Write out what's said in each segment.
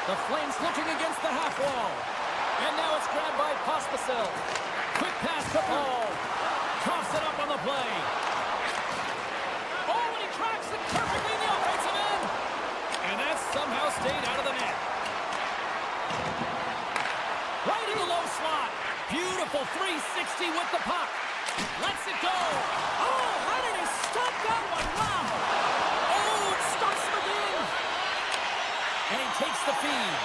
The Flames looking against the half wall. And now it's grabbed by Pospisil. Quick pass to Paul. Coughs it up on the play. Oh, and he tracks it perfectly in the offensive end. And that somehow stayed out of the net. Right in the low slot. Beautiful 360 with the puck. Lets it go. Oh, how did he stop that one? Wow. Oh, it stops him again. And he takes the feed.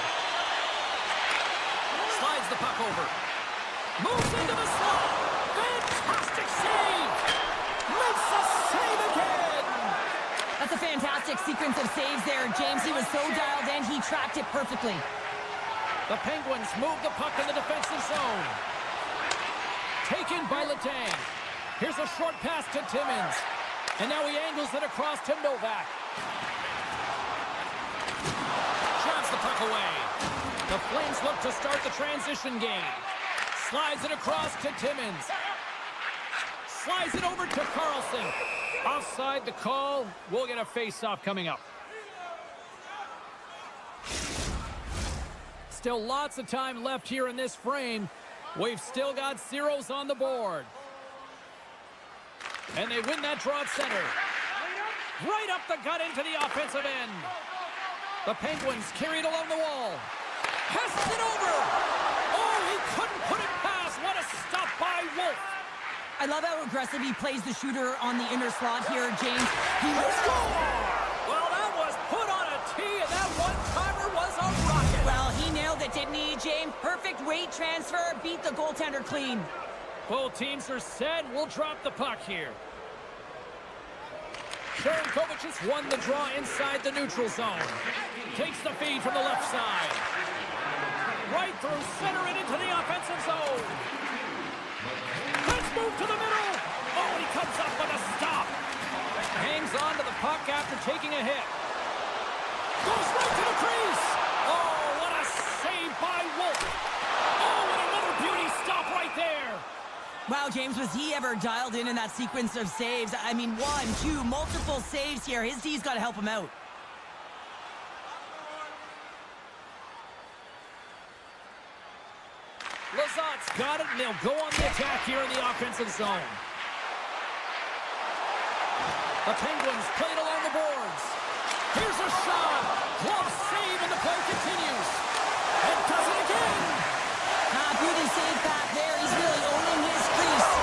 Slides the puck over. Moves into the slot. Fantastic save. Makes a save again. That's a fantastic sequence of saves there, James. He was so dialed in, he tracked it perfectly. The Penguins move the puck in the defensive zone. Taken by Letang. Here's a short pass to Timmins. And now he angles it across to Novak. Drives the puck away. The Flames look to start the transition game. Slides it across to Timmins. Slides it over to Carlson. Offside the call. We'll get a face-off coming up. Still lots of time left here in this frame. We've still got zeros on the board. And they win that draw at center. Right up the gut into the offensive end. The Penguins carried along the wall. Passed it over. Oh, he couldn't put it past. What a stop by Wolf. I love how aggressive he plays the shooter on the inner slot here, James. Well, that was put on a tee, and that one-timer was a rocket. Well, he nailed it, didn't he, James? Perfect weight transfer, beat the goaltender clean. Both teams are set. We'll drop the puck here. Sharankovic has won the draw inside the neutral zone. Takes the feed from the left side. Right through center and into the offensive zone. Let's move to the middle. Oh, he comes up with a stop. Hangs on to the puck after taking a hit. Goes right to the crease. Oh, what a save by Wolf. Oh, and another beauty stop right there. Wow, James, was he ever dialed in that sequence of saves? I mean, 1, 2, multiple saves here. His D's got to help him out. Lazat's got it, and they'll go on the attack here in the offensive zone. The Penguins played along the boards. Here's a shot. Glove save, and the play continues. And does it again. Beauty save back there. He's really owning his crease.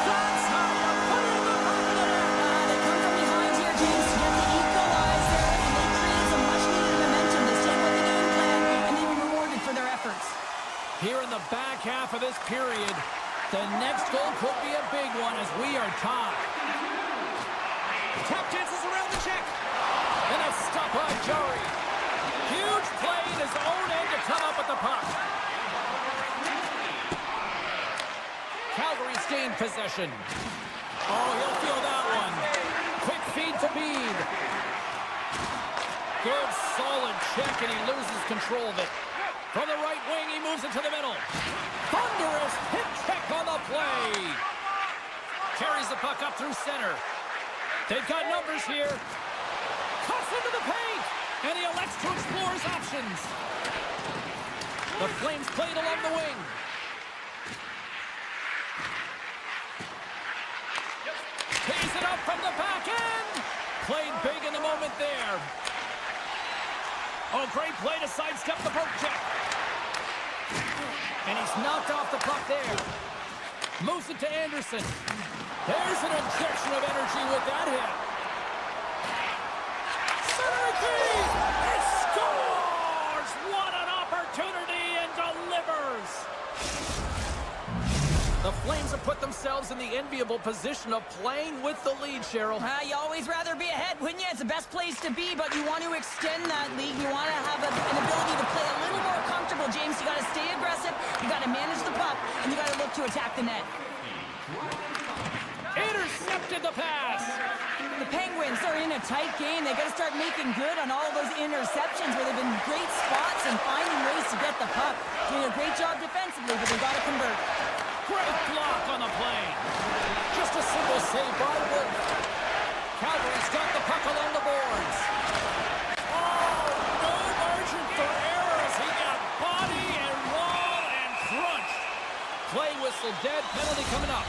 That's how you put it in the back of the net. They come from behind here, James, to get the equalizer, and they create some much-needed momentum. They stay with the game plan, and they were rewarded for their efforts. Here in the back half of this period, the next goal could be a big one as we are tied. Tap dances around the check. And a stop by Jari. Huge play in his own end to come up with the puck. Calgary's gained possession. Oh, he'll feel that one. Quick feed to Bede. Good, solid check, and he loses control of it. From the right wing, he moves it to the middle. Thunderous hit check on the play. Carries the puck up through center. They've got numbers here. Cuts into the paint, and he elects to explore his options. The Flames played along the wing. Tees it up from the back end. Played big in the moment there. Oh, great play to sidestep the poke check. And he's knocked off the puck there. Moves it to Anderson. There's an injection of energy with that hit. Center key! He scores! What an opportunity, and delivers! The Flames have put themselves in the enviable position of playing with the lead, Cheryl. You always rather be ahead, wouldn't you? It's the best place to be, but you want to extend that lead. You want to have an ability to play a little more comfortable, James. You got to stay aggressive, you got to manage the puck, and you got to look to attack the net. Intercepted the pass. The Penguins are in a tight game. They got to start making good on all those interceptions where they've been great spots and finding ways to get the puck. Doing a great job defensively, but they got to convert. Great block on the play. Just a simple save by Wolf. Calgary's got the puck along the boards. Oh, nobody dead penalty coming up.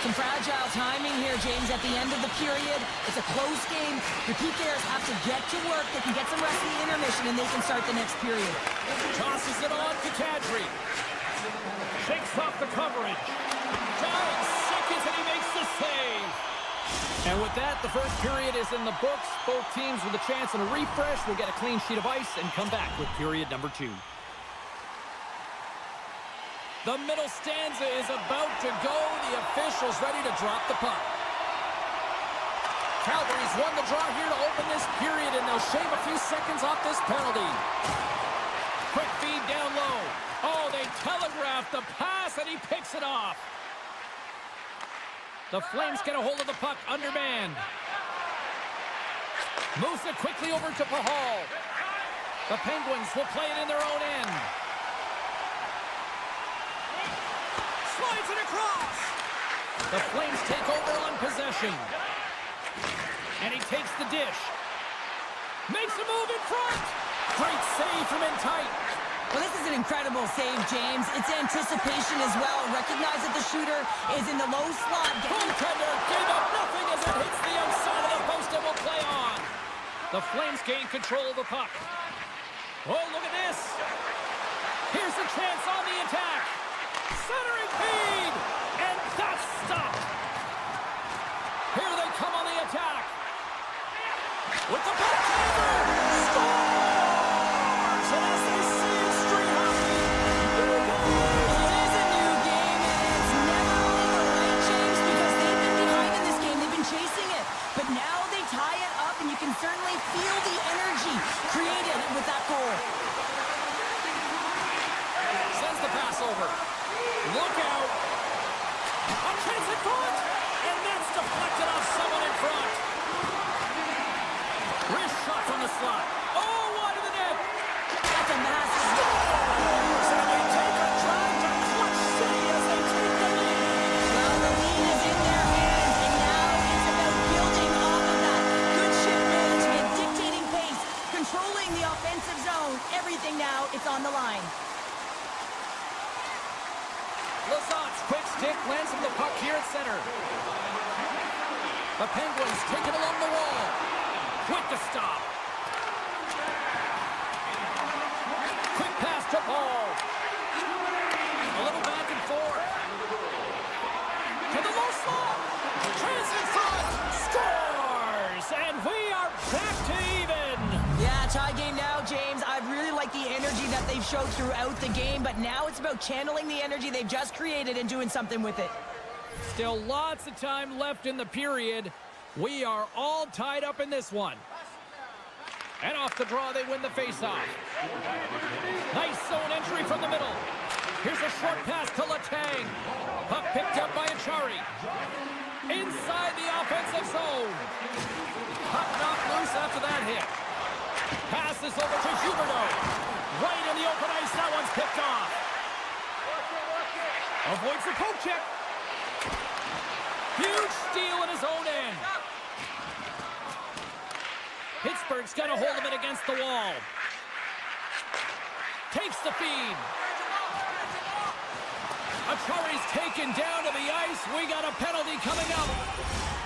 Some fragile timing here, James, at the end of the period. It's a close game. The PKers have to get to work. They can get some rest in the intermission, and they can start the next period. Tosses it on to Kadri. Shakes off the coverage. Down seconds, and he makes the save. And with that, the first period is in the books. Both teams with a chance and a refresh will get a clean sheet of ice and come back with period number 2. The middle stanza is about to go. The officials ready to drop the puck. Calgary's won the draw here to open this period, and they'll shave a few seconds off this penalty. Quick feed down low. Oh, they telegraphed the pass, and he picks it off. The Flames get a hold of the puck, undermanned. Moves it quickly over to Pahal. The Penguins will play it in their own end. Slides it across. The Flames take over on possession. And he takes the dish. Makes a move in front. Great save from in tight. Well, this is an incredible save, James. It's anticipation as well. Recognize that the shooter is in the low slot. Goaltender gave up nothing as it hits the outside of the post and will play on. The Flames gain control of the puck. Oh, look at this. Here's a chance on the attack. Centering feed. And that's stopped. Here they come on the attack. With the backhander. Scores! And as they say in street hockey, new game. It is a new game, and it's never over, right, James? Because they've been behind in this game. They've been chasing it. But now they tie it up, and you can certainly feel the energy created with that goal. Sends the pass over. Look out. A chance in front. And that's deflected off someone in front. Wrist shot from the slot. Oh, wide of the net. That's a massive goal. And they take a drive to Clutch City as they take the lead. Well, the lead is in their hands, and now it's about building off of that. Good shift management, dictating pace, controlling the offensive zone. Everything now, it's on the line. Lazat's quick stick lands him the puck here at center. The Penguins take it along the wall. Quick to stop. Quick pass to Paul. A little back and forth. To the low slot. Chance in front. Scores! And we are back to even. Yeah, tie game now, James. I really like the energy that they've showed throughout the game, but now it's about channeling the energy they've just created and doing something with it. Still lots of time left in the period. We are all tied up in this one. And off the draw, they win the faceoff. Nice zone entry from the middle. Here's a short pass to Letang. Puck picked up by Achari. Inside the offensive zone. Puck knocked loose after that hit. Passes over to Huberdeau. Right in the open ice. That one's picked off. Avoids the poke check. Huge steal in his own end. Pittsburgh's got a hold of it against the wall. Takes the feed. Achari's taken down to the ice. We got a penalty coming up.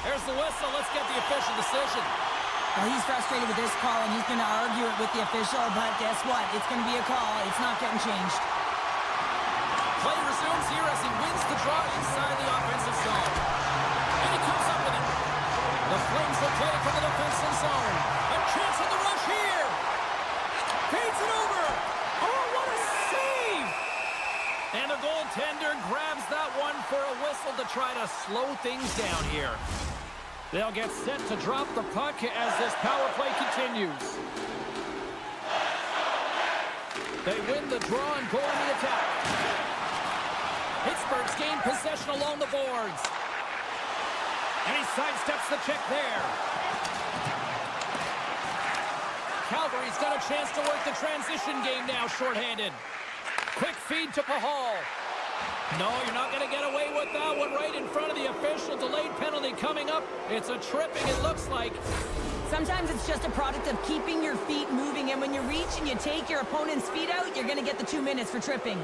There's the whistle. Let's get the official decision. Well, he's frustrated with this call, and he's going to argue it with the official, but guess what? It's going to be a call. It's not getting changed. Play resumes here as he wins the draw inside the offensive zone. And he comes up with it. The Flames will play it from the defensive zone. A chance in the rush here. Feeds it over. Oh, what a save! And the goaltender grabs that one for a whistle to try to slow things down here. They'll get set to drop the puck as this power play continues. They win the draw and go on the attack. Pittsburgh's gained possession along the boards. And he sidesteps the check there. Calgary's got a chance to work the transition game now, shorthanded. Quick feed to Pahal. No, you're not going to get away with that one right in front of the official. Delayed penalty coming up. It's a tripping, it looks like. Sometimes it's just a product of keeping your feet moving, and when you reach and you take your opponent's feet out, you're going to get the 2 minutes for tripping.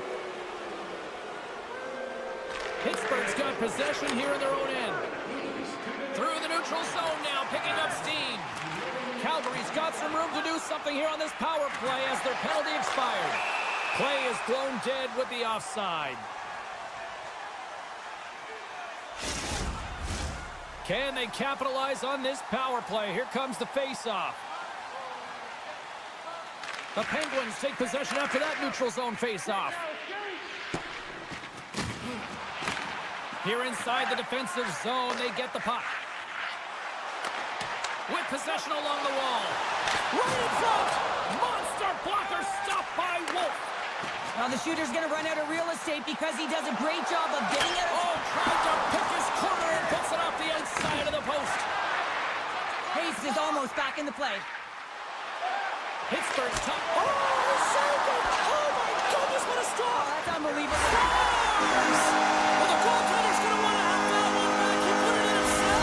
possession here in their own end. Through the neutral zone now, picking up steam. Calgary's got some room to do something here on this power play as their penalty expired. Play is blown dead with the offside. Can they capitalize on this power play? Here comes the face-off. The Penguins take possession after that neutral zone face-off. Here inside the defensive zone, they get the puck. With possession along the wall. Right in front! Monster blocker stopped by Wolf. Well, the shooter's going to run out of real estate because he does a great job of getting it. Oh, trying to pick his corner and puts it off the outside of the post. Hayes is almost back in the play. Pittsburgh's top. Oh, saved it! Oh, my goodness, what a stop! Oh, that's unbelievable. Well, the goaltender's going to want to have that one back. He put it in himself.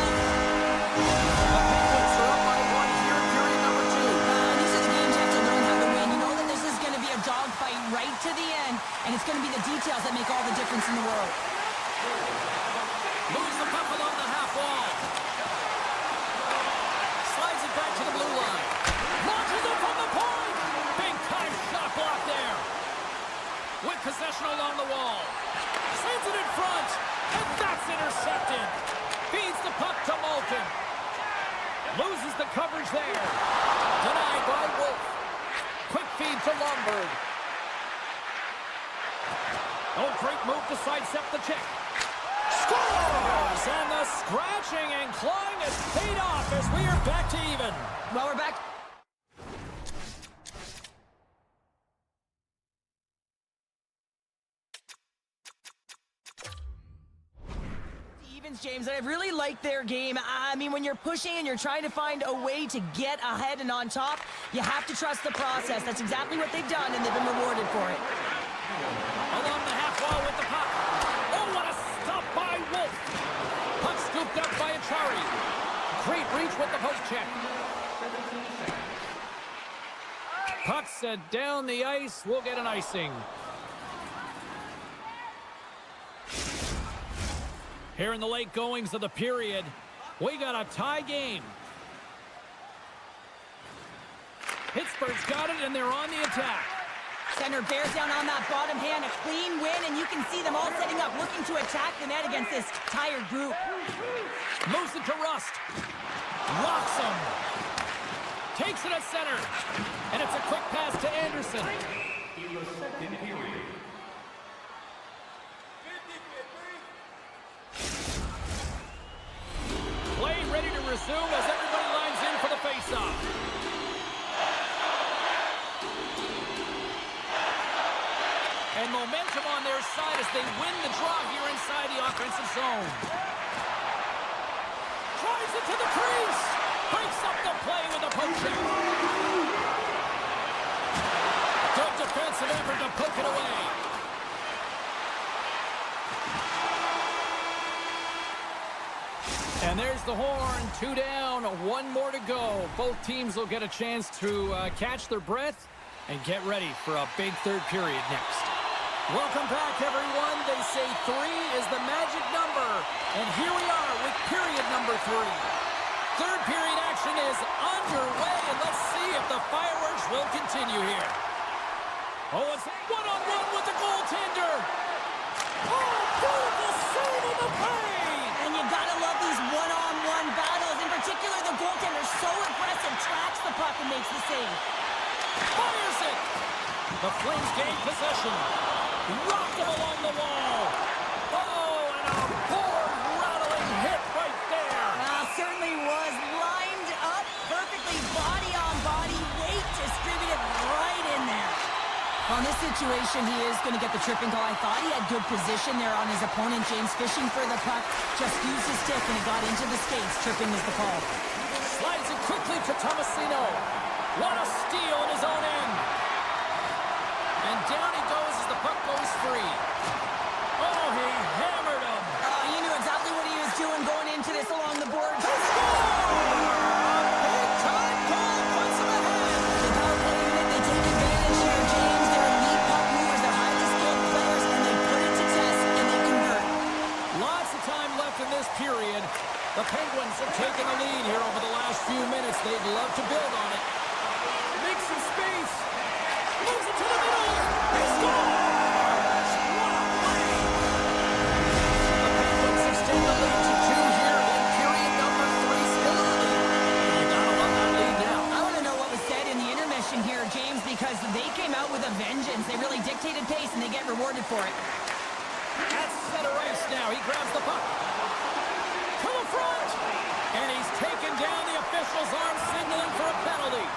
The Penguins are up by one here in period number 2. These are the games you have to learn how to win. You know that this is going to be a dogfight right to the end, and it's going to be the details that make all the difference in the world. Moves the puck along the half wall. Slides it back to the blue line. Launches it from the point. Big time shot block there. With possession along the wall. Sends it in front. And that's intercepted. Feeds the puck to Malkin. Loses the coverage there. Denied by Wolf. Quick feed to Lombard. Oh, great move to sidestep the check. Scores! And the scratching and clawing has paid off as we are back to even. Well, we're back. James, I really like their game. I mean, when you're pushing and you're trying to find a way to get ahead and on top, you have to trust the process. That's exactly what they've done, and they've been rewarded for it. Along the half wall with the puck. Oh, what a stop by Wolf. Puck scooped up by Achari. Great reach with the post check. Puck sent down the ice. We'll get an icing. Here in the late goings of the period, we got a tie game. Pittsburgh's got it, and they're on the attack. Center bears down on that bottom hand, a clean win, and you can see them all setting up, looking to attack the net against this tired group. Moves it to Rust. Locks him. Takes it at center. And it's a quick pass to Anderson. Play ready to resume as everybody lines in for the faceoff. And momentum on their side as they win the draw here inside the offensive zone. Drives it to the crease. Breaks up the play with a poke check. Good defensive effort to poke it away. And there's the horn. 2 down, 1 more to go. Both teams will get a chance to catch their breath and get ready for a big third period next. Welcome back, everyone. They say 3 is the magic number. And here we are with period number 3. Third period action is underway, and let's see if the fireworks will continue here. Oh, it's one-on-one with the goaltender. Oh, beautiful save in the paint. And you gotta love these one-on-one battles. In particular, the goaltender so aggressive, tracks the puck and makes the save. Fires it. The Flames gain possession. Rocked him along the wall. Oh, and a board-rattling hit right there. Certainly was lined up perfectly, body on body, weight distributed right in there. On this situation, he is going to get the tripping call. I thought he had good position there on his opponent. James fishing for the puck, just used his stick and it got into the skates. Tripping is the call. Slides it quickly to Tomasino. What a steal in his own end. And down he goes as the puck goes free. Oh, he hammered him. You knew exactly what he was doing going into this along the board. Big time goal puts him ahead. The power play unit, they take advantage here, James. They're elite puck movers, they're highly skilled players, and they put it to test, and they convert. Lots of time bailed on it. Makes some space. Moves it to the middle. He scores! What a play! The Penguins extend the lead to 2 here in period number 3. Still early. You gotta love that lead now. I want to know what was said in the intermission here, James, because they came out with a vengeance. They really dictated pace, and they get rewarded for it. At center ice now. He grabs the puck. To the front. And he's taken down. The official's arm signaling for a penalty.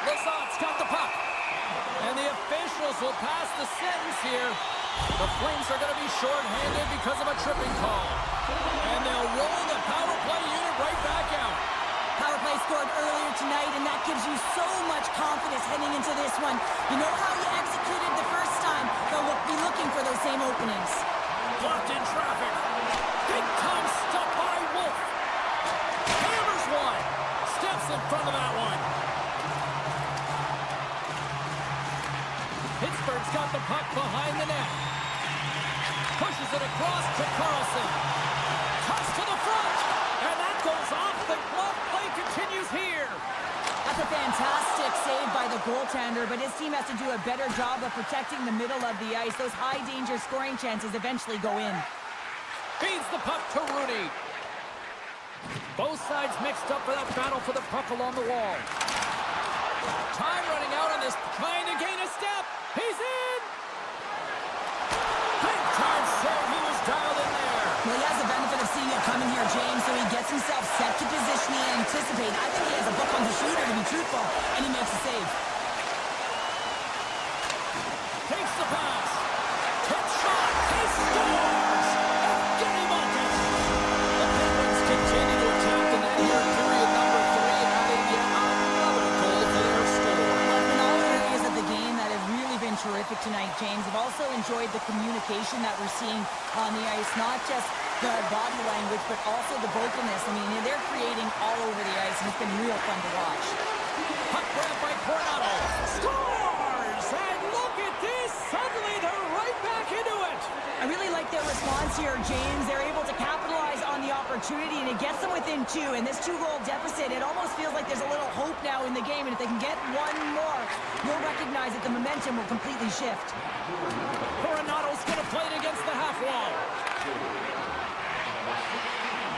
Lazat's got the puck. And the officials will pass the sentence here. The Flames are going to be shorthanded because of a tripping call. And they'll roll the power play unit right back out. Power play scored earlier tonight, and that gives you so much confidence heading into this one. You know how you executed the first time. They'll be looking for those same openings. Blocked in traffic. Big time stop by Wolf. Hammers one. Steps in front of that one. Pittsburgh's got the puck behind the net. Pushes it across to Carlson. Cuts to the front. And that goes off the glove. Play continues here. That's a fantastic save by the goaltender, but his team has to do a better job of protecting the middle of the ice. Those high-danger scoring chances eventually go in. Feeds the puck to Rooney. Both sides mixed up for that battle for the puck along the wall. Time running out on this, trying to gain a step. He's in! Big time save. He was dialed in there. Well, he has the benefit of seeing it coming here, James, so he gets himself set to position and anticipate. I think he has a book on the shooter, to be truthful, and he makes a save. Takes the pass. Tip shot. He scores! Evgeny Malkin. The Penguins continue to attack the net here in period number 3, adding yet another goal to their score. Well, in all areas of the game that have really been terrific tonight, James. I've also enjoyed the communication that we're seeing on the ice, not just the body language, but also the vocalness. I mean, they're creating all over the ice, and it's been real fun to watch. Puck grab by Coronado. Scores! And look at this! Suddenly they're right back into it! I really like their response here, James. They're able to capitalize on the opportunity, and it gets them within 2. And this 2-goal deficit, it almost feels like there's a little hope now in the game. And if they can get one more, you'll recognize that the momentum will completely shift. Coronado's going to play it against the half wall.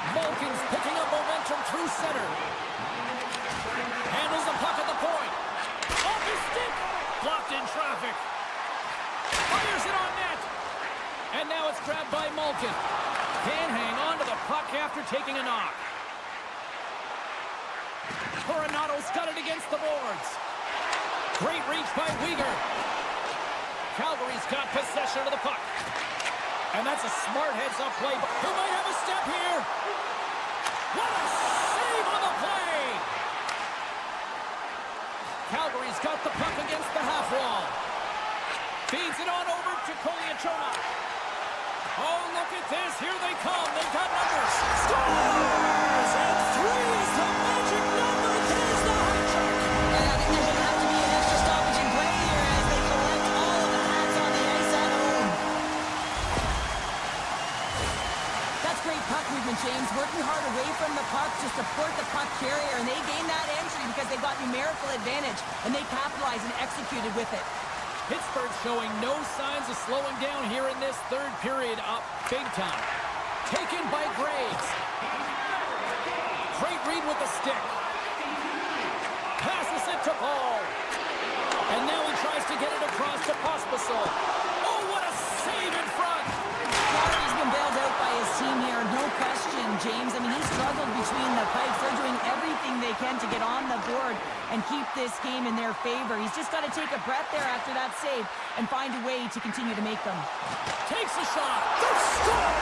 Malkin's picking up momentum through center. Handles the puck at the point. Off his stick. Blocked in traffic. Fires it on net. And now it's grabbed by Malkin. Can't hang on to the puck after taking a knock. Coronado's got it against the boards. Great reach by Weegar. Calgary's got possession of the puck. And that's a smart heads-up play. But he might have a step here. What a save on the play! Calgary's got the puck against the half wall. Feeds it on over to Koliachona. Oh, look at this. Here they come. They've got numbers. Scores! And 3 is the magic number. There's the high check. And I think there's going to have to be an extra stoppage in play here as they collect all of the hats on the ice at home. That's great puck movement, James. Working hard away from the puck to support the puck carrier, and they gained that entry because they got numerical advantage, and they capitalized and executed with it. Pittsburgh showing no signs of slowing down here in this third period, up big time. Taken by Graves. Great read with the stick. Passes it to Paul. And now he tries to get it across to Pospisil. Oh, what a save in front. Calgary's been bailed out by his team here, no question, James. I mean, he struggled between the pipes. They're doing everything they can to get on the board and keep this game in their favor. He's just got to take a breath there after that save and find a way to continue to make them. Takes a shot. The score!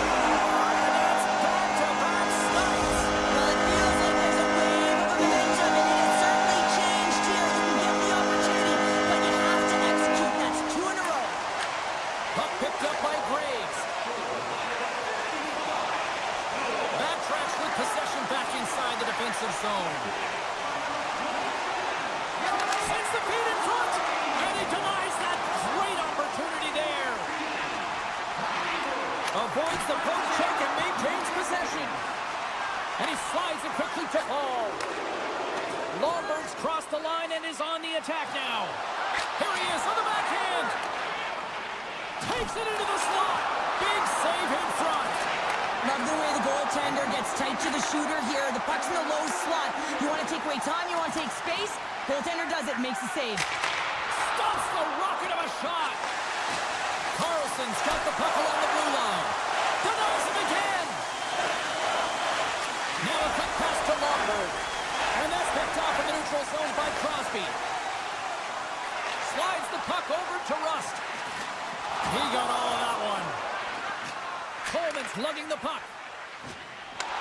And it's back-to-back snites. Well, it feels like there's a wave of momentum, and it has certainly changed here. You can get the opportunity, but you have to execute. That's 2 in a row. Puck picked up by Graves. Backtracks with possession back inside the defensive zone. Sends the feet in front, and he denies that great opportunity there. Avoids the poke check and maintains possession. And he slides it quickly to Paul. Longbird's crossed the line and is on the attack now. Here he is on the backhand. Takes it into the slot. Big save in front. Love the way the goaltender gets tight to the shooter here. The puck's in the low slot. You want to take away time, you want to take space. Goaltender does it, makes the save. Stops the rocket of a shot. Carlson's got the puck along the blue line. Denies him again. Now a quick pass to Lombard. And that's picked off in the neutral zone by Crosby. Slides the puck over to Rust. He got all of that one. Coleman's lugging the puck.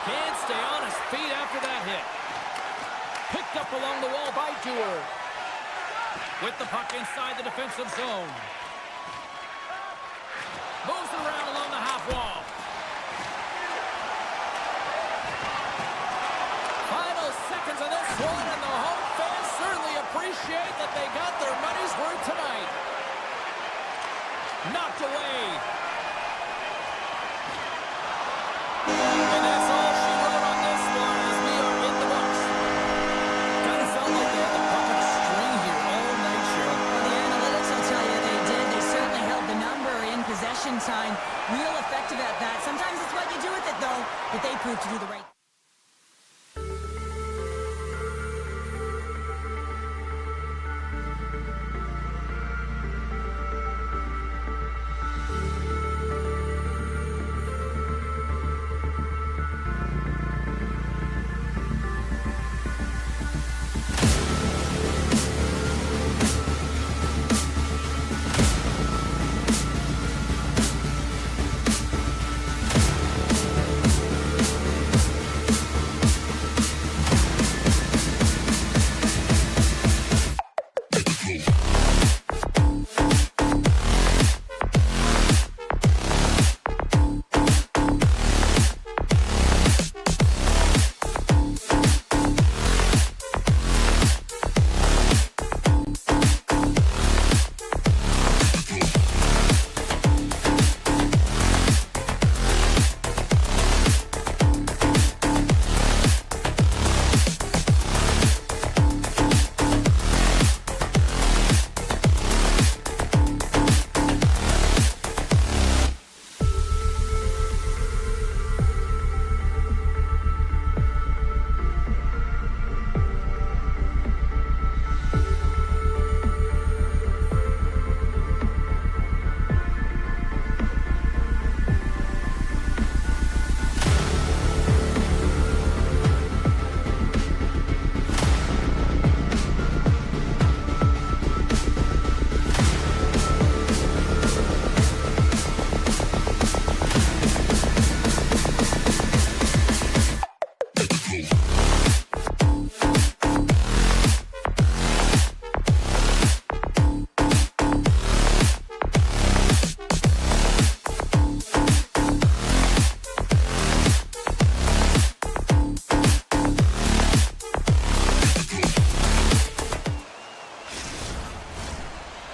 Can't stay on his feet after that hit. Picked up along the wall by Dewar. With the puck inside the defensive zone. Moves around along the half wall. Final seconds of this one, and the home fans certainly appreciate that they got their money's worth tonight. Knocked away. And that's all she wrote on this one as we are in the books. Kind of felt like they had the puck on a string here all night, Cheryl. Well, the analytics will tell you they did. They certainly held the number in possession time. Real effective at that. Sometimes it's what you do with it, though, but they proved to do the right thing.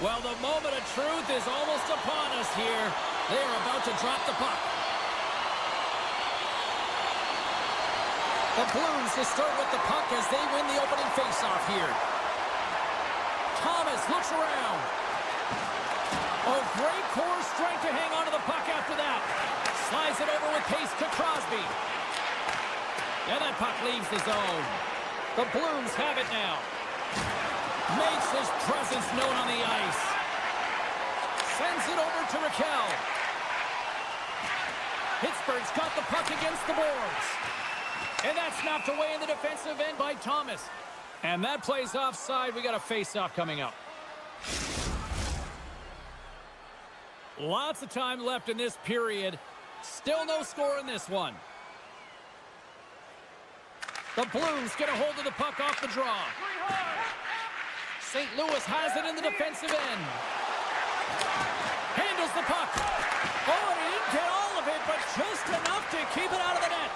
Well, the moment of truth is almost upon us here. They are about to drop the puck. The Blues to start with the puck as they win the opening faceoff here. Thomas looks around. Oh, great core strength to hang on to the puck after that. Slides it over with pace to Crosby. And that puck leaves the zone. The Blues have it now. Makes his presence known on the ice. Sends it over to Raquel. Pittsburgh's got the puck against the boards. And that's knocked away in the defensive end by Thomas. And that plays offside. We got a face-off coming up. Lots of time left in this period. Still no score in this one. The Blues get a hold of the puck off the draw. St. Louis has it in the defensive end. Handles the puck. Oh, and he didn't get all of it, but just enough to keep it out of the net.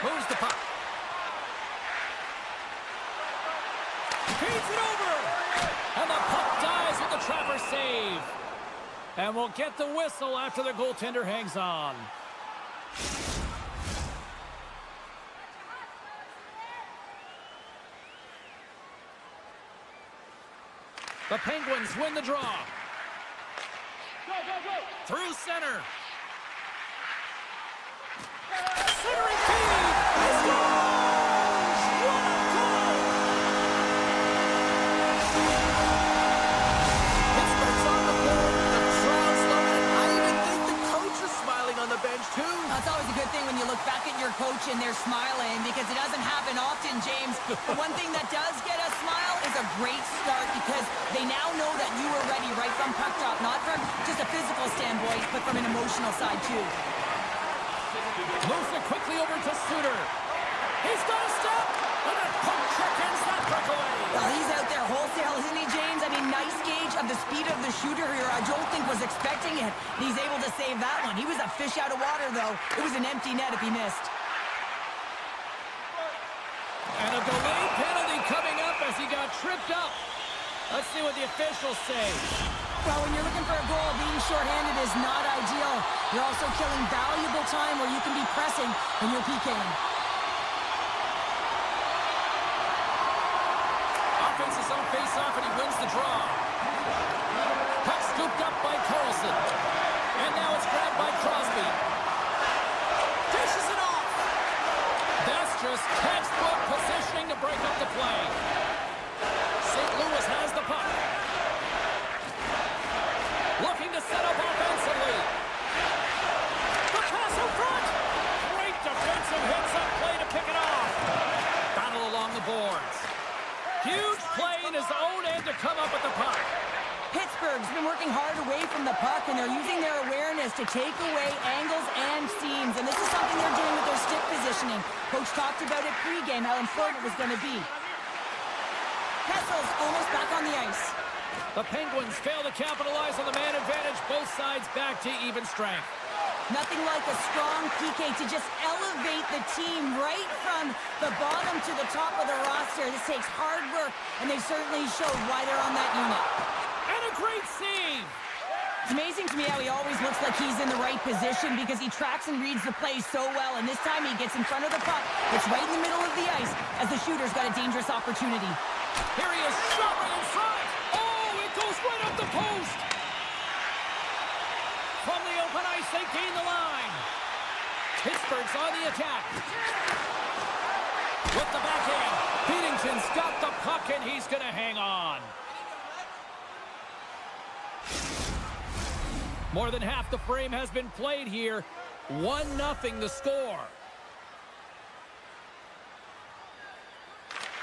Moves the puck. Feeds it over. And the puck dies with the trapper save. And we'll get the whistle after the goaltender hangs on. The Penguins win the draw. Through center. Centering feed. He scores! What a goal! Pittsburgh's on the board. The crowd's loving it. I even think the coach is smiling on the bench, too. That's always a good thing when you look back at your coach and they're smiling, because it doesn't happen often, James. The one thing that does get a smile is a great start, because they now know that you were ready right from puck drop, not from just a physical standpoint, but from an emotional side, too. Moves it quickly over to Suter. He's got a step, and a poke check ends that breakaway. Well, he's out there wholesale, isn't he, James? I mean, nice gauge of the speed of the shooter here. I don't think was expecting it. And he's able to save that one. He was a fish out of water, though. It was an empty net if he missed. And a delayed penalty coming up as he got tripped up. Let's see what the officials say. Well, when you're looking for a goal, being shorthanded is not ideal. You're also killing valuable time where you can be pressing when you're PKing. Offense is on face-off, and he wins the draw. Puck scooped up by Carlson. And now it's grabbed by Crosby. Dishes it off. That's just textbook positioning to break up the play. St. Louis has the puck. Looking to set up offensively. The pass in front. Great defensive hits-up play to pick it off. Battle along the boards. Huge play in his own end to come up with the puck. Pittsburgh's been working hard away from the puck, and they're using their awareness to take away angles and seams. And this is something they're doing with their stick positioning. Coach talked about it pregame, how important it was going to be. Kessel's almost back on the ice. The Penguins fail to capitalize on the man advantage. Both sides back to even strength. Nothing like a strong PK to just elevate the team right from the bottom to the top of the roster. This takes hard work, and they certainly showed why they're on that unit. And a great save. It's amazing to me how he always looks like he's in the right position, because he tracks and reads the play so well, and this time he gets in front of the puck. It's right in the middle of the ice as the shooter's got a dangerous opportunity. Here he is, shot right in front. Oh, it goes right up the post. From the open ice, they gain the line. Pittsburgh's on the attack. With the backhand, Beatington's got the puck, and he's going to hang on. More than half the frame has been played here. 1-0 the score.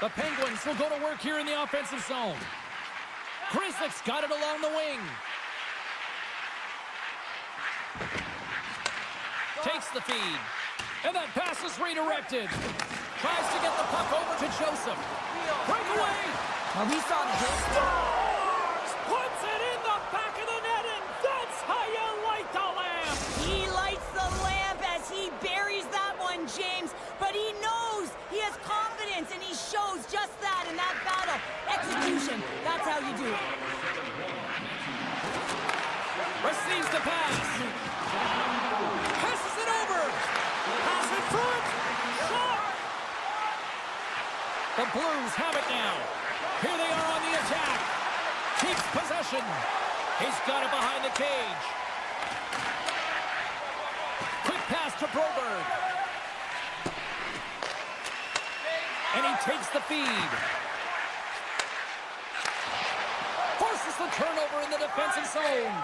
The Penguins will go to work here in the offensive zone. Grizzlick's got it along the wing. Takes the feed. And that pass is redirected. Tries to get the puck over to Joseph. Breakaway. Well, we saw the hit. Scores! Puts it in the back of the net, and that's how you light the lamp. He lights the lamp as he buries that one, James. But he knows he has confidence, and he shows just that in that battle. Execution, that's how you do it. Receives the pass. Passes it over. Pass in front. Shot. The Blues have it now. Here they are on the attack. Keeps possession. He's got it behind the cage. Quick pass to Broberg. And he takes the feed. Forces the turnover in the defensive zone.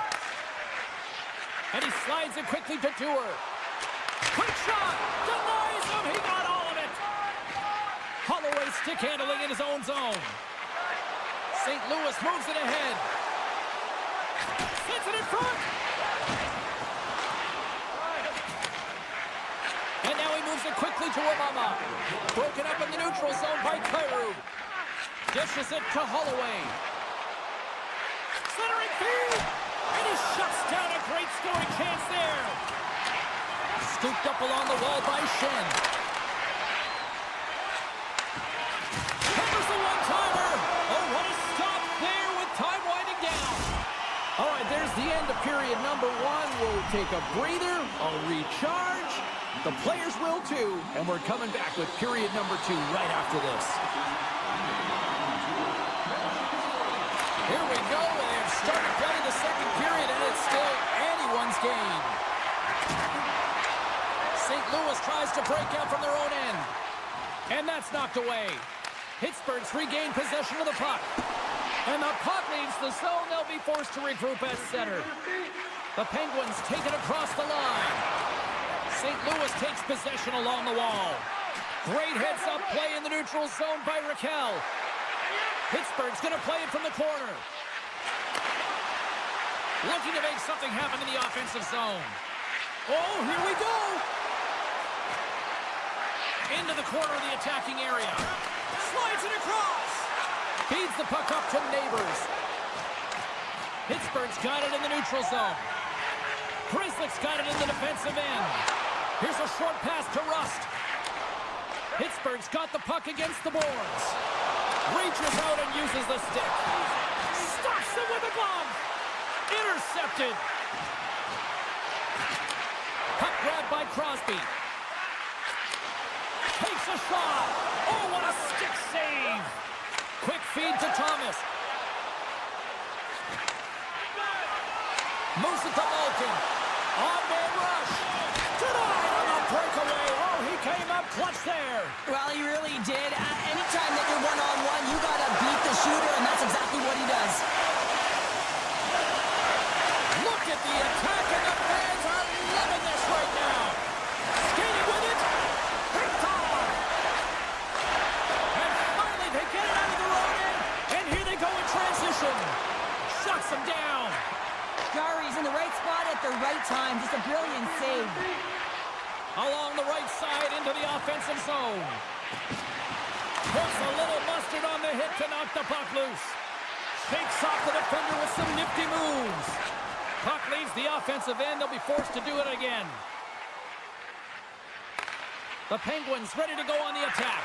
And he slides it quickly to Dewar. Quick shot! Denies him! He got all of it! Holloway stick handling in his own zone. St. Louis moves it ahead. Sends it in front! And now he moves it quickly to Obama. Broken up in the neutral zone by Kyrou. Dishes it to Holloway. Centering feed! And he shuts down a great scoring chance there. Scooped up along the wall by Shen. Hammers the one-timer. Oh, what a stop there with time winding down. All right, there's the end of period number 1. We'll take a breather, I'll recharge. The players will too. And we're coming back with period number 2 right after this. Here we Louis tries to break out from their own end. And that's knocked away. Pittsburgh's regained possession of the puck. And the puck leaves the zone. They'll be forced to regroup at center. The Penguins take it across the line. St. Louis takes possession along the wall. Great heads-up play in the neutral zone by Raquel. Pittsburgh's going to play it from the corner. Looking to make something happen in the offensive zone. Oh, here we go! Into the corner of the attacking area. Slides it across. Feeds the puck up to Neighbors. Pittsburgh's got it in the neutral zone. Krislick's got it in the defensive end. Here's a short pass to Rust. Pittsburgh's got the puck against the boards. Reaches out and uses the stick. Stops it with a glove. Intercepted. Puck grabbed by Crosby. Takes a shot. Oh, what a stick save. Quick feed to Thomas. Moves it to Malkin. On-man rush. Denied on the breakaway. Oh, he came up clutch there. Well, he really did. Anytime that you're one-on-one, you got to beat the shooter, and that's exactly what he does. Look at the attack, and the fans are loving this right now. Skating with it. Picked off. And finally, they get it out of their own end. And here they go in transition. Shuts them down. Jarry's in the right spot at the right time. Just a brilliant save. Along the right side into the offensive zone. Puts a little mustard on the hit to knock the puck loose. Shakes off the defender with some nifty moves. Puck leaves the offensive end. They'll be forced to do it again. The Penguins ready to go on the attack.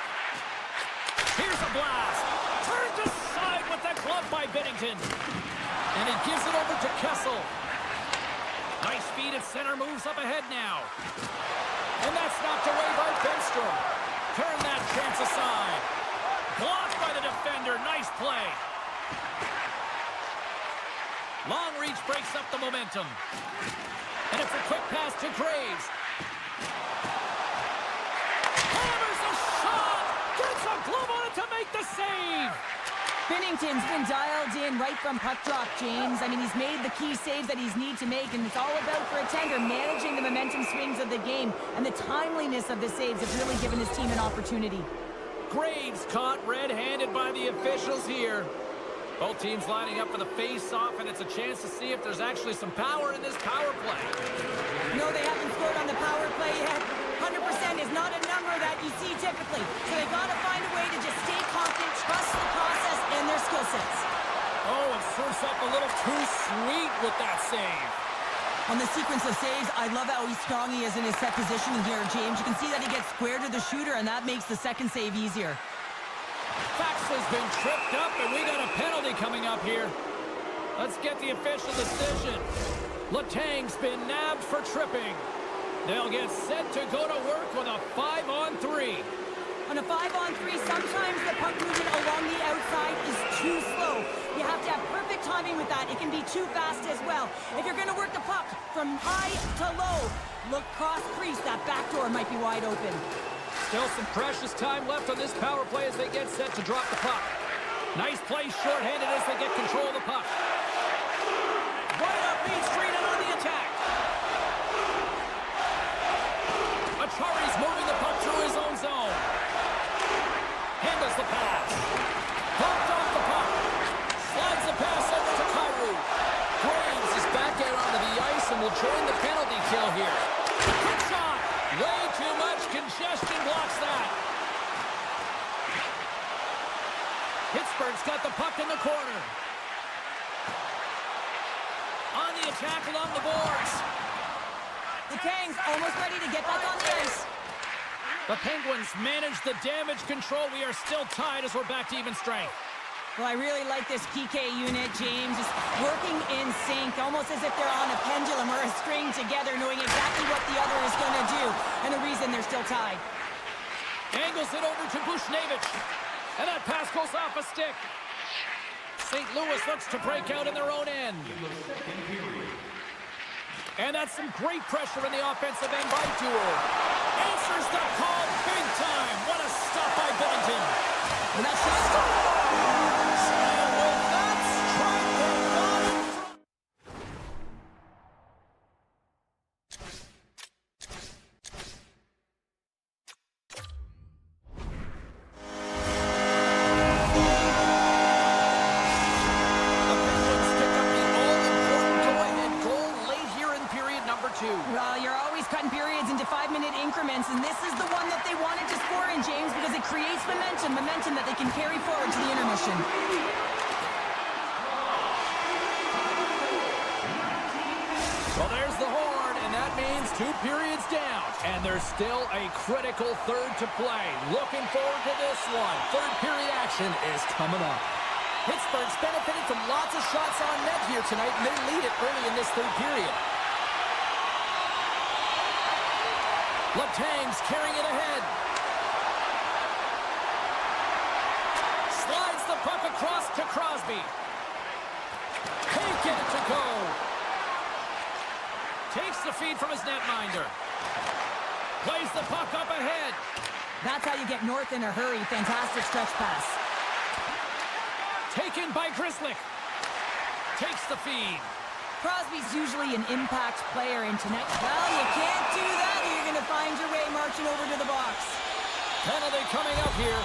Here's a blast. Turned aside with the glove by Binnington. And he gives it over to Kessel. Nice feed at center, moves up ahead now. And that's knocked away by Benstrom. Turn that chance aside. Blocked by the defender. Nice play. Long reach breaks up the momentum. And it's a quick pass to Graves. Hammers a shot. Gets a glove on it to make the save. Binnington's been dialed in right from puck drop, James. I mean, he's made the key saves that he's need to make, and it's all about, for a tender, managing the momentum swings of the game, and the timeliness of the saves have really given his team an opportunity. Graves caught red-handed by the officials here. Both teams lining up for the face-off, and it's a chance to see if there's actually some power in this power play. No, they haven't scored on the power play yet. 100% is not a number that you see typically. So they got to find a way to just stay confident, trust the process and their skill sets. Oh, and surfs up a little too sweet with that save. On the sequence of saves, I love how strong he is in his set positioning here, James. You can see that he gets square to the shooter, and that makes the second save easier. Fax has been tripped up, and we got a penalty coming up here. Let's get the official decision. Letang's been nabbed for tripping. They'll get set to go to work with a 5-on-3. On a 5-on-3, sometimes the puck movement along the outside is too slow. You have to have perfect timing with that. It can be too fast as well. If you're going to work the puck from high to low, look cross crease. That back door might be wide open. Still some precious time left on this power play as they get set to drop the puck. Nice play shorthanded as they get control of the puck. Right up Main Street and on the attack. Achari's moving the puck through his own zone. Handles the pass. Bumped off the puck. Slides the pass over to Kyrou. Graves is back out onto the ice and will join the penalty kill here. Quick shot. Way too much congestion blocks that. Pittsburgh's got the puck in the corner. On the attack along the boards. The Kangs almost ready to get back on the ice. The Penguins manage the damage control. We are still tied as we're back to even strength. Well, I really like this PK unit, James. Just working in sync, almost as if they're on a pendulum or a string together, knowing exactly what the other is going to do, and the reason they're still tied. Angles it over to Bushnevich, and that pass goes off a stick. St. Louis looks to break out in their own end. And that's some great pressure in the offensive end by Duel. Answers the call big time. What a stop by Bennington. And that shot Scores! And with that strike, they're not in front. The Penguins pick up the all-important go-ahead goal late here in period number 2. Well, you're always cutting periods into 5-minute increments, and this is the one that they wanted to score in, James, because it creates momentum that they can carry forward to the intermission. Well, there's the horn, and that means 2 periods down. And there's still a critical third to play. Looking forward to this one. Third period action is coming up. Pittsburgh's benefited from lots of shots on net here tonight, and they lead it early in this third period. Letang's carrying it ahead. Slides the puck across to Crosby. Can't get it to go. Takes the feed from his netminder. Plays the puck up ahead. That's how you get north in a hurry. Fantastic stretch pass. Taken by Grzelcyk. Takes the feed. Crosby's usually an impact player, and tonight, well, you can't do that, or you're going to find your way marching over to the box. Penalty coming up here.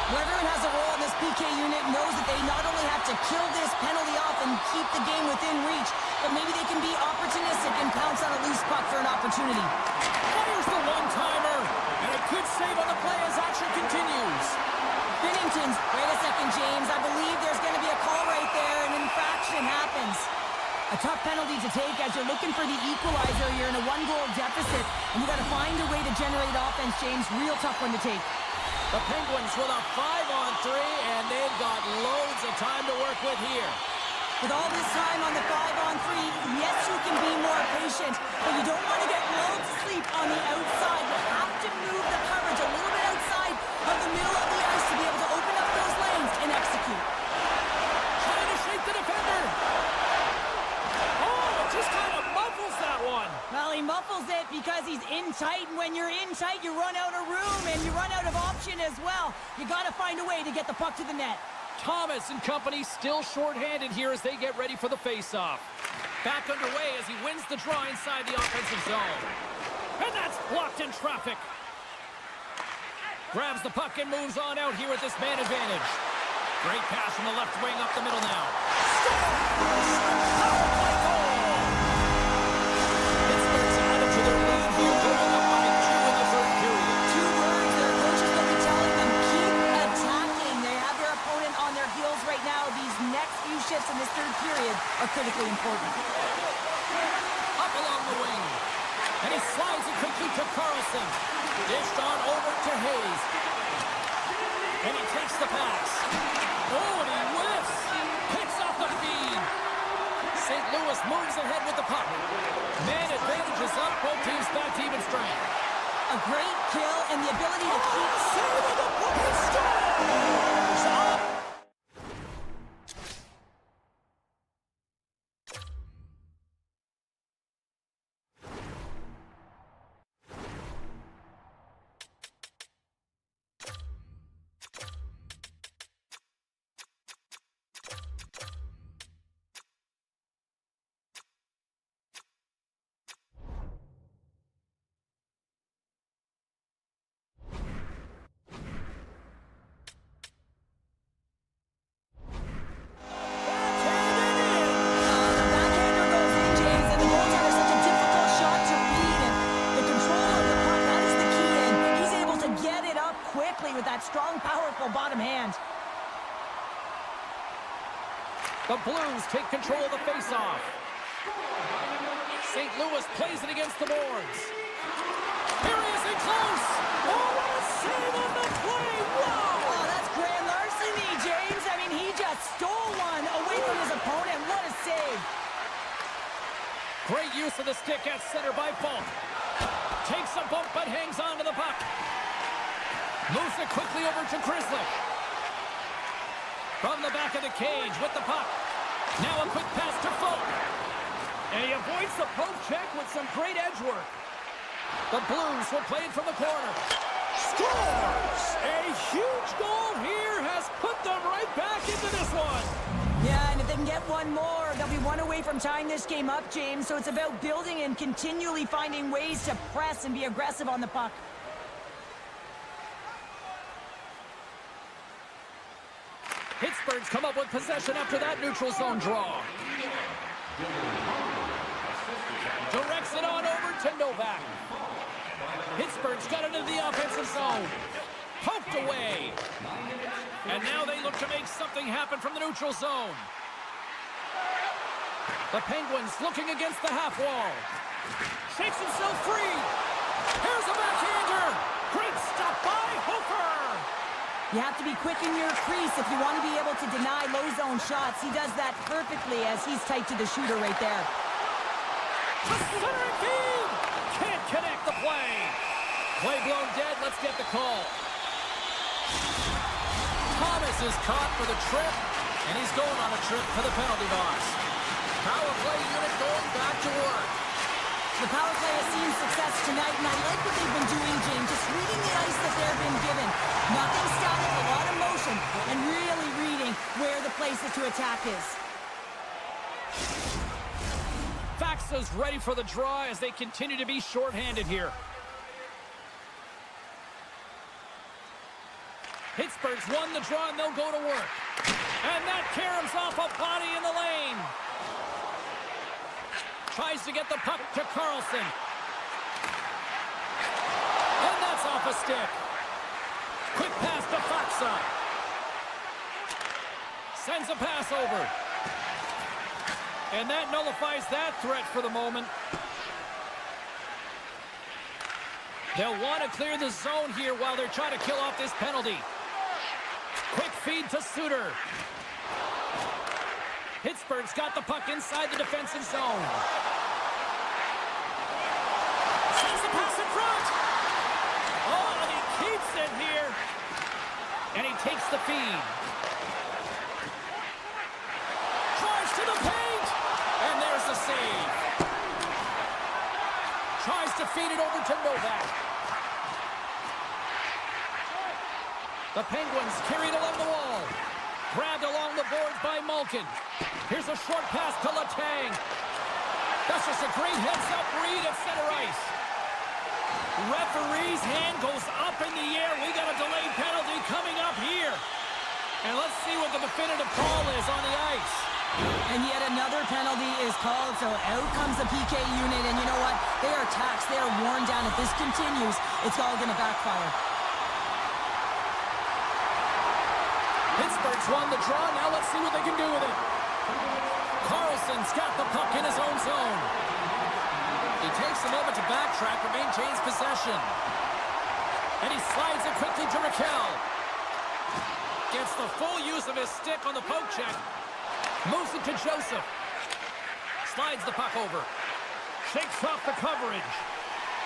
Whoever has a role in this PK unit knows that they not only have to kill this penalty off and keep the game within reach, but maybe they can be opportunistic and pounce on a loose puck for an opportunity. Fires the one-timer. And a good save on the play as action continues. Binnington's, wait a second, James. I believe there's going to be a call right there. An infraction happens. A tough penalty to take as you're looking for the equalizer. You're in a 1-goal deficit, and you got to find a way to generate offense, James. Real tough one to take. The Penguins with a 5-on-3, and they've got loads of time to work with here. With all this time on the 5-on-3, yes, you can be more patient, but you don't want to get lulled to sleep on the outside. You have to move the coverage a little bit outside of the middle of the ice to be able to open up those lanes and execute. Trying to shake the defender. Oh, it just kind of muffles that one. Well, he muffles it because he's in tight, and when you're in tight, you run out of room, and you run out of option as well. You got to find a way to get the puck to the net. Thomas and company still shorthanded here as they get ready for the face-off. Back underway as he wins the draw inside the offensive zone. And that's blocked in traffic. Grabs the puck and moves on out here with this man advantage. Great pass from the left wing up the middle now. Power play goal! Pittsburgh's added to their lead here, going up by 2 in the third period. 2 words their coaches will be telling them: keep attacking. They have their opponent on their heels right now. These next few shifts in this third period are critically important. Up along the wing. And he slides it quickly to Carlson. Dished on over to Hayes. And he takes the pass. Oh, and he whiffs. Picks off the feed. St. Louis moves ahead with the puck. Man advantage is up. Both teams back to even strength. A great kill and the ability to keep... Save the puck and scores! Up. with that strong, powerful bottom hand. The Blues take control of the faceoff. St. Louis plays it against the boards. Here he is in close. Oh, what a save on the play. Wow. Oh, that's grand larceny, James. I mean, he just stole one away from his opponent. What a save. Great use of the stick at center by Falk. Takes a bump but hangs on to the puck. Moves it quickly over to Grzelcyk. From the back of the cage with the puck. Now a quick pass to Falk. And he avoids the poke check with some great edge work. The Blues will play it from the corner. Scores! A huge goal here has put them right back into this one. Yeah, and if they can get one more, they'll be one away from tying this game up, James. So it's about building and continually finding ways to press and be aggressive on the puck. Pittsburgh's come up with possession after that neutral zone draw. Directs it on over to Novak. Pittsburgh's got it into the offensive zone. Poked away. And now they look to make something happen from the neutral zone. The Penguins looking against the half wall. Shakes himself free. Here's a backhander. Great stop by Hofer. You have to be quick in your crease if you want to be able to deny low zone shots. He does that perfectly as he's tight to the shooter right there. The centering feed. Can't connect the play. Play blown dead. Let's get the call. Thomas is caught for the trip, and he's going on a trip to the penalty box. Power play unit going back to work. The power play has seen success tonight, and I like what they've been doing, James. Just reading the ice that they've been given. Nothing static, a lot of motion, and really reading where the places to attack is. Faxa's ready for the draw as they continue to be shorthanded here. Pittsburgh's won the draw, and they'll go to work. And that caroms off a body in the lane. Tries to get the puck to Carlson. And that's off a stick. Quick pass to Faxa. Sends a pass over. And that nullifies that threat for the moment. They'll want to clear the zone here while they're trying to kill off this penalty. Quick feed to Suter. Pittsburgh's got the puck inside the defensive zone. Sends the pass in front. Oh, and he keeps it here. And he takes the feed. Drives to the paint. And there's the save. Tries to feed it over to Novak. The Penguins carried along the wall. Grabbed along the boards by Malkin. Here's a short pass to Letang. That's just a great heads-up read at center ice. Referee's hand goes up in the air. We got a delayed penalty coming up here. And let's see what the definitive call is on the ice. And yet another penalty is called, so out comes the PK unit. And you know what? They are taxed. They are worn down. If this continues, it's all going to backfire. Pittsburgh's won the draw. Now let's see what they can do with it. Carlson's got the puck in his own zone. He takes a moment to backtrack but maintains possession. And he slides it quickly to Raquel. Gets the full use of his stick on the poke check. Moves it to Joseph. Slides the puck over. Shakes off the coverage.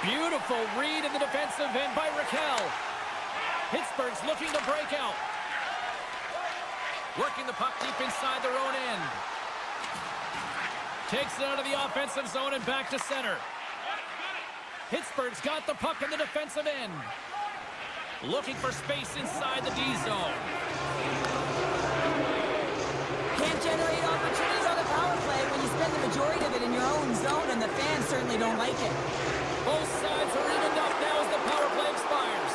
Beautiful read in the defensive end by Raquel. Pittsburgh's looking to break out. Working the puck deep inside their own end. Takes it out of the offensive zone and back to center. Pittsburgh's got the puck in the defensive end. Looking for space inside the D zone. Can't generate opportunities on the power play when you spend the majority of it in your own zone, and the fans certainly don't like it. Both sides are evened up now as the power play expires.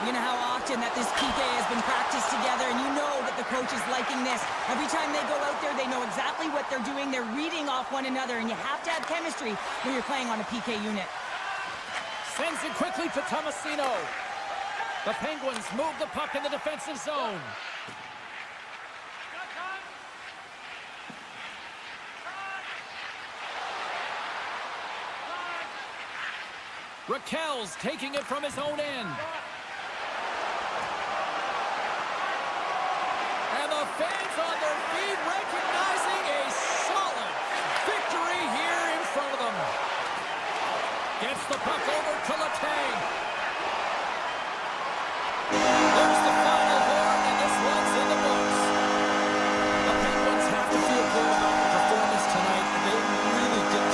You know how often that this PK has been practiced together, and you know that the coach is liking this. Every time they go out there, they know exactly what they're doing. They're reading off one another, and you have to have chemistry when you're playing on a PK unit. Sends it quickly to Tomasino. The Penguins move the puck in the defensive zone. Raquel's taking it from his own end. And the fans on their feet recognizing a solid victory here in front of them. Gets the puck over to Letang. There's the final horn, and this one's in the books. The Penguins have to feel good about the performance tonight. They really did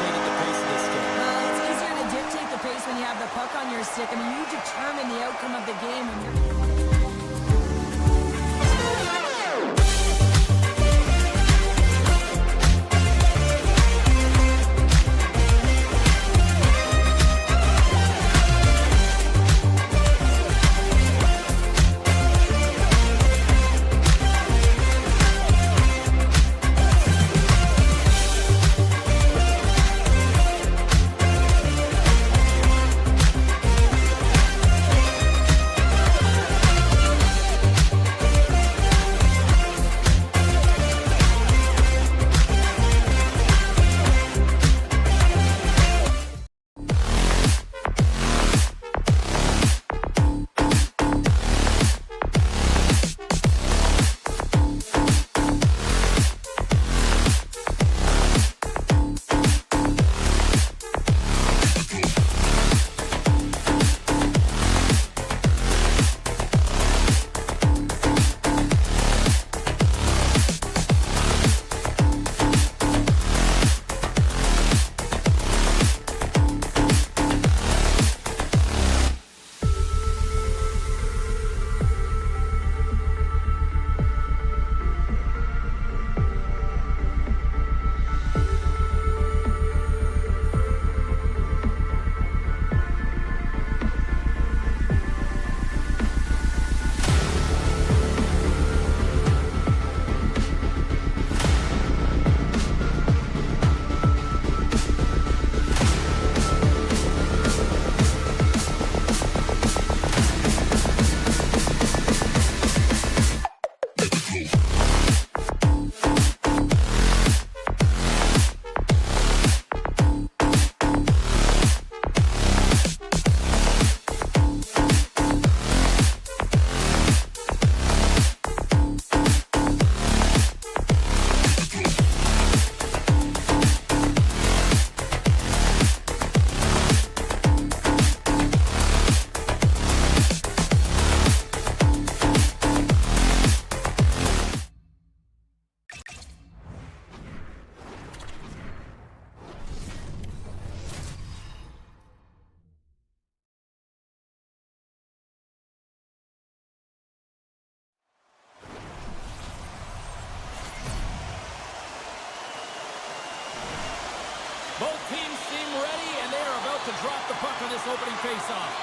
Both teams seem ready, and they are about to drop the puck on this opening faceoff.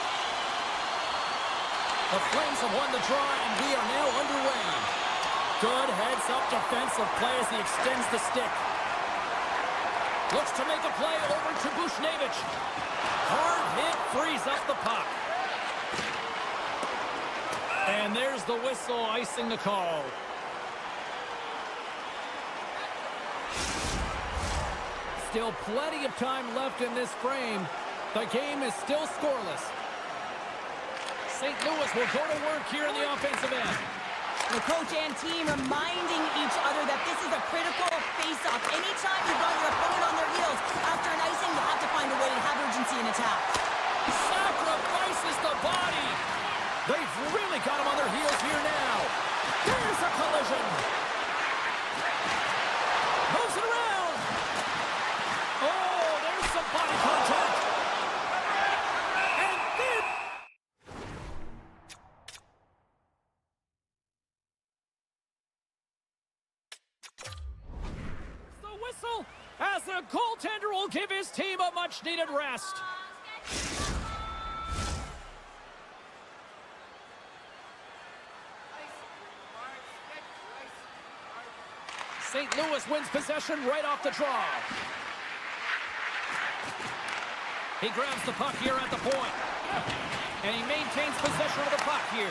The Flames have won the draw, and we are now underway. Good heads-up defensive play as he extends the stick. Looks to make a play over to Bushnevich. Hard hit frees up the puck. And there's the whistle icing the call. Still plenty of time left in this frame. The game is still scoreless. St. Louis will go to work here in the offensive end. The coach and team reminding each other that this is a critical face-off. Anytime you've got your opponent on their heels after an icing, you have to find a way to have urgency in attack. Sacrifices the body. They've really got him on their heels here now. There's a collision. Moves it around. Oh, there's some body contact. And then... the whistle as the goaltender will give his team a much-needed rest. St. Louis wins possession right off the draw. He grabs the puck here at the point. And he maintains possession of the puck here.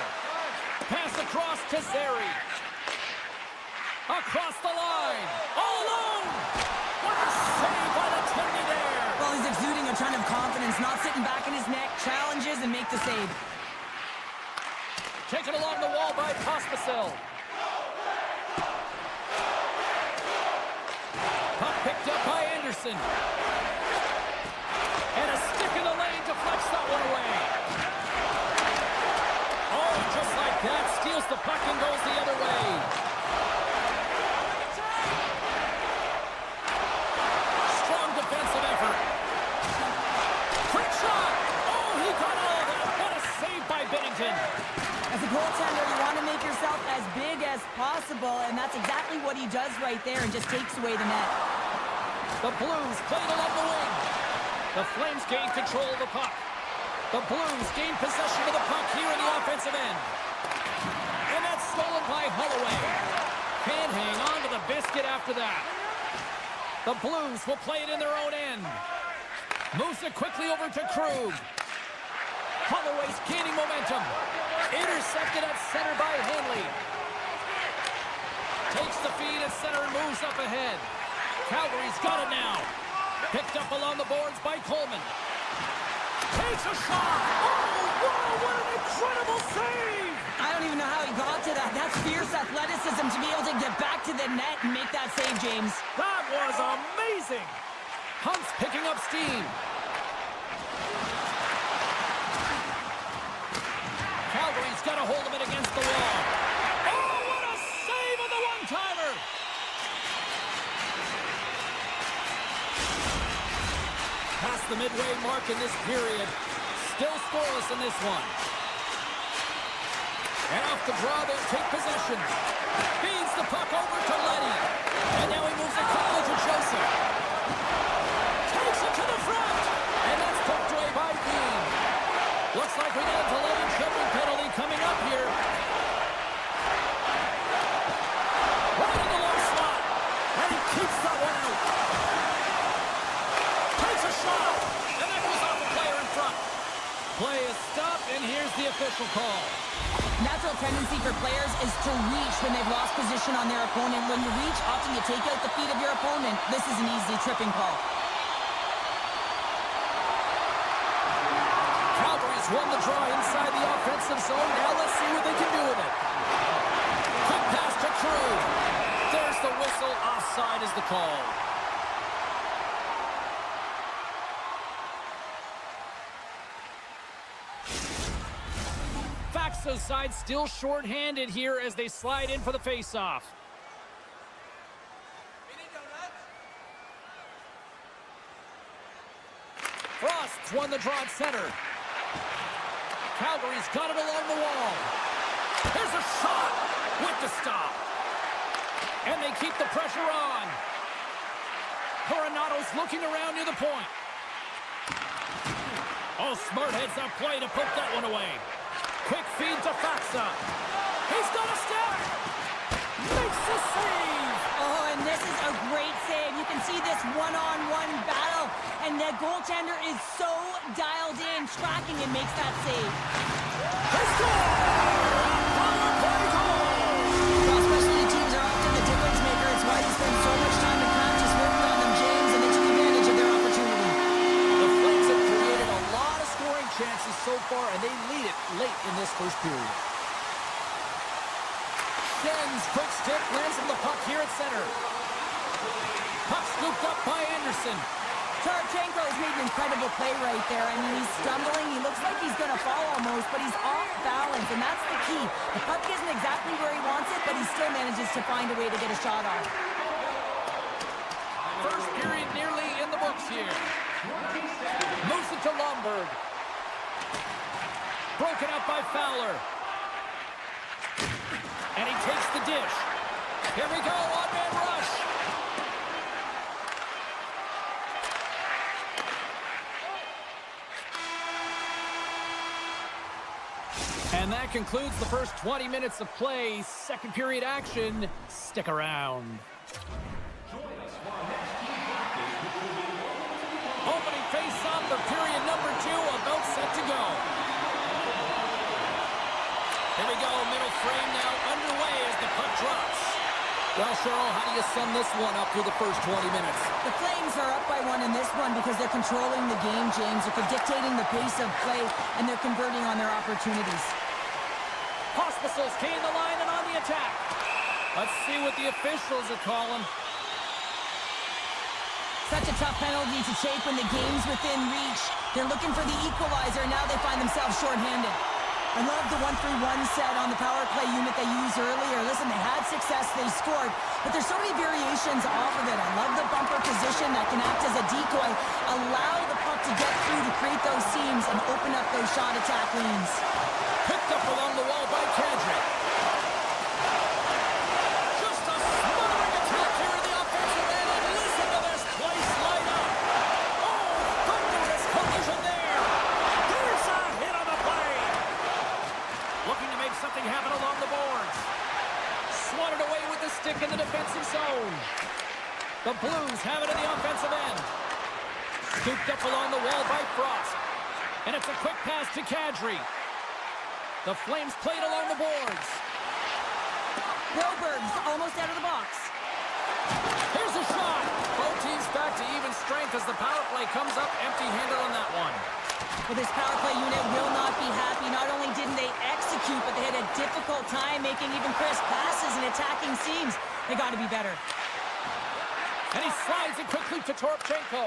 Pass across to Zary. Across the line. All alone. What a save by the Tindy there. Well, he's exuding a ton of confidence, not sitting back in his net, challenges and make the save. Taken along the wall by Pospisil. Puck picked up by Anderson. And a stick in the lane deflects that one away. Oh, just like that, steals the puck and goes the other way. Strong defensive effort. Quick shot. Oh, he got all of that. What a save by Binnington. As a goaltender, you want to make yourself as big as possible, and that's exactly what he does right there and just takes away the net. The Blues played along the wing. The Flames gain control of the puck. The Blues gain possession of the puck here in the offensive end. And that's stolen by Holloway. Can't hang on to the biscuit after that. The Blues will play it in their own end. Moves it quickly over to Krug. Holloway's gaining momentum. Intercepted at center by Henley. Takes the feed at center and moves up ahead. Calgary's got it now. Picked up along the boards by Coleman. Takes a shot. Oh, wow, what an incredible save. I don't even know how he got to that. That's fierce athleticism to be able to get back to the net and make that save, James. That was amazing. Hunt's picking up steam. Calgary's got a hold of it against the wall. Oh, what a save on the one-timer. Past the midway mark in this period. Still scoreless in this one. And off the draw, they'll take possession. Feeds the puck over to Leddy. And now he moves it quickly to Joseph. Takes it to the front. And that's poked away by Dean. Looks like we got a delayed tripping penalty coming up here. Right in the low slot. And he keeps that one out. Takes a shot. And that goes off the player in front. Play is stopped, and here's the official call. Natural tendency for players is to reach when they've lost position on their opponent. When you reach, often you take out the feet of your opponent. This is an easy tripping call. Calgary's won the draw inside the offensive zone. Now let's see what they can do with it. Quick pass to Krug. There's the whistle. Offside is the call. Faxo's side still short-handed here as they slide in for the face-off. Frost's won the draw at center. Calgary's got it along the wall. There's a shot with the stop. And they keep the pressure on. Coronato's looking around near the point. Oh, smart heads-up play to poke that one away. Quick feed to Faxa. He's got a step. Makes the save. Oh, and this is a great save. You can see this one-on-one battle, and the goaltender is so dialed in, tracking and makes that save. They score! Power play goal! Well, specialty teams are often the difference maker. It's why you spend so much time in practice working on them, James, and they took advantage of their opportunity. The Flames have created a lot of scoring chances so far, and they lead it late in this first period. Schen's quick stick lands him the puck here at center. Puck scooped up by Anderson. Tarchenko's made an incredible play right there. I mean, he's stumbling. He looks like he's going to fall almost, but he's off balance, and that's the key. The puck isn't exactly where he wants it, but he still manages to find a way to get a shot off. First period nearly in the books here. Moves it to Lomberg. Broken up by Fowler. And he takes the dish. Here we go, one-man rush. And that concludes the first 20 minutes of play. Second period action. Stick around. Opening face-off for period number 2, about set to go. Here we go, middle frame now underway as the puck drops. Well, Cheryl, how do you sum this one up through the first 20 minutes? The Flames are up by 1 in this one because they're controlling the game, James. They're dictating the pace of play, and they're converting on their opportunities. Hospitals gain the line and on the attack. Let's see what the officials are calling. Such a tough penalty to take when the game's within reach. They're looking for the equalizer, and now they find themselves shorthanded. I love the 1-3-1 set on the power play unit they used earlier. Listen, they had success, they scored, but there's so many variations off of it. I love the bumper position that can act as a decoy, allow the puck to get through to create those seams and open up those shot attack lanes. Picked up along the wall by Kadri. Just a smothering attack here in the offensive end, and listen to this place light up. Oh, thunderous collision there. There's a hit on the play. Looking to make something happen along the boards. Swatted away with the stick in the defensive zone. The Blues have it in the offensive end. Scooped up along the wall by Frost. And it's a quick pass to Kadri. The Flames played along the boards. Broberg's almost out of the box. Here's a shot. Both teams back to even strength as the power play comes up empty-handed on that one. Well, this power play unit will not be happy. Not only didn't they execute, but they had a difficult time making even crisp passes and attacking seams. They got to be better. And he slides it quickly to Tarchenko.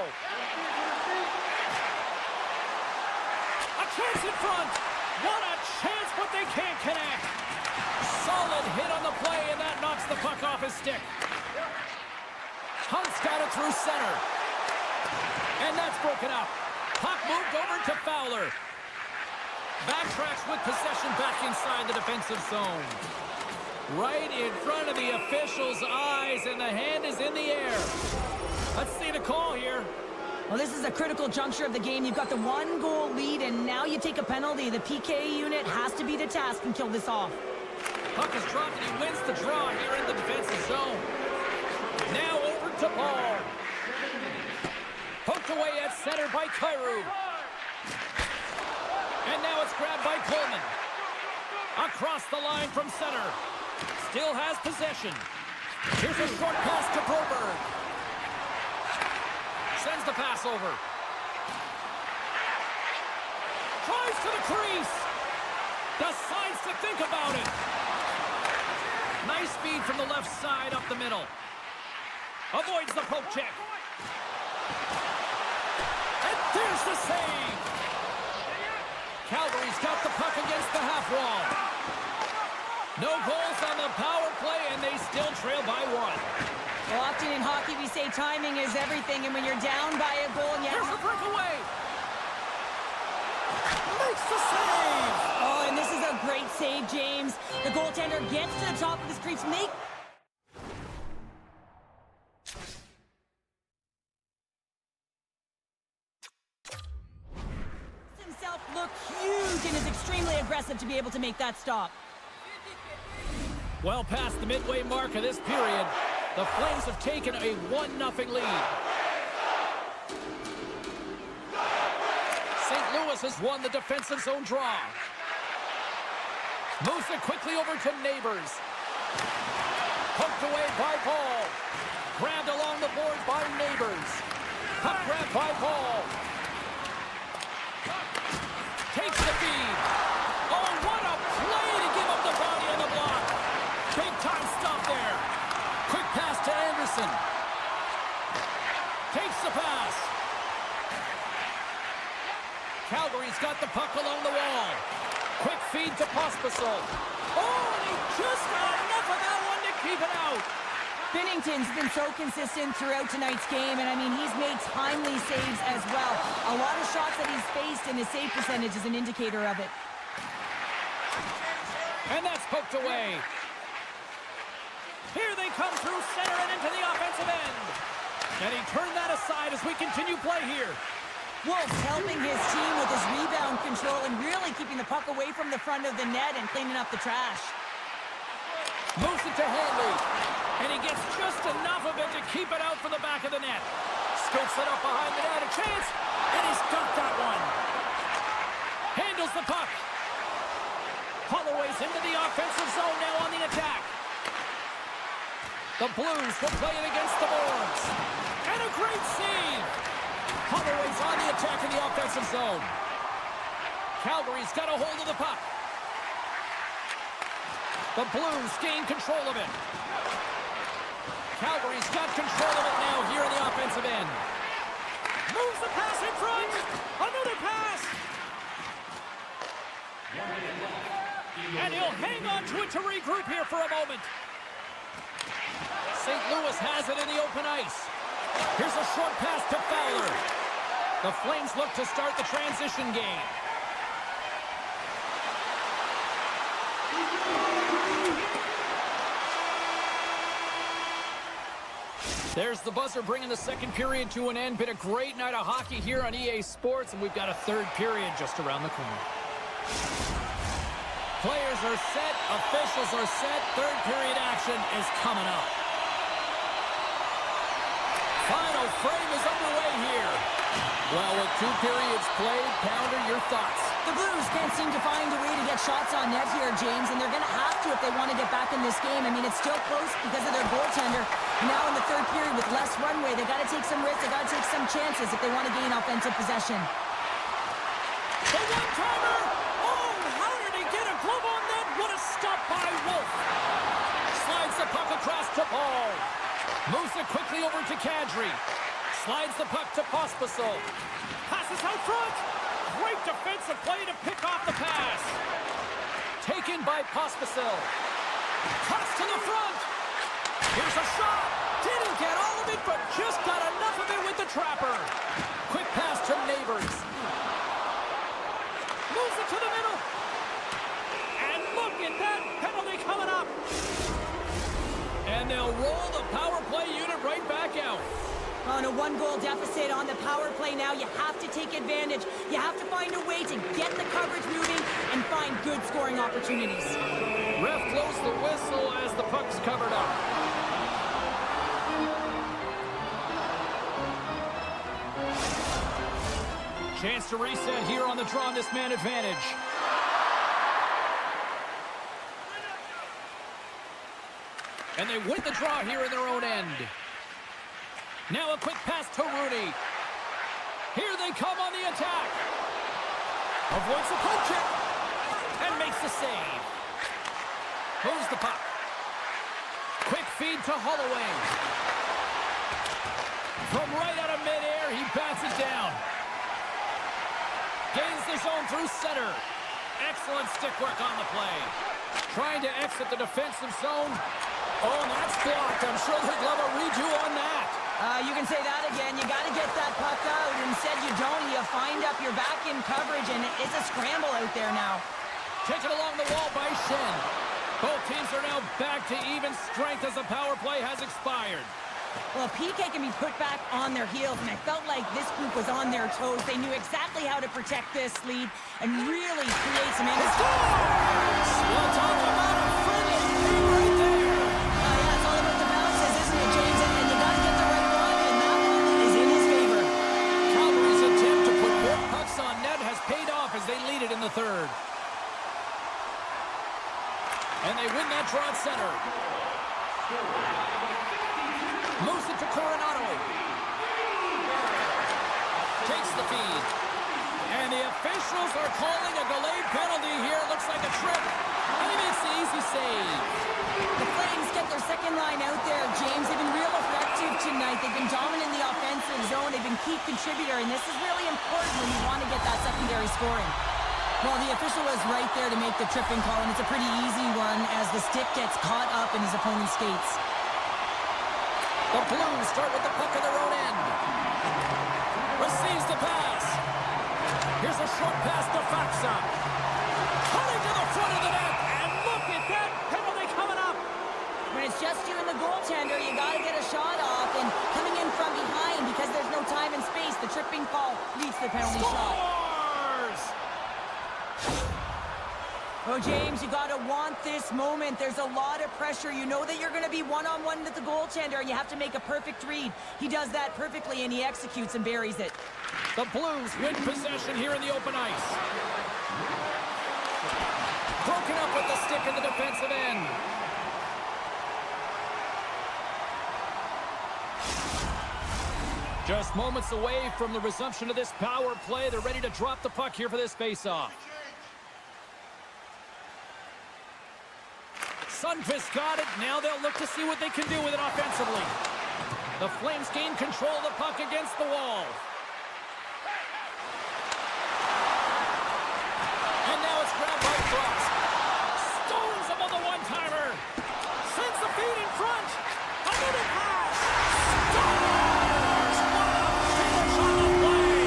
A chance in front. What a chance, but they can't connect. Solid hit on the play, and that knocks the puck off his stick. Hunt's got it through center. And that's broken up. Puck moved over to Fowler. Backtracks with possession back inside the defensive zone. Right in front of the official's eyes, and the hand is in the air. Let's see the call here. Well, this is a critical juncture of the game. You've got the 1-goal lead, and now you take a penalty. The PK unit has to be the task and kill this off. Puck is dropped, and he wins the draw here in the defensive zone. Now over to Paul. Poked away at center by Kyrou. And now it's grabbed by Coleman. Across the line from center. Still has possession. Here's a short pass to Broberg. Sends the pass over. Tries to the crease. Decides to think about it. Nice speed from the left side up the middle. Avoids the poke check. And there's the save. Calgary's got the puck against the half wall. No goals on the power play, and they still trail by 1. Well, often in hockey, we say timing is everything, and when you're down by a goal and you Here's the breakaway. Makes the save. Oh, and this is a great save, James. The goaltender gets to the top of his crease, aggressive to be able to make that stop. Well past the midway mark of this period, the Flames have taken a 1-0 lead. St. Louis has won the defensive zone draw. Moves it quickly over to Neighbors. Poked away by Paul. Grabbed along the board by Neighbors. Puck grab by Paul. Takes the feed. Oh, what a play to give up the body on the block. Big time stop there. Quick pass to Anderson. Takes the pass. Calgary's got the puck along the wall. Quick feed to Pospisil. Oh, and he just got enough of that one to keep it out. Binnington's been so consistent throughout tonight's game, and I mean, he's made timely saves as well. A lot of shots that he's faced, and his save percentage is an indicator of it. And that's poked away. Here they come through center and into the offensive end. And he turned that aside as we continue play here. Wolves helping his team with his rebound control and really keeping the puck away from the front of the net and cleaning up the trash. Moves it to Hanley. And he gets just enough of it to keep it out for the back of the net. Scoops it up behind the net. A chance. And he's got that one. Handles the puck. Holloway's into the offensive zone now on the attack. The Blues will play it against the boards. And a great save. Holloway's on the attack in the offensive zone. Calgary's got a hold of the puck. The Blues gain control of it. Calgary's got control of it now here in the offensive end. Moves the pass in front. Another pass. And he'll hang on to it to regroup here for a moment. St. Louis has it in the open ice. Here's a short pass to Fowler. The Flames look to start the transition game. There's the buzzer bringing the second period to an end. Been a great night of hockey here on EA Sports, and we've got a third period just around the corner. Players are set, officials are set, third period action is coming up. Final frame is underway here. Well, with 2 periods played, Pounder, your thoughts? The Blues can't seem to find a way to get shots on net here, James, and they're going to have to if they want to get back in this game. I mean, it's still close because of their goaltender. Now in the third period with less runway, they got to take some risks, they got to take some chances if they want to gain offensive possession. The one-timer! Oh, how did he get a glove on that? What a stop by Wolf! Slides the puck across to Paul. Moves it quickly over to Kadri. Slides the puck to Pospisil. Passes out front. Great defensive play to pick off the pass. Taken by Pospisil. Toss to the front. Here's a shot. Didn't get all of it, but just got enough of it with the trapper. Quick pass to Neighbors. Moves it to the middle. And look at that penalty coming up. And they'll roll the power play unit right back out. On a 1-goal deficit on the power play now, you have to take advantage. You have to find a way to get the coverage moving and find good scoring opportunities. Ref blows the whistle as the puck's covered up. Chance to reset here on the draw on this man advantage. And they win the draw here in their own end. Now a quick pass to Rooney. Here they come on the attack. Avoids the poke check. And makes the save. Moves the puck. Quick feed to Holloway. From right out of midair, he bats it down. Gains the zone through center. Excellent stick work on the play. Trying to exit the defensive zone. Oh, and that's blocked. I'm sure they'd love a redo on that. You can say that again. You got to get that puck out. Instead, you don't. You find up your back in coverage, and it's a scramble out there now. Taken along the wall by Shen. Both teams are now back to even strength as the power play has expired. Well, PK can be put back on their heels, and I felt like this group was on their toes. They knew exactly how to protect this lead and really create some angles. We'll talk about a friendly game right there. Yeah, it's all about the bounces, isn't it, James? And you got to get the right one, and that one is in his favor. Calgary's attempt to put more pucks on net has paid off as they lead it in the third. And they win that draw at center. Moves it to Coronado. Takes the feed. And the officials are calling a delayed penalty here. Looks like a trip. And he makes the easy save. The Flames get their second line out there, James. They've been real effective tonight. They've been dominant in the offensive zone. They've been key contributor, and this is really important when you want to get that secondary scoring. Well, the official was right there to make the tripping call, and it's a pretty easy one as the stick gets caught up in his opponent's skates. The Blues start with the puck in their own end. Receives the pass. Here's a short pass to Faxa. Coming to the front of the net, and look at that penalty coming up. When it's just you and the goaltender, you got to get a shot off, and coming in from behind because there's no time and space, the tripping call leads to the penalty shot. Oh, James, you got to want this moment. There's a lot of pressure. You know that you're going to be one-on-one with the goaltender, and you have to make a perfect read. He does that perfectly, and he executes and buries it. The Blues win possession here in the open ice. Broken up with the stick in the defensive end. Just moments away from the resumption of this power play. They're ready to drop the puck here for this face-off. Sundqvist got it. Now they'll look to see what they can do with it offensively. The Flames gain control of the puck against the wall. And now it's grabbed by Frost. Stones above the one-timer. Sends the feed in front. Another pass. Stars! What a finish on the play.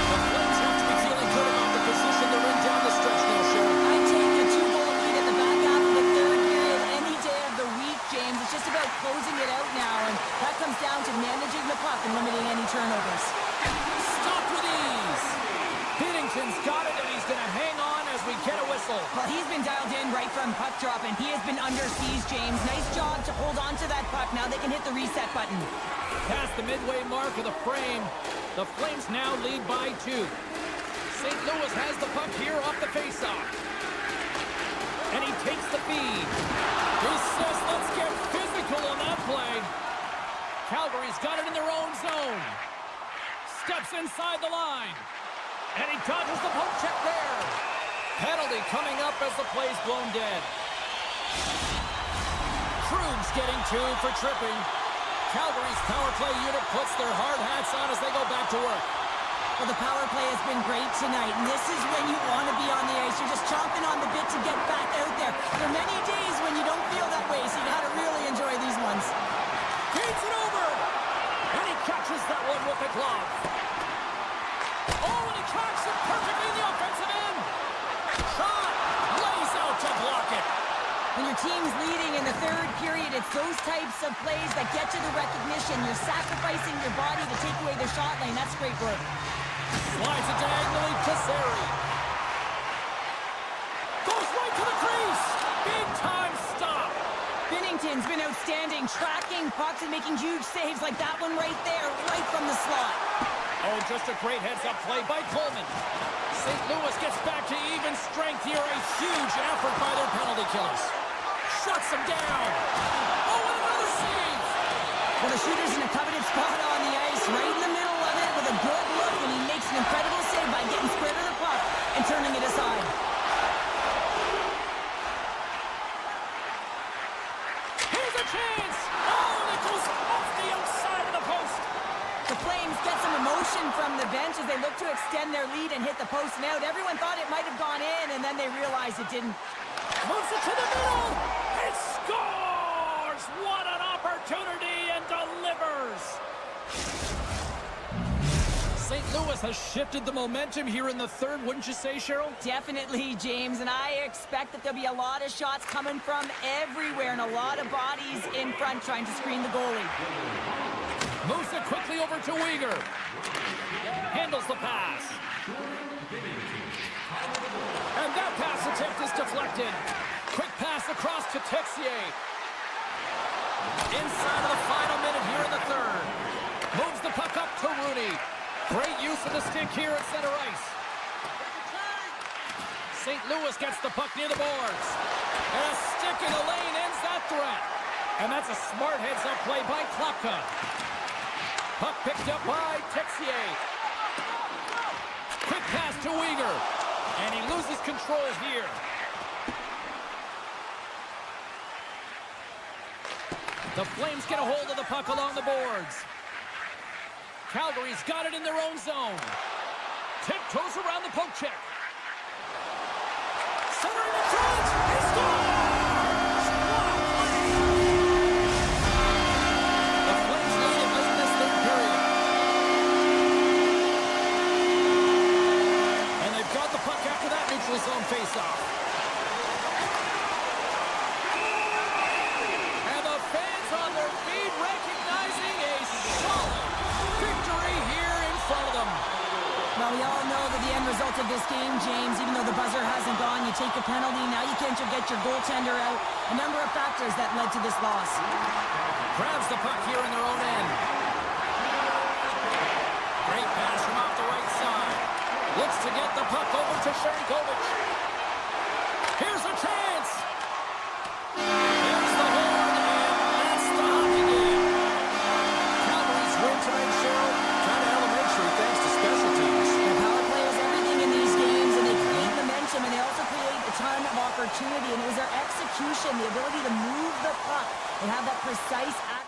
The Flames have to be feeling good about the position they're in down the stretch now, Sharon. I take a two-goal lead at the back half of the third period any day of the week, James. It's just about closing it out now, and that comes down to managing the puck and limiting any turnovers. Stopped with ease. Binnington's got it, and he's going to hang on as we get a whistle. Well, he's been dialed in right from puck drop, and he has been under siege, James. Nice job to hold on to that puck. Now they can hit the reset button. Past the midway mark of the frame, the Flames now lead by 2. St. Louis has the puck here off the faceoff. And he takes the feed. He says, let's get physical on that play. Calgary's got it in their own zone. Steps inside the line. And he dodges the poke check there. Penalty coming up as the play's blown dead. Krug's getting 2 for tripping. Calgary's power play unit puts their hard hats on as they go back to work. Well, the power play has been great tonight, and this is when you want to be on the ice. You're just chomping on the bit to get back out there. There are many days when you don't feel that way, so you got to really enjoy these ones. Feeds it over. And he catches that one with the glove. Oh, and he tracks it perfectly in the offensive end. Shot. Lays out to block it. When your team's leading in the third period, it's those types of plays that get you the recognition. You're sacrificing your body to take away the shot lane. That's great work. Slides it diagonally to Sari. Goes right to the crease. Big time stop. Binnington's been outstanding, tracking pucks and making huge saves like that one right there, right from the slot. Oh, just a great heads-up play by Coleman. St. Louis gets back to even strength here. A huge effort by their penalty killers. Shuts them down. Oh, and another save. Well, the shooter's in a coveted spot on the ice, right in the middle of it with a good look, and he makes an incredible save by getting square to the puck and turning it aside. Here's a chance. Oh, and it goes off the outside of the post. The Flames get some emotion from the bench as they look to extend their lead and hit the post and out. Everyone thought it might have gone in, and then they realized it didn't. Moves it to the middle. It scores. What an opportunity, and delivers. St. Louis Dallas has shifted the momentum here in the third, wouldn't you say, Cheryl? Definitely, James, and I expect that there'll be a lot of shots coming from everywhere and a lot of bodies in front trying to screen the goalie. Moves it quickly over to Uyghur. Handles the pass. And that pass attempt is deflected. Quick pass across to Texier. Inside of the final minute here in the third. Moves the puck up to Rooney. Great use of the stick here at center ice. St. Louis gets the puck near the boards. And a stick in the lane ends that threat. And that's a smart heads-up play by Klopka. Puck picked up by Texier. Quick pass to Uyghur. And he loses control here. The Flames get a hold of the puck along the boards. Calgary's got it in their own zone. Tiptoes around the poke check. Centering in front. He scores! The Flames lead it late in this third period. And they've got the puck after that neutral zone faceoff. And the fans on their feet recognizing a solid victory here in front of them. Well, we all know that the end result of this game, James, even though the buzzer hasn't gone, you take a penalty, now you can't get your goaltender out. A number of factors that led to this loss. Grabs the puck here in their own end. Great pass from off the right side. Looks to get the puck over to Sharangovich. Here's a chance. There's the horn, and that's the hockey game. Calgary's win tonight, Cheryl. Kind of elementary thanks to special teams. The power play is everything in these games, and they create momentum, and they also create a ton of opportunity, and it was their execution, the ability to move the puck and have that precise accuracy.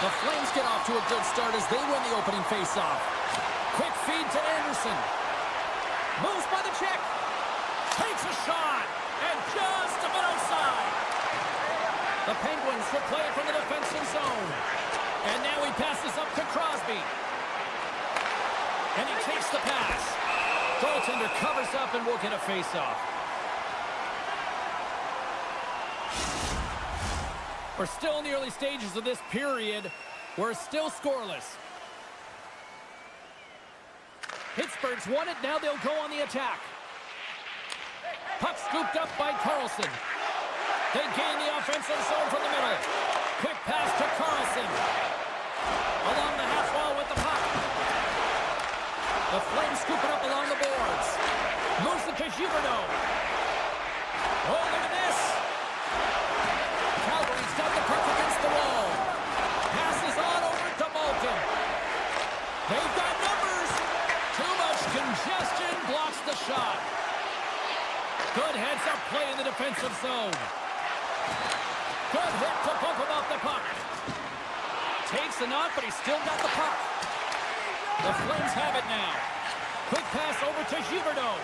The Flames get off to a good start as they win the opening faceoff. Quick feed to Anderson. Moves by the check. Takes a shot. And just a bit outside. The Penguins will play it from the defensive zone. And now he passes up to Crosby. And he takes the pass. Goaltender covers up and will get a faceoff. We're still in the early stages of this period. We're still scoreless. Pittsburgh's won it. Now they'll go on the attack. Puck scooped up by Carlson. They gain the offensive zone from the middle. Quick pass to Carlson. Along the half wall with the puck. The Flames scoop it up along the boards. Moves it to Huberdeau. Oh, look at this. got numbers. Too much congestion blocks the shot. Good heads-up play in the defensive zone. Good hit to bump him off the puck. Takes a knock, but he's still got the puck. The Flames have it now. Quick pass over to Huberdeau.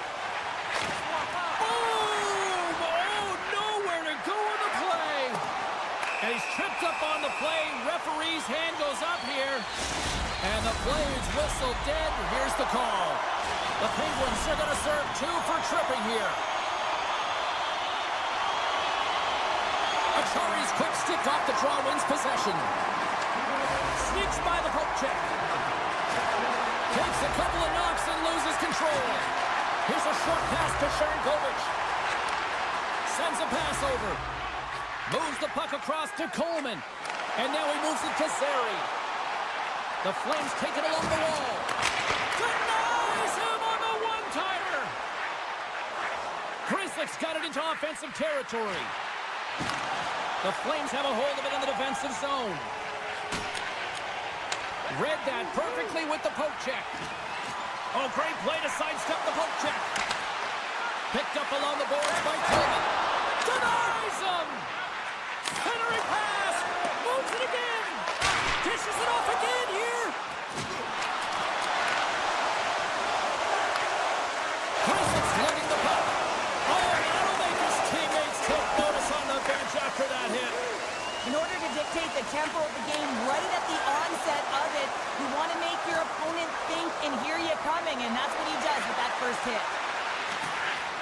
Boom! Oh, nowhere to go in the play. And he's tripped up on the play. Referee's hand goes up here. And the play is whistled dead. Here's the call. The Penguins are going to serve 2 for tripping here. Achari's quick stick off the draw wins possession. Sneaks by the poke check. Takes a couple of knocks and loses control. Here's a short pass to Sharangovich. Sends a pass over. Moves the puck across to Coleman. And now he moves it to Zary. The Flames take it along the wall. Denies him on the one-timer. Grizzlick's got it into offensive territory. The Flames have a hold of it in the defensive zone. Read that perfectly with the poke check. Oh, great play to sidestep the poke check. Picked up along the boards by Coleman. Denies him! Centering pass! Moves it again! Dishes it off again here! Grizzlick's letting the puck. Oh, that'll make his teammates take notice on the bench after that hit. In order to dictate the tempo of the game right at the onset of it, you want to make your opponent think and hear you coming, and that's what he does with that first hit.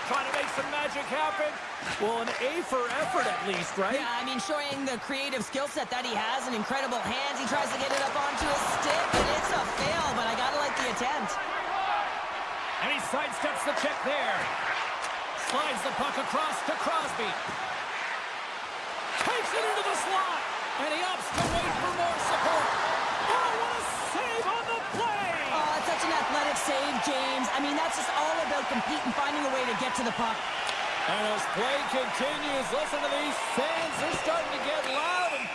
Trying to make some magic happen. Well, an A for effort at least, right? Yeah, I mean, showing the creative skill set that he has and incredible hands. He tries to get it up onto his stick, and it's a fail, but I gotta like the attempt. And he sidesteps the check there. Slides the puck across to Crosby. Takes it into the slot, and he opts to wait for more support. Oh, what a save on the play! Oh, it's such an athletic save, James. I mean, that's just all about competing, finding a way to get to the puck. And as play continues, listen to these fans. They're starting to get loud and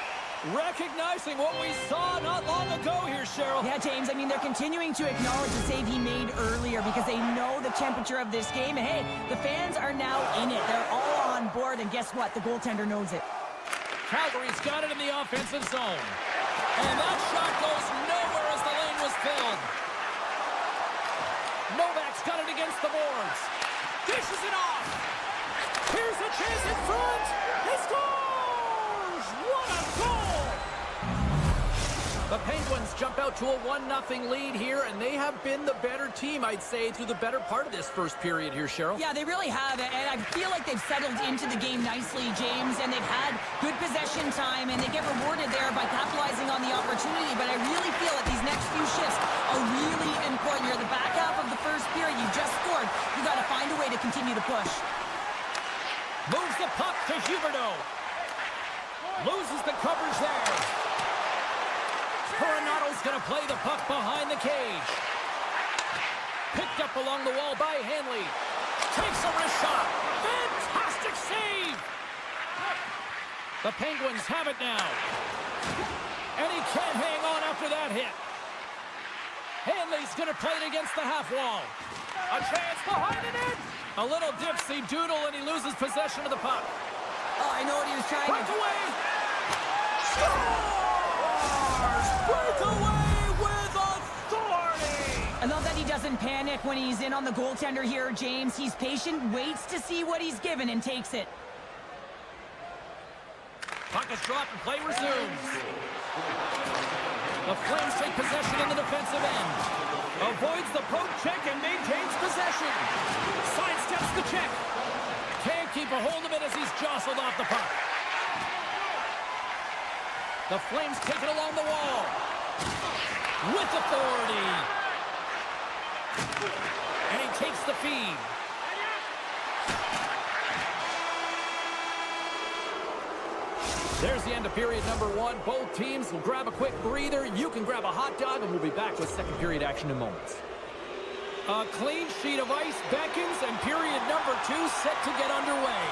recognizing what we saw not long ago here, Cheryl. Yeah, James, I mean, they're continuing to acknowledge the save he made earlier because they know the temperature of this game. And hey, the fans are now in it. They're all on board, and guess what? The goaltender knows it. Calgary's got it in the offensive zone. And that shot goes nowhere as the lane was filled. Novak's got it against the boards. Dishes it off. Here's a chance in front. He scores! What a goal! The Penguins jump out to a 1-0 lead here, and they have been the better team, I'd say, through the better part of this first period here, Cheryl. Yeah, they really have, and I feel like they've settled into the game nicely, James, and they've had good possession time, and they get rewarded there by capitalizing on the opportunity, but I really feel that these next few shifts are really important. You're at the back half of the first period. You just scored. You got to find a way to continue to push. Moves the puck to Huberdeau. Loses the coverage there. Coronato's going to play the puck behind the cage. Picked up along the wall by Hanley. Takes a wrist shot. Fantastic save! The Penguins have it now. And he can't hang on after that hit. Hanley's going to play it against the half wall. A chance behind the net. A little dipsy doodle, and he loses possession of the puck. Oh, I know what he was trying to do. Breakaway! Scores! Breakaway with authority! I love that he doesn't panic when he's in on the goaltender here, James. He's patient, waits to see what he's given, and takes it. Puck is dropped and play resumes. The Flames take possession in the defensive end. Avoids the poke check and maintains possession. Sidesteps the check. Can't keep a hold of it as he's jostled off the puck. The Flames take it along the wall. With authority. And he takes the feed. There's the end of period number 1. Both teams will grab a quick breather. You can grab a hot dog, and we'll be back with second period action in moments. A clean sheet of ice beckons, and period number 2 set to get underway.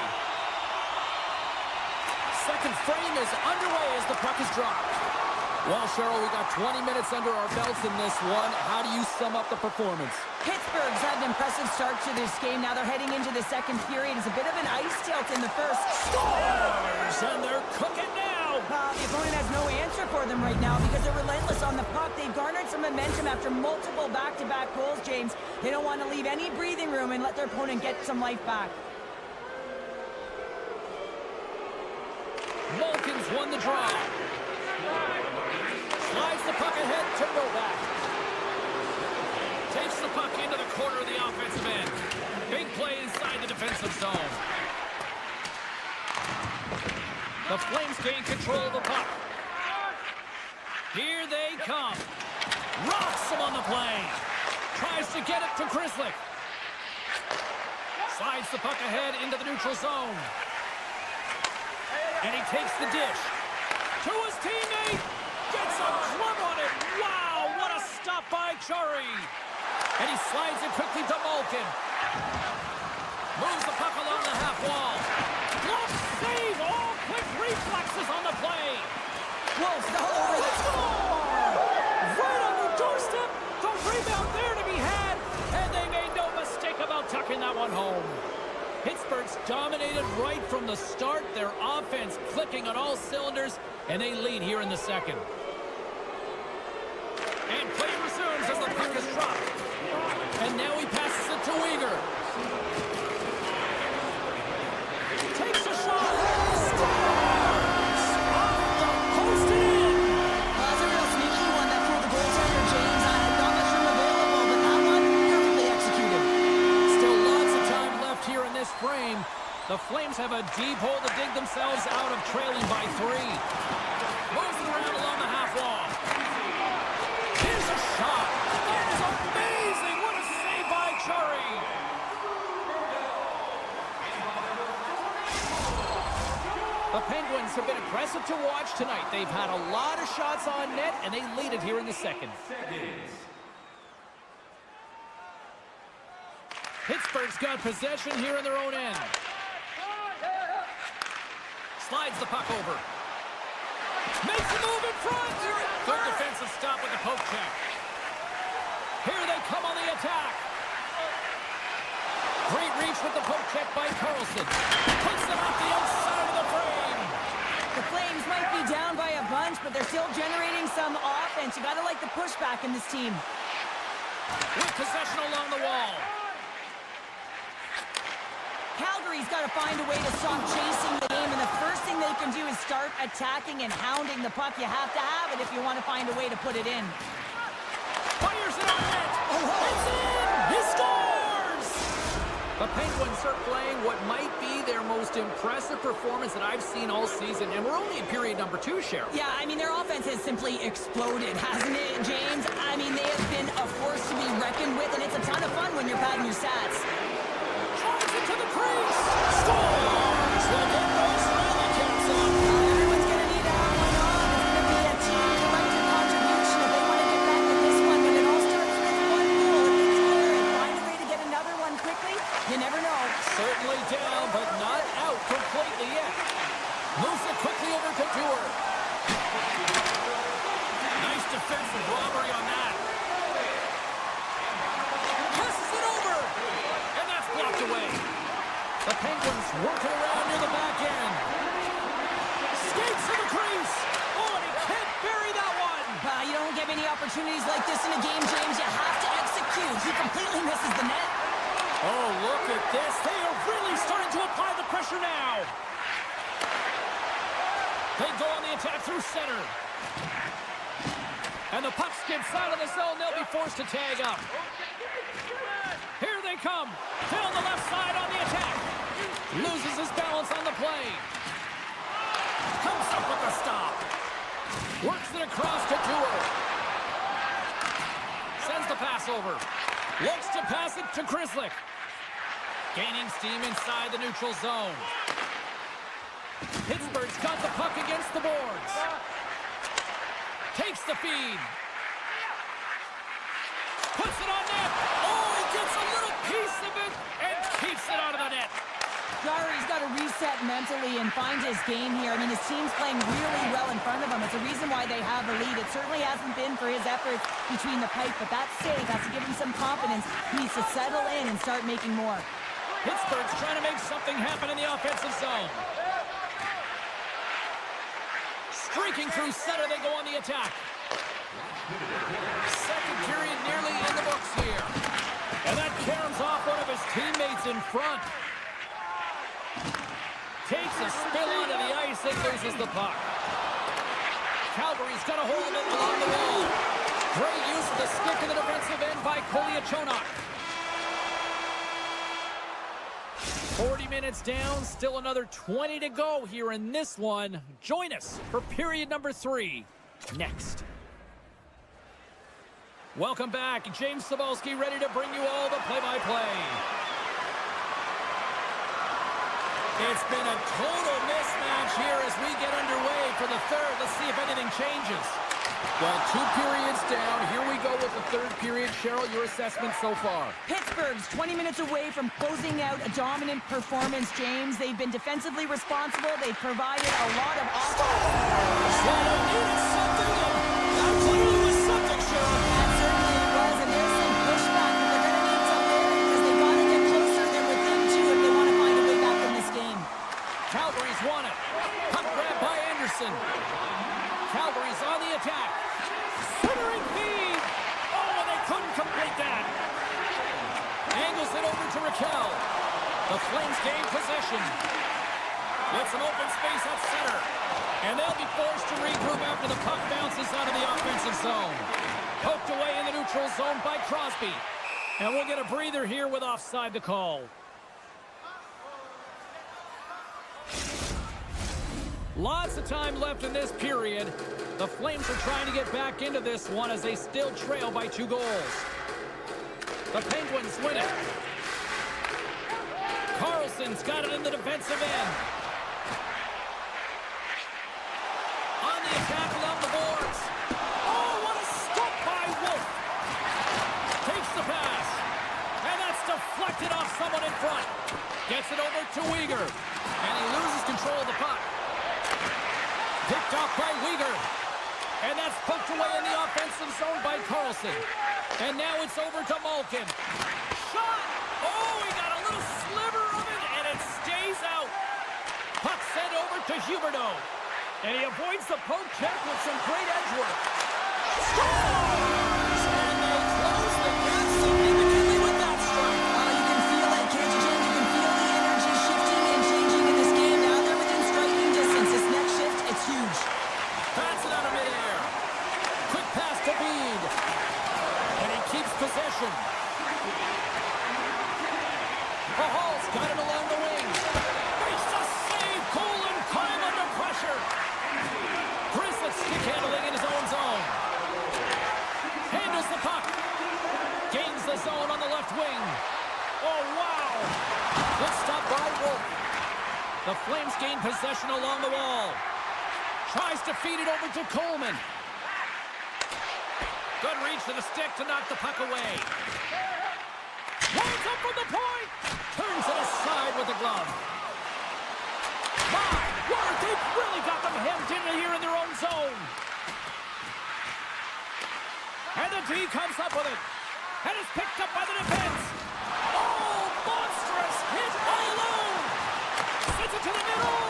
Second frame is underway as the puck is dropped. Well, Cheryl, we got 20 minutes under our belts in this one. How do you sum up the performance? Pittsburgh's had an impressive start to this game. Now they're heading into the second period. It's a bit of an ice tilt in the first. Scores! And they're cooking now! The opponent has no answer for them right now because they're relentless on the puck. They've garnered some momentum after multiple back-to-back goals, James. They don't want to leave any breathing room and let their opponent get some life back. Malkin's won the draw. Slides the puck ahead to Novak. Takes the puck into the corner of the offensive end. Big play inside the defensive zone. The Flames gain control of the puck. Here they come. Rocks him on the play. Tries to get it to Krislick. Slides the puck ahead into the neutral zone. And he takes the dish. To his teammate. Gets a glove on it. Wow, what a stop by Chari. And he slides it quickly to Malkin. Moves the puck along the half wall. Glove save. All quick reflexes on the play. Wolves all over the Score! Right on the doorstep. The rebound there to be had. And they made no mistake about tucking that one home. Pittsburgh's dominated right from the start. Their offense clicking on all cylinders. And they lead here in the second. And play resumes as the puck is dropped. And now he passes it to Uyghur. Takes a shot. Scores! Off the post and in. That's a real sneaky one that threw the goaltender, James. I had not much room available, but that one perfectly executed. Still lots of time left here in this frame. The Flames have a deep hole to dig themselves out of trailing by 3. Moves it around along the half wall. Here's a shot. It is amazing. What a save by Chari. The Penguins have been impressive to watch tonight. They've had a lot of shots on net, and they lead it here in the second. Pittsburgh's got possession here in their own end. Slides the puck over. Makes a move in front. Good defensive stop with the poke check. Here they come on the attack. Great reach with the poke check by Carlson. Puts it off the outside of the frame. The Flames might be down by a bunch, but they're still generating some offense. You gotta like the pushback in this team. With possession along the wall. Calgary's got to find a way to stop chasing the game, and the first thing they can do is start attacking and hounding the puck. You have to have it if you want to find a way to put it in. Fires it on net. It's in. He scores. The Penguins are playing what might be their most impressive performance that I've seen all season, and we're only in period number 2, Cheryl. Yeah, I mean, their offense has simply exploded, hasn't it, James? I mean, they have been a force to be reckoned with, and it's a ton of fun when you're padding your stats. Drives it to the crease. Scores. Well, get those rally caps on. Everyone's going to need to have one on. It's going to be a team collective contribution if they want to get back in this one, but it all starts with one goal. If they score and find a way to get another one quickly, you never know. Certainly down, but not out completely yet. Moves it quickly over to Dewar. Nice defensive robbery on that. Passes it over. And that's blocked away. The Penguins working around near the back end. Skates to the crease. Oh, and he can't bury that one. You don't get many opportunities like this in a game, James. You have to execute. He completely misses the net. Oh, look at this. They are really starting to apply the pressure now. They go on the attack through center. And the puck skips out of the zone. They'll be forced to tag up. Here they come. Down the left side on the attack. Loses his balance on the play. Comes up with the stop. Works it across to Dewar. Sends the pass over. Looks to pass it to Krislick. Gaining steam inside the neutral zone. Pittsburgh's got the puck against the boards. Takes the feed. Puts it on net. Oh, he gets a little piece of it and keeps it out of the net. Jari's got to reset set mentally and find his game here. I mean, his team's playing really well in front of him. It's a reason why they have the lead. It certainly hasn't been for his efforts between the pipe, but that save has to give him some confidence. He needs to settle in and start making more. Pittsburgh's trying to make something happen in the offensive zone. Streaking through center, they go on the attack. Second period nearly in the books here. And that caroms off one of his teammates in front. Takes a spill onto the ice and loses the puck. Calgary's got a hold of it along the wall. Great use of the stick in the defensive end by CLA-UA. 40 minutes down, still another 20 to go here in this one. Join us for period number 3 next. Welcome back. James Cybulski ready to bring you all the play-by-play. It's been a total mismatch here as we get underway for the third. Let's see if anything changes. Well, 2 periods down. Here we go with the third period. Cheryl, your assessment so far? Pittsburgh's 20 minutes away from closing out a dominant performance, James. They've been defensively responsible. They've provided a lot of offense. Well, they needed something, and that clearly was something, Cheryl. That certainly was, and there's some pushback that they're going to need to learn because they've got to get closer than within 2 if they want to find a way back in this game. Calgary's won it. Puck grab by Anderson. Calgary's on the attack. Centering feed. Oh, and they couldn't complete that. Angles it over to Raquel. The Flames gain possession. With some open space at center. And they'll be forced to regroup after the puck bounces out of the offensive zone. Poked away in the neutral zone by Crosby. And we'll get a breather here with offside the call. Lots of time left in this period. The Flames are trying to get back into this one as they still trail by 2 goals. The Penguins win it. Carlson's got it in the defensive end. On the attack along the boards. Oh, what a stop by Wolf. Takes the pass. And that's deflected off someone in front. Gets it over to Weegar. And he loses control of the puck. Picked off by Weegar. And that's poked away in the offensive zone by Carlson. And now it's over to Malkin. Shot! Oh, he got a little sliver of it, and it stays out. Puck sent over to Huberdeau. And he avoids the poke check with some great edge work. Scores! And they close the gap significantly with that strike. You can feel it, can't you, James? You can feel the energy shifting and changing in this game. Now they're within striking distance. This next shift, it's huge. Bats it out of midair. Quick pass to Bede. And he keeps possession. Hall's got it along the wing. Makes a save. Cole and Kyle under pressure. Grizzlick stick handling in his own zone. Handles the puck. Gains the zone on the left wing. Oh, wow. Good stop by Wolf. The Flames gain possession along the wall. Tries to feed it over to Coleman. Good reach to the stick to knock the puck away. Winds up from the point. Turns it aside with the glove. My word, they've really got them hemmed in here in their own zone. And the D comes up with it. And it's picked up by the defense. Oh, monstrous hit all alone. Sends it to the middle.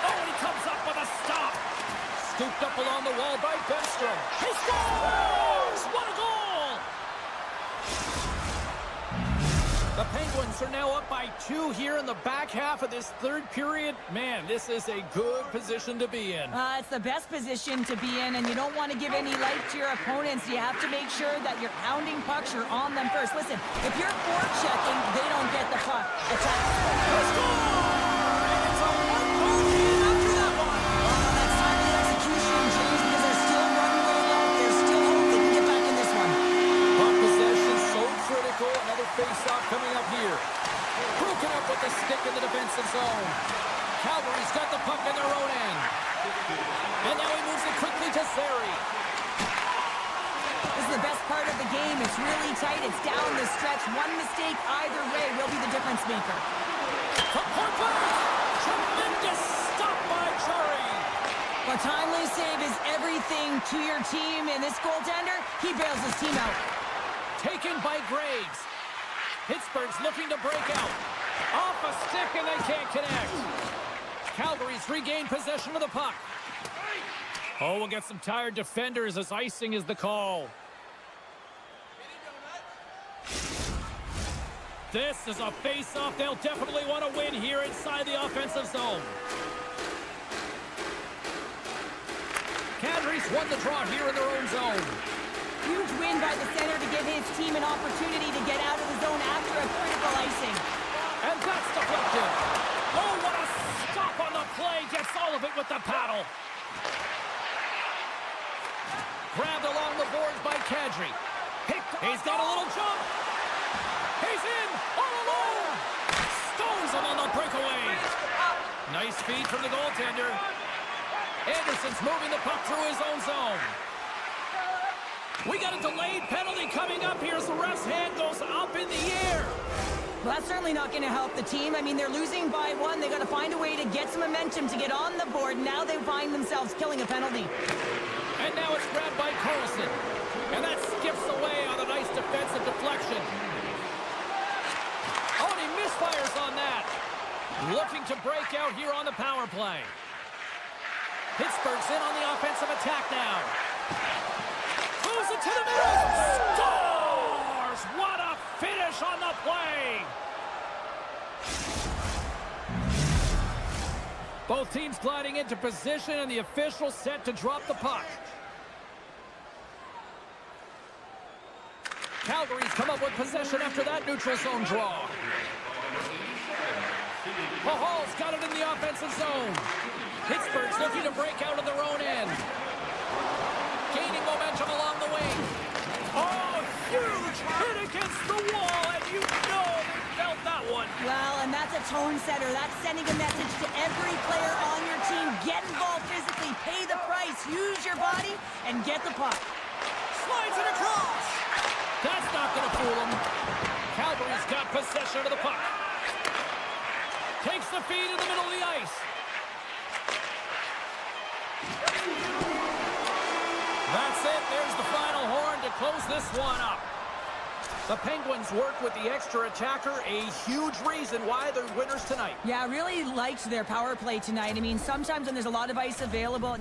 Oh, and he comes up with a stop. Scooped up along the wall by Benstrom. He scores! What a goal! The Penguins are now up by 2 here in the back half of this third period. Man, this is a good position to be in. It's the best position to be in, and you don't want to give any life to your opponents. You have to make sure that you're pounding pucks, you're on them first. Listen, if you're forechecking, they don't get the puck. Attack. Score! And it's a one-goal lead after that one. That's timely execution, James, because there's still runway left. There's still hope they can get back in this one. Puck possession so critical. Another face-off coming up here. Broken up with the stick in the defensive zone. Calgary's got the puck in their own end. And now he moves it quickly to Zary. This is the best part of the game. It's really tight. It's down the stretch. One mistake either way will be the difference maker. From point blank. Tremendous stop by Curry. A timely save is everything to your team, and this goaltender, he bails his team out. Taken by Graves. Pittsburgh's looking to break out. Off a stick, and they can't connect. Calgary's regained possession of the puck. Oh, we'll get some tired defenders as icing is the call. This is a face-off they'll definitely want to win here inside the offensive zone. Calgary's won the draw here in their own zone. Huge win by the center to give his team an opportunity to get out of the zone after a critical icing. And that's deflected. Oh, what a stop on the play. Gets all of it with the paddle. Grabbed along the boards by Kadri. He's got a little jump. He's in all alone. Stones him on the breakaway. Nice feed from the goaltender. Anderson's moving the puck through his own zone. We got a delayed penalty coming up here as the ref's hand goes up in the air. Well, that's certainly not going to help the team. I mean, they're losing by one. They got to find a way to get some momentum to get on the board. Now they find themselves killing a penalty. And now it's grabbed by Carlson. And that skips away on a nice defensive deflection. Oh, and he misfires on that. Looking to break out here on the power play. Pittsburgh's in on the offensive attack now. Moves it to the middle. Scores! What a finish on the play. Both teams gliding into position and the official set to drop the puck. Calgary's come up with possession after that neutral zone draw. Mahal's got it in the offensive zone. Pittsburgh's looking to break out of their own end. Gaining momentum along the wing. Oh, huge hit against the wall, and you know they felt that one. Well, and that's a tone setter. That's sending a message to every player on your team. Get involved physically, pay the price, use your body, and get the puck. Slides it across. That's not going to fool him. Calgary's got possession of the puck. Takes the feed in the middle of the ice. That's it. There's the final horn to close this one up. The Penguins work with the extra attacker, a huge reason why they're winners tonight. Yeah, I really liked their power play tonight. I mean, sometimes when there's a lot of ice available...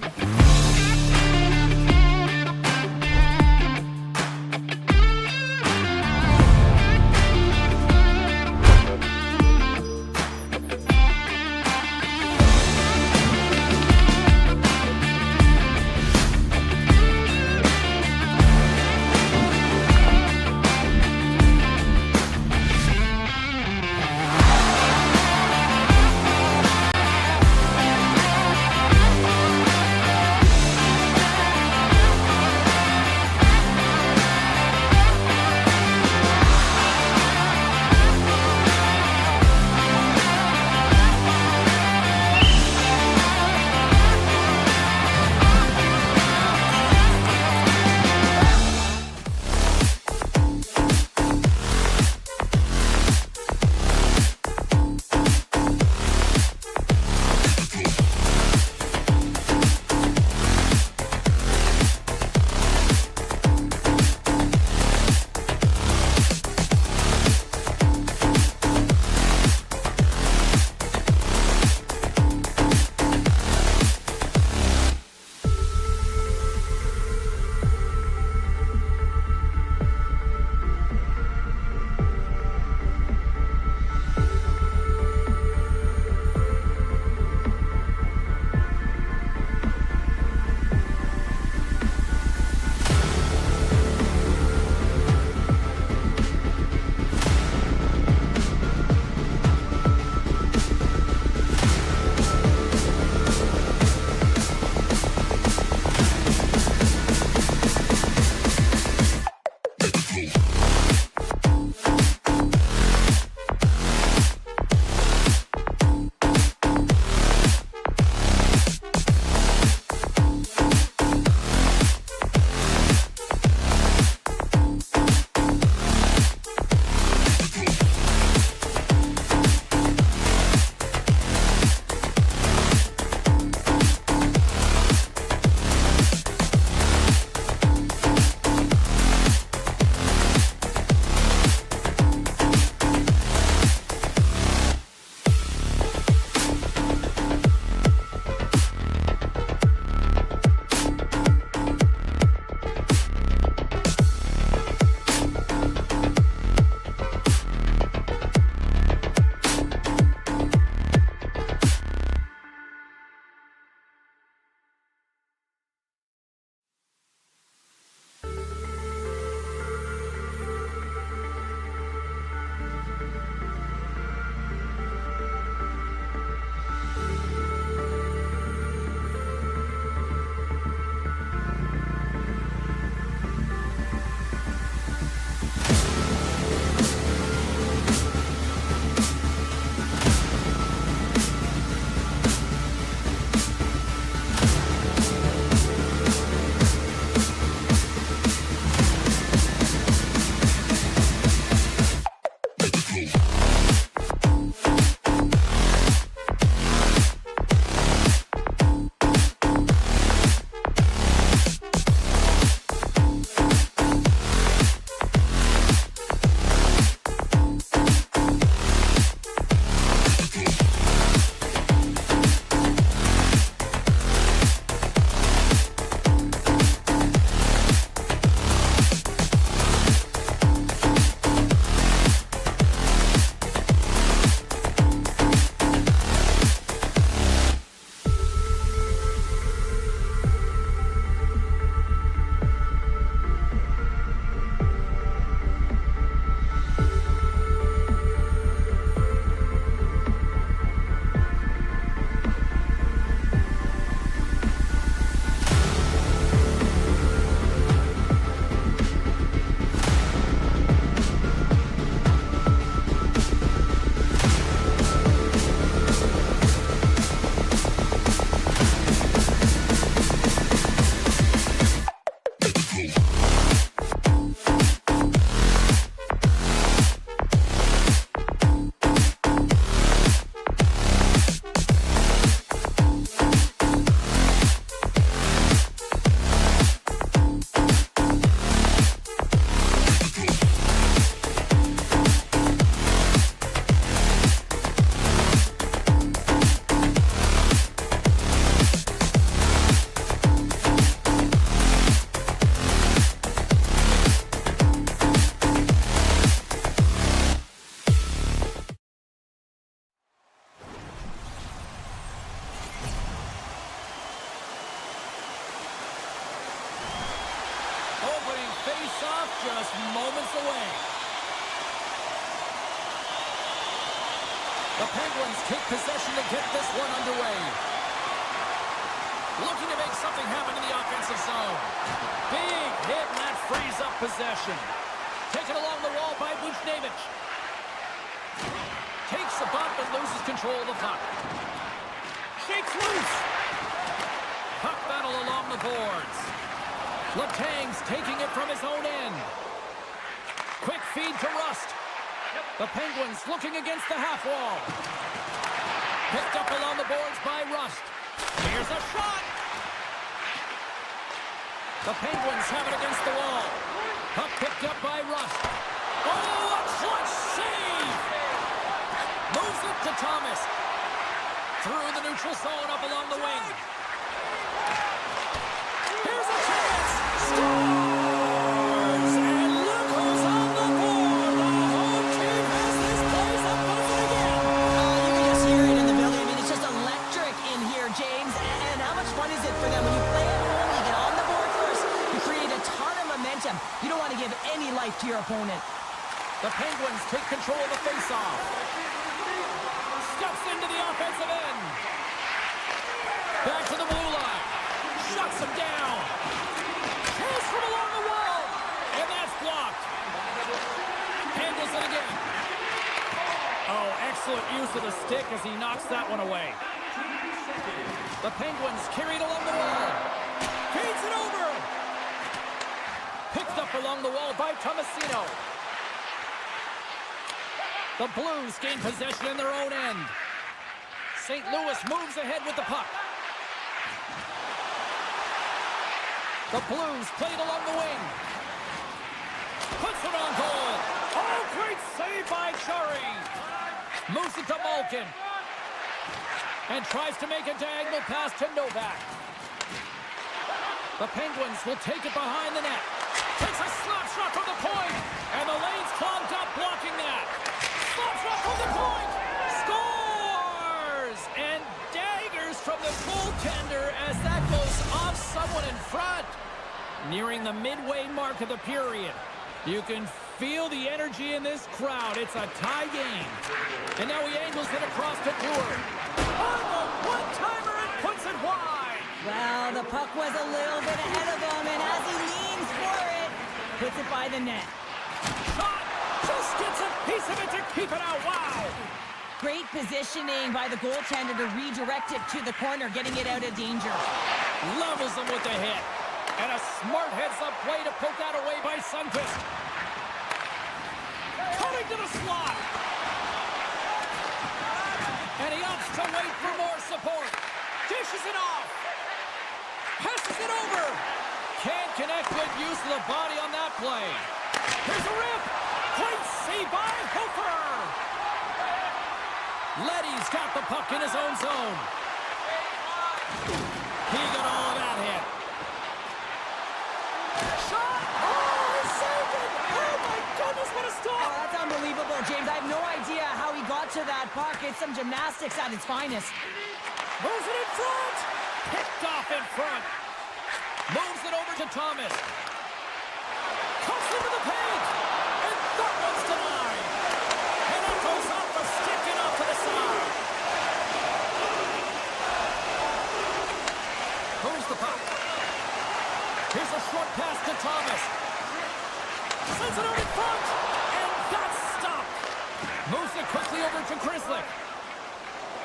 The Penguins take possession to get this one underway. Looking to make something happen in the offensive zone. Big hit, and that frees up possession. Taken along the wall by Buchnevich. Takes a bump and loses control of the puck. Shakes loose. Puck battle along the boards. Letang's taking it from his own end. Quick feed to Rust. The Penguins looking against the half wall. Picked up along the boards by Rust. Here's a shot. The Penguins have it against the wall. Puck picked up by Rust. Oh, a clutch save! Moves it to Thomas. Through the neutral zone up along the wing. Here's a chance. Scores! And look who's on the board. The home team has this place up close again. You can just hear it in the building. I mean, it's just electric in here, James. And how much fun is it for them when you play at home, you get on the board first, you create a ton of momentum. You don't want to give any life to your opponent. The Penguins take control of the faceoff. Steps into the offensive end. Back to the blue line. Shuts him down. Pass from along the wall. And that's blocked. Handles it again. Oh, excellent use of the stick as he knocks that one away. The Penguins carried along the wall. Feeds it over. Picked up along the wall by Tomasino. The Blues gain possession in their own end. St. Louis moves ahead with the puck. The Blues played along the wing. Puts it on goal. Oh, great save by Chari. Moves it to Malkin. And tries to make a diagonal pass to Novak. The Penguins will take it behind the net. Takes a slap shot from the point. And the lane's clogged up blocking that. Slap shot from the point. Scores! And daggers from the goaltender as that goes off someone in front. Nearing the midway mark of the period. You can feel the energy in this crowd. It's a tie game. And now he angles it across to Dewar. On the one-timer and puts it wide. Well, the puck was a little bit ahead of him, and as he leans for it, puts it by the net. Shot! Just gets a piece of it to keep it out. Wow! Great positioning by the goaltender to redirect it to the corner, getting it out of danger. Levels him with the hit. And a smart heads-up play to poke that away by Sundqvist. Cutting to the slot. And he opts to wait for more support. Dishes it off. Passes it over. Can't connect. Good use of the body on that play. Here's a rip. Great save by Hofer. Leddy's got the puck in his own zone. He got all of that hit. Shot! Oh, he saved it! Oh, my goodness, what a stop! Oh, that's unbelievable, James. I have no idea how he got to that puck. It's some gymnastics at its finest. Moves it in front! Picked off in front. Moves it over to Thomas. Cuts into the paint! And that one's denied! And it goes off the stick and off to the side. Who's the puck? Here's a short pass to Thomas. Sends it out in front. And that's stopped. Moves it quickly over to Grizzly.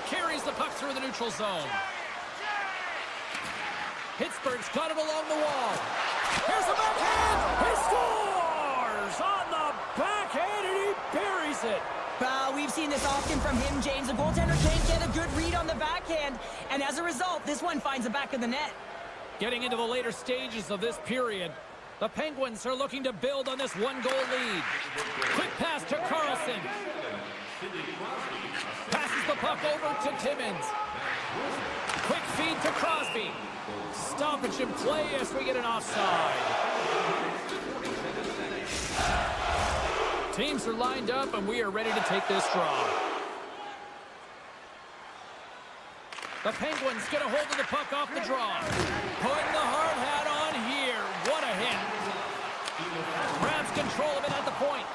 Carries the puck through the neutral zone. Pittsburgh's got it along the wall. Here's the backhand. He scores on the backhand and he buries it. We've seen this often from him, James. The goaltender can't get a good read on the backhand. And as a result, this one finds the back of the net. Getting into the later stages of this period, the Penguins are looking to build on this one-goal lead. Quick pass to Carlson. Passes the puck over to Timmins. Quick feed to Crosby. Stoppage in play as we get an offside. Teams are lined up and we are ready to take this draw. The Penguins get a hold of the puck off the draw. Putting the hard hat on here. What a hit. Grabs control of it at the point.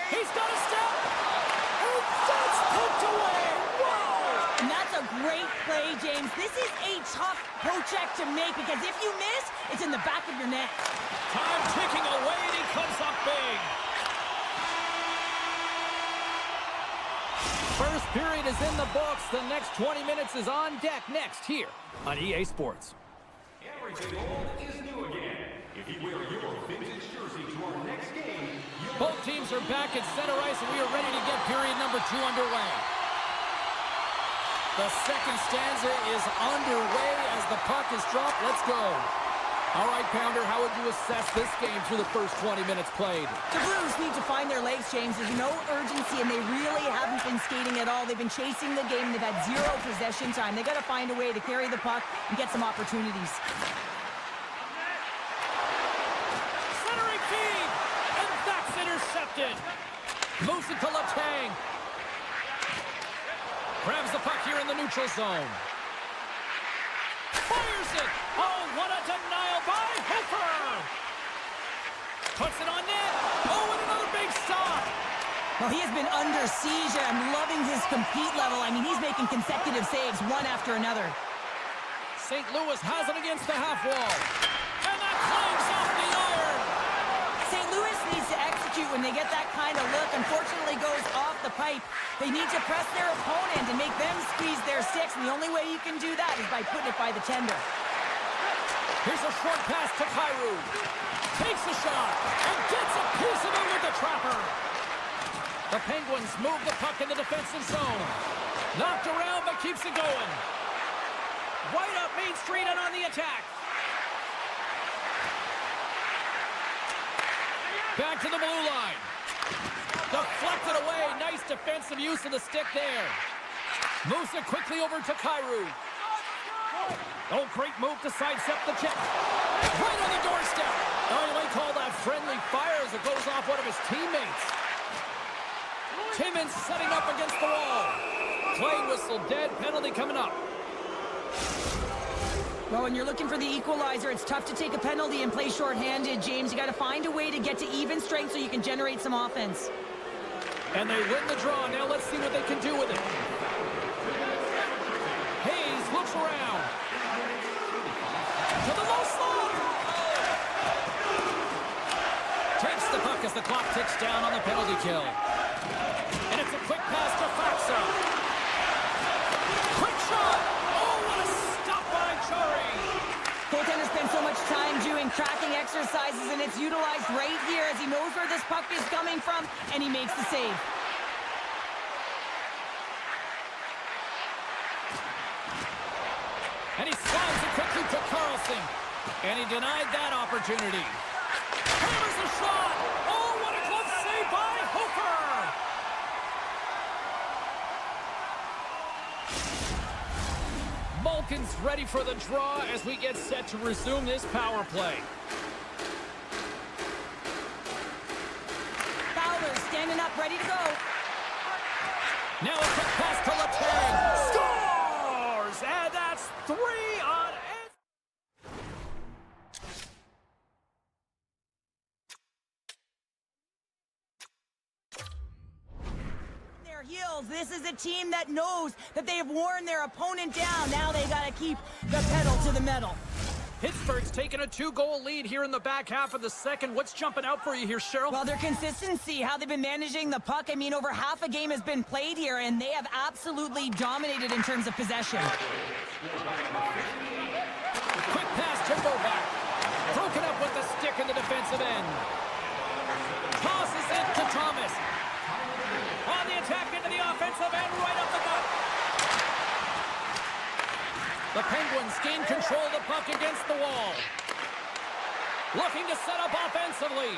He's got a step. And that's Poked away. Whoa! And that's a great play, James. This is a tough poke check to make because if you miss, it's in the back of your net. Time ticking away, and he comes up big. First period is in the books. The next 20 minutes is on deck next here on EA Sports. Everything old is new again. If you wear your vintage jersey to our next game, Both teams are back at center ice, and we are ready to get period number 2 underway. The second stanza is underway as the puck is dropped. Let's go. All right, Pounder, how would you assess this game through the first 20 minutes played? The Blues need to find their legs, James. There's no urgency, and they really haven't been skating at all. They've been chasing the game. They've had zero possession time. They got to find a way to carry the puck and get some opportunities. Centering feed, and that's intercepted. Moves it to Letang. Grabs the puck here in the neutral zone. Fires it. Oh, what a denial by Hooper. Puts it on net. Oh, and another big stop. Well, he has been under siege, and I'm loving his compete level. I mean, he's making consecutive saves, one after another. St. Louis has it against the half wall. And that clangs off the iron. St. Louis needs to execute when they get that kind of look. Unfortunately, goes off the pipe. They need to press their opponent and make them squeeze their sticks, and the only way you can do that is by putting it by the tender. Here's a short pass to Kyrou. Takes a shot and gets a piece of it with the trapper. The Penguins move the puck in the defensive zone. Knocked around, but keeps it going. Right up Main Street and on the attack. Back to the blue line. Deflected away. Nice defensive use of the stick there. Moves it quickly over to Kyrou. Oh, great move to sidestep the check. Right on the doorstep. Oh, you might call that friendly fire as it goes off one of his teammates. Timmins setting up against the wall. Play whistle dead. Penalty coming up. Well, when you're looking for the equalizer, it's tough to take a penalty and play shorthanded, James. You got to find a way to get to even strength so you can generate some offense. And they win the draw. Now let's see what they can do with it. Hayes looks around. To the low slot. Takes the puck as the clock ticks down on the penalty kill. And it's a quick pass to Faxa. Quick shot. Oh, what a stop by Chari. Goaltender spends so much time doing tracking exercises, and it's utilized right here as he knows where this puck is coming from, and he makes the save. And he slides it quickly to Carlson. And he denied that opportunity. Hammers a shot. Oh, what a close save by Hooper. Malkin's ready for the draw as we get set to resume this power play. Fowler standing up, ready to go. Now a quick pass to Letang. Scores! And that's 3 on 8. Their heels. This is a team that knows that they have worn their opponent down. Now they got to keep the pedal to the metal. Pittsburgh's taken a 2-goal lead here in the back half of the second. What's jumping out for you here, Cheryl? Well, their consistency, how they've been managing the puck. I mean, over half a game has been played here, and they have absolutely dominated in terms of possession. Quick pass to Novak. Broken up with the stick in the defensive end. Tosses it to Thomas. On the attack into the offensive end, right up the gut. The Penguins gain control of the puck against the wall. Looking to set up offensively.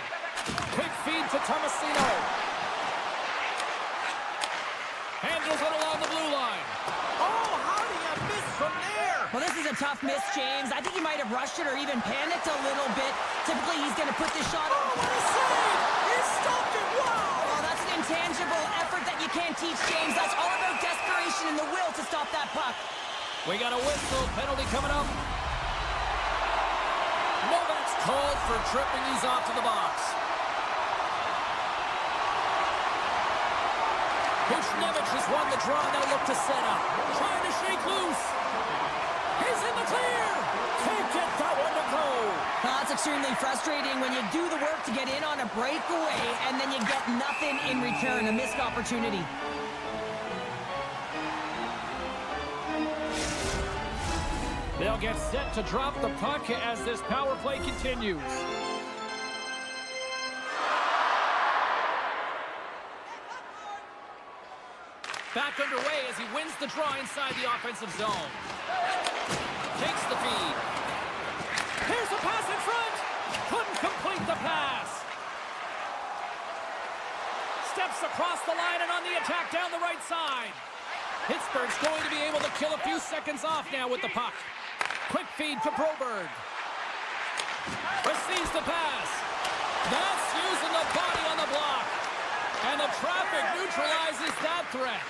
Quick feed to Tomasino. Handles it along the blue line. Oh, how do you miss from there? Well, this is a tough miss, James. I think he might have rushed it or even panicked a little bit. Typically, he's going to put this shot... Oh, what a save! He stopped it! Wow! Well, that's an intangible effort that you can't teach, James. That's all about desperation and the will to stop that puck. We got a whistle. Penalty coming up. Novak's called for tripping. He's off to the box. Buchnevich has won the draw. They'll look to set up. Trying to shake loose. He's in the clear. Can't get that one to go. That's extremely frustrating when you do the work to get in on a breakaway and then you get nothing in return, a missed opportunity. They'll get set to drop the puck as this power play continues. Back underway as he wins the draw inside the offensive zone. Takes the feed. Here's a pass in front. Couldn't complete the pass. Steps across the line and on the attack down the right side. Pittsburgh's going to be able to kill a few seconds off now with the puck. Quick feed to Broberg. Receives the pass. That's using the body on the block. And the traffic neutralizes that threat.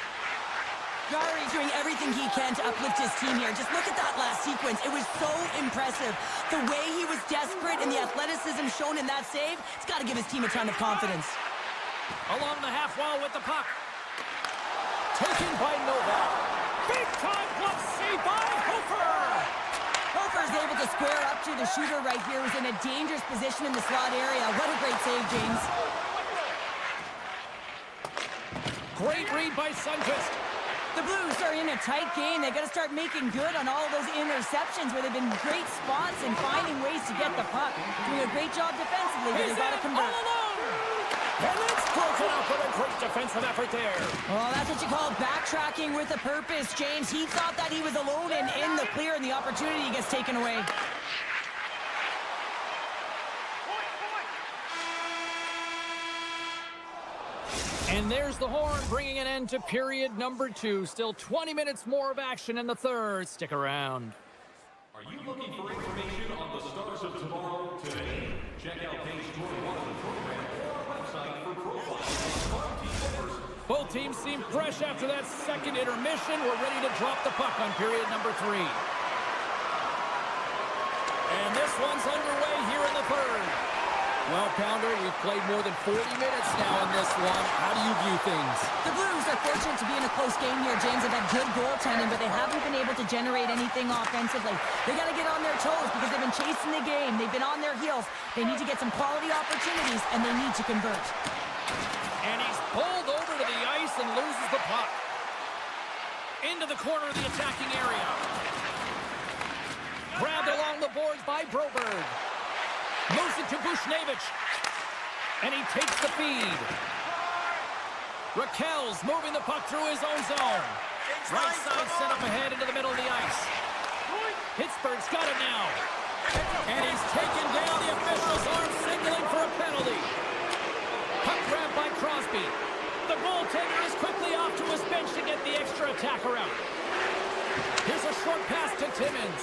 Gary doing everything he can to uplift his team here. Just look at that last sequence. It was so impressive. The way he was desperate and the athleticism shown in that save, it's got to give his team a ton of confidence. Along the half wall with the puck. Taken by Novak. Big time glove save by Hofer. Hofer is able to square up to the shooter right here, who's in a dangerous position in the slot area. What a great save, James. Great read by Sundqvist. The Blues are in a tight game. They got to start making good on all of those interceptions where they've been great spots and finding ways to get the puck. Doing a great job defensively, but they've got to convert. All alone. And it's broken up with a great defensive effort there. Well, that's what you call backtracking with a purpose, James. He thought that he was alone and in the clear, and the opportunity gets taken away. And there's the horn, bringing an end to period number 2. Still 20 minutes more of action in the third. Stick around. Are you looking for information on the stars of tomorrow today? Check out page 21 of the program or our website for profiles on team members. Both teams seem fresh after that second intermission. We're ready to drop the puck on period number 3. And this one's underway here in the third. Well, Pounder, we've played more than 40 minutes now in this one. How do you view things? The Blues are fortunate to be in a close game here, James. They've had good goaltending, but they haven't been able to generate anything offensively. They got to get on their toes because they've been chasing the game. They've been on their heels. They need to get some quality opportunities, and they need to convert. And he's pulled over to the ice and loses the puck. Into the corner of the attacking area. Grabbed along the boards by Broberg. Moves it to Buchnevich. And he takes the feed. Raquel's moving the puck through his own zone. Right side set up ahead into the middle of the ice. Pittsburgh's got it now. And he's taken down. The officials aren't signaling for a penalty. Puck grab by Crosby. The goaltender is quickly off to his bench to get the extra attacker out. Here's a short pass to Timmins.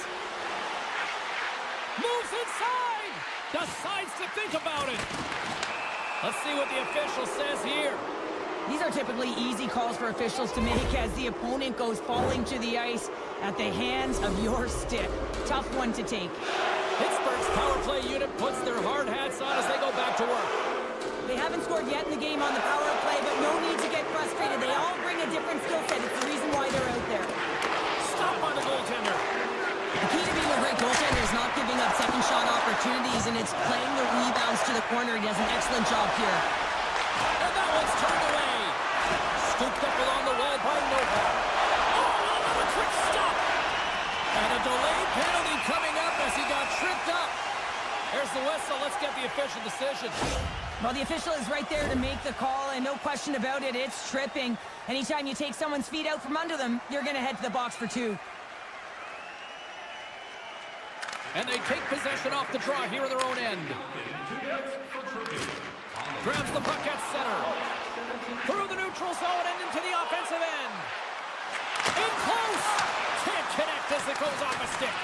Moves inside. Decides to think about it. Let's see what the official says here. These are typically easy calls for officials to make as the opponent goes falling to the ice at the hands of your stick. Tough one to take. Pittsburgh's power play unit puts their hard hats on as they go back to work. They haven't scored yet in the game on the power play, but no need to get frustrated. They all bring a different skill set. It's the reason why they're out there. Stop by the goaltender. The key to being a great goaltender is not giving up second shot opportunities, and it's playing the rebounds to the corner. He does an excellent job here. And that one's turned away. Scooped up along the wall by Novak. Oh, another quick stop. And a delayed penalty coming up as he got tripped up. There's the whistle. Let's get the official decision. Well, the official is right there to make the call, and no question about it, it's tripping. Anytime you take someone's feet out from under them, you're going to head to the box for 2. And they take possession off the draw here in their own end. Grabs the puck at center. Through the neutral zone and into the offensive end. In close. Can't connect as it goes off a stick.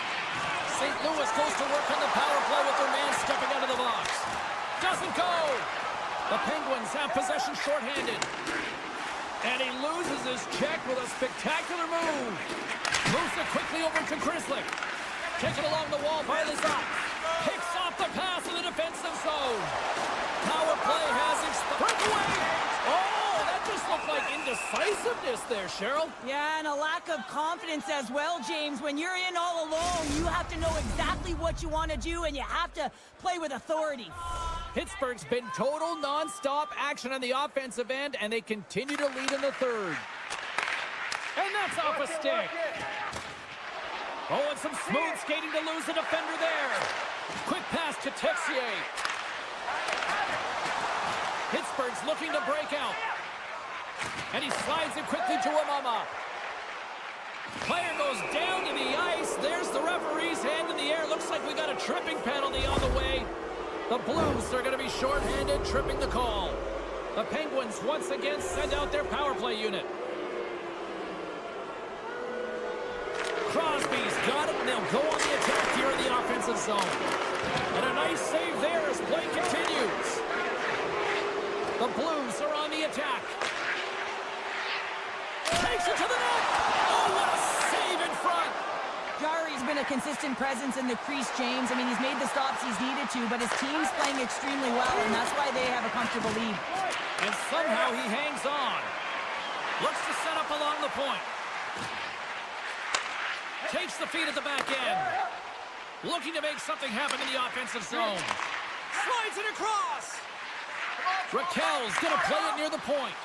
St. Louis goes to work on the power play with their man stepping out of the box. Doesn't go. The Penguins have possession shorthanded. And he loses his check with a spectacular move. Moves it quickly over to Grizzly. Taken along the wall by Lazat. Picks off the pass in the defensive zone. Power play has expired. Away. Oh, that just looked like indecisive aggressiveness there, Cheryl. Yeah, and a lack of confidence as well, James. When you're in all alone, you have to know exactly what you want to do, and you have to play with authority. Pittsburgh's been total non-stop action on the offensive end, and they continue to lead in the third. And that's off a stick. Oh, and some smooth skating to lose the defender there. Quick pass to Texier. Pittsburgh's looking to break out. And he slides it quickly to Amama. Player goes down to the ice. There's the referee's hand in the air. Looks like we got a tripping penalty on the way. The Blues are going to be shorthanded, tripping the call. The Penguins once again send out their power play unit. Crosby's got it, and they'll go on the attack here in the offensive zone. And a nice save there as play continues. The Blues are on the attack. Takes it to the net. Oh, what a save in front. Jari's been a consistent presence in the crease, James. I mean, he's made the stops he's needed to, but his team's playing extremely well, and that's why they have a comfortable lead. And somehow he hangs on. Looks to set up along the point. Takes the feed at the back end. Looking to make something happen in the offensive zone. Slides it across. Raquel's going to play it near the point.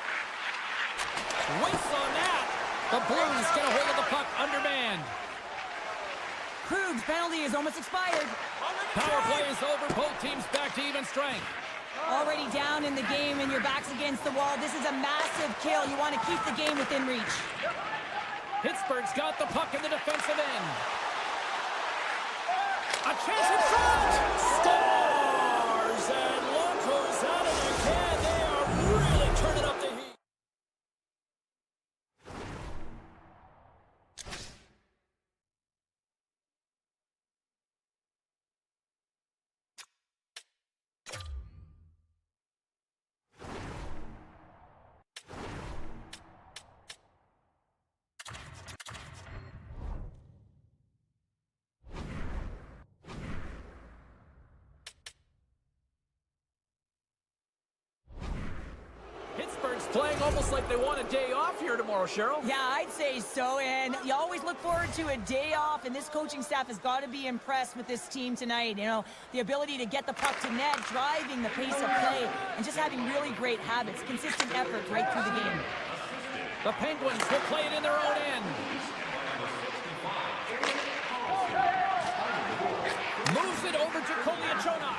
Waits on that. The Blues get a hold of the puck undermanned. Krug's penalty is almost expired. Power play is over. Both teams back to even strength. Already down in the game and your back's against the wall. This is a massive kill. You want to keep the game within reach. Pittsburgh's got the puck in the defensive end. A chance in front! Stars! And look who's at it again. They are really turning up the heat. Pittsburgh's playing almost like they want a day off here tomorrow, Cheryl. Yeah, I'd say so, and you always look forward to a day off, and this coaching staff has got to be impressed with this team tonight. You know, the ability to get the puck to net, driving the pace of play, and just having really great habits, consistent effort right through the game. The Penguins will play it in their own end. Moves it over to Calgary.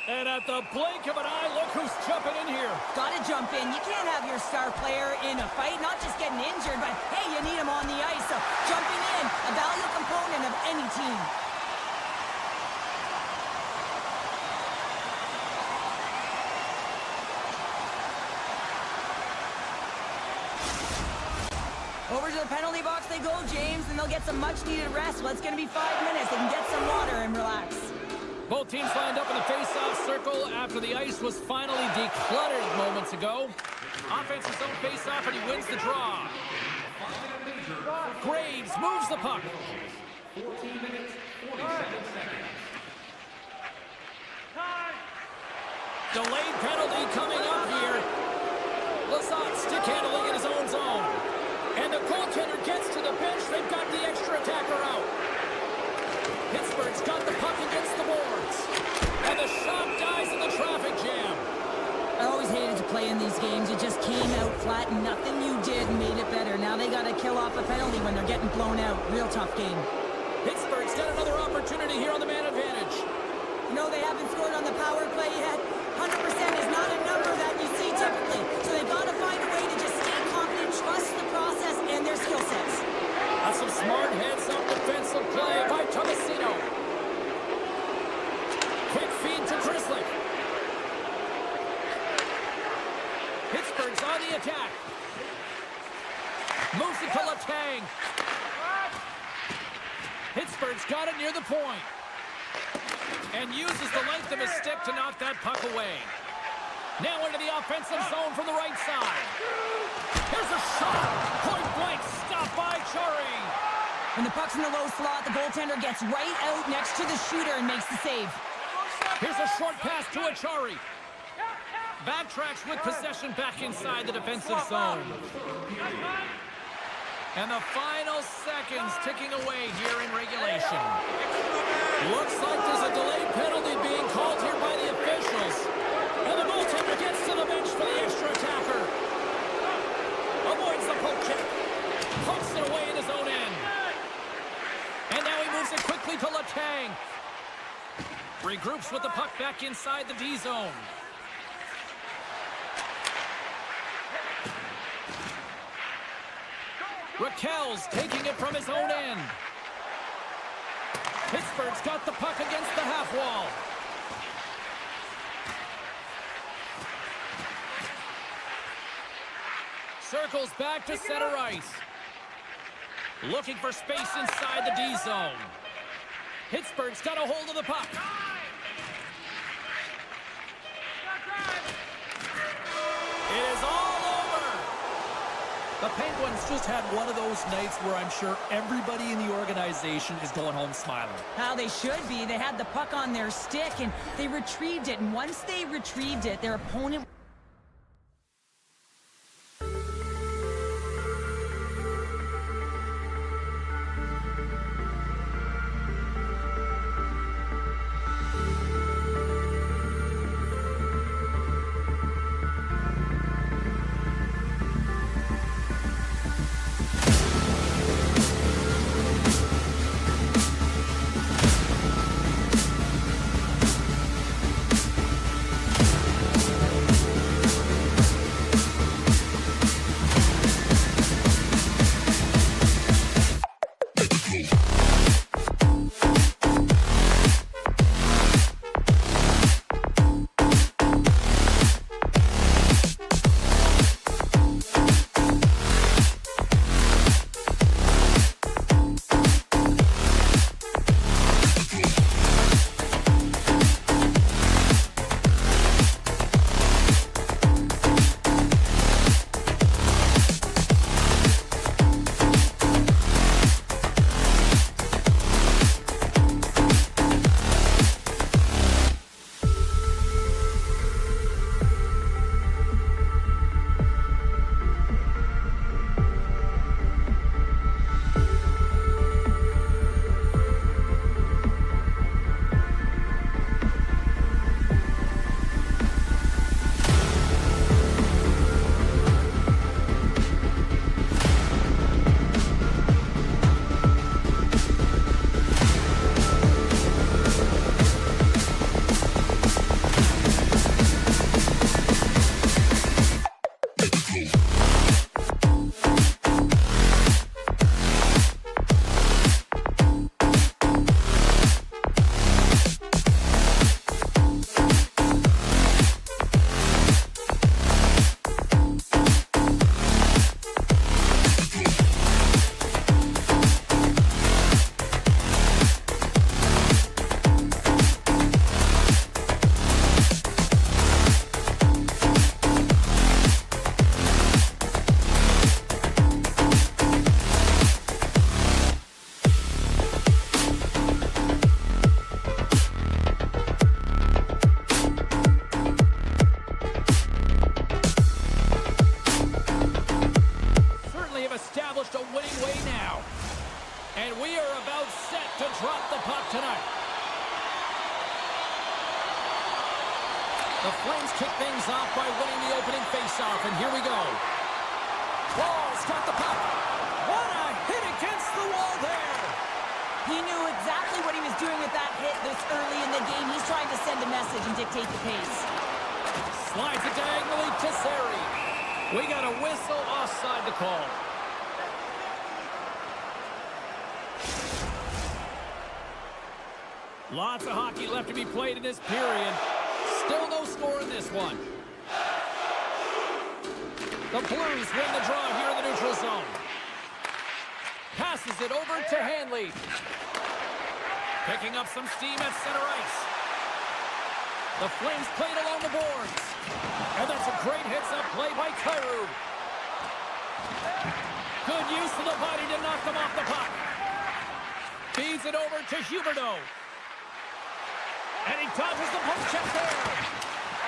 And at the blink of an eye, look who's jumping in here. Got to jump in. You can't have your star player in a fight, not just getting injured, but hey, you need him on the ice. So jumping in, a valuable component of any team. Over to the penalty box they go, James, and they'll get some much-needed rest. Well, it's going to be 5 minutes. They can get some water and relax. Both teams lined up in the face-off circle after the ice was finally decluttered moments ago. Offensive zone face-off, and he wins the draw. Graves moves the puck. 14 minutes, 47 seconds. Delayed penalty coming up here. Lazat stick handling in his own zone. And the goaltender gets to the bench. They've got the extra attacker out. Pittsburgh's got the puck against the boards. And the shot dies in the traffic jam. I always hated to play in these games. It just came out flat, and nothing you did made it better. Now they got to kill off a penalty when they're getting blown out. Real tough game. Pittsburgh's got another opportunity here on the man advantage. No, they haven't scored on the power play yet. 100% is not a number that you see typically. So they got to find a way to just stay confident, trust the process and their skill sets. That's some smart heads-up defensive play by Tomasino. Quick feed to Chrislick. Pittsburgh's on the attack. Moves it to Letang. Pittsburgh's got it near the point. And uses the length of his stick to knock that puck away. Now into the offensive zone from the right side. Here's a shot. Point blank. Stopped by Chari. When the puck's in the low slot, the goaltender gets right out next to the shooter and makes the save. Here's a short pass to Achari. Backtracks with possession back inside the defensive zone. And the final seconds ticking away here in regulation. Looks like there's a delayed penalty being called here by the officials. And the goaltender gets to the bench for the extra attacker. Avoids the poke check. Pokes it away in his own end. And now he moves it quickly to Letang. Regroups with the puck back inside the D zone. Raquel's taking it from his own end. Pittsburgh's got the puck against the half wall. Circles back to center ice. Looking for space inside the D zone. Pittsburgh's got a hold of the puck. It is all over. The Penguins just had one of those nights where I'm sure everybody in the organization is going home smiling. How they should be. They had the puck on their stick, and they retrieved it. And once they retrieved it, their opponent... The Flames kick things off by winning the opening faceoff, and here we go. Wall's got the puck. What a hit against the wall there. He knew exactly what he was doing with that hit this early in the game. He's trying to send a message and dictate the pace. Slides it diagonally to Sari. We got a whistle offside to call. Lots of hockey left to be played in this period. Still no score in this one. The Blues win the draw here in the neutral zone. Passes it over to Hanley. Picking up some steam at center ice. The Flames played along the boards. And that's a great heads-up play by Kyrou. Good use of the body to knock them off the puck. Feeds it over to Huberdeau. And he dodges the poke check there.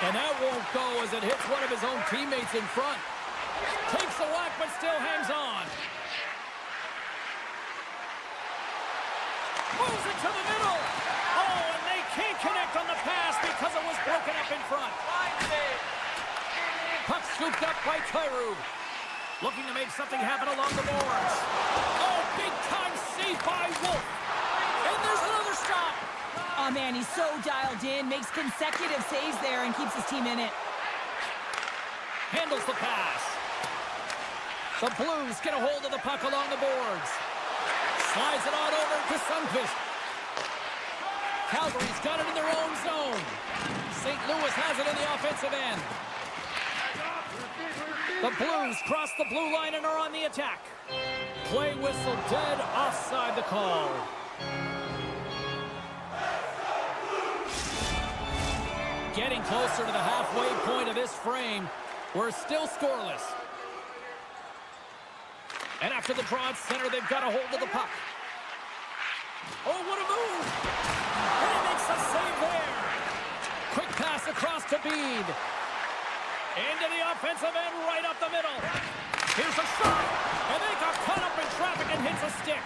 And that won't go as it hits one of his own teammates in front. Takes the whack, but still hangs on. Moves it to the middle. Oh, and they can't connect on the pass because it was broken up in front. Puck scooped up by Kyrou. Looking to make something happen along the boards. Oh, big-time save by Wolf. And there's another stop. Oh, man, he's so dialed in. Makes consecutive saves there and keeps his team in it. Handles the pass. The Blues get a hold of the puck along the boards. Slides it on over to Sundqvist. Calgary's got it in their own zone. St. Louis has it in the offensive end. The Blues cross the blue line and are on the attack. Play whistle dead, offside the call. Getting closer to the halfway point of this frame. We're still scoreless. And after the draw at center, they've got a hold of the puck. Oh, what a move! And he makes a save there. Quick pass across to Bede. Into the offensive end, right up the middle. Here's a shot. And they got caught up in traffic and hits a stick.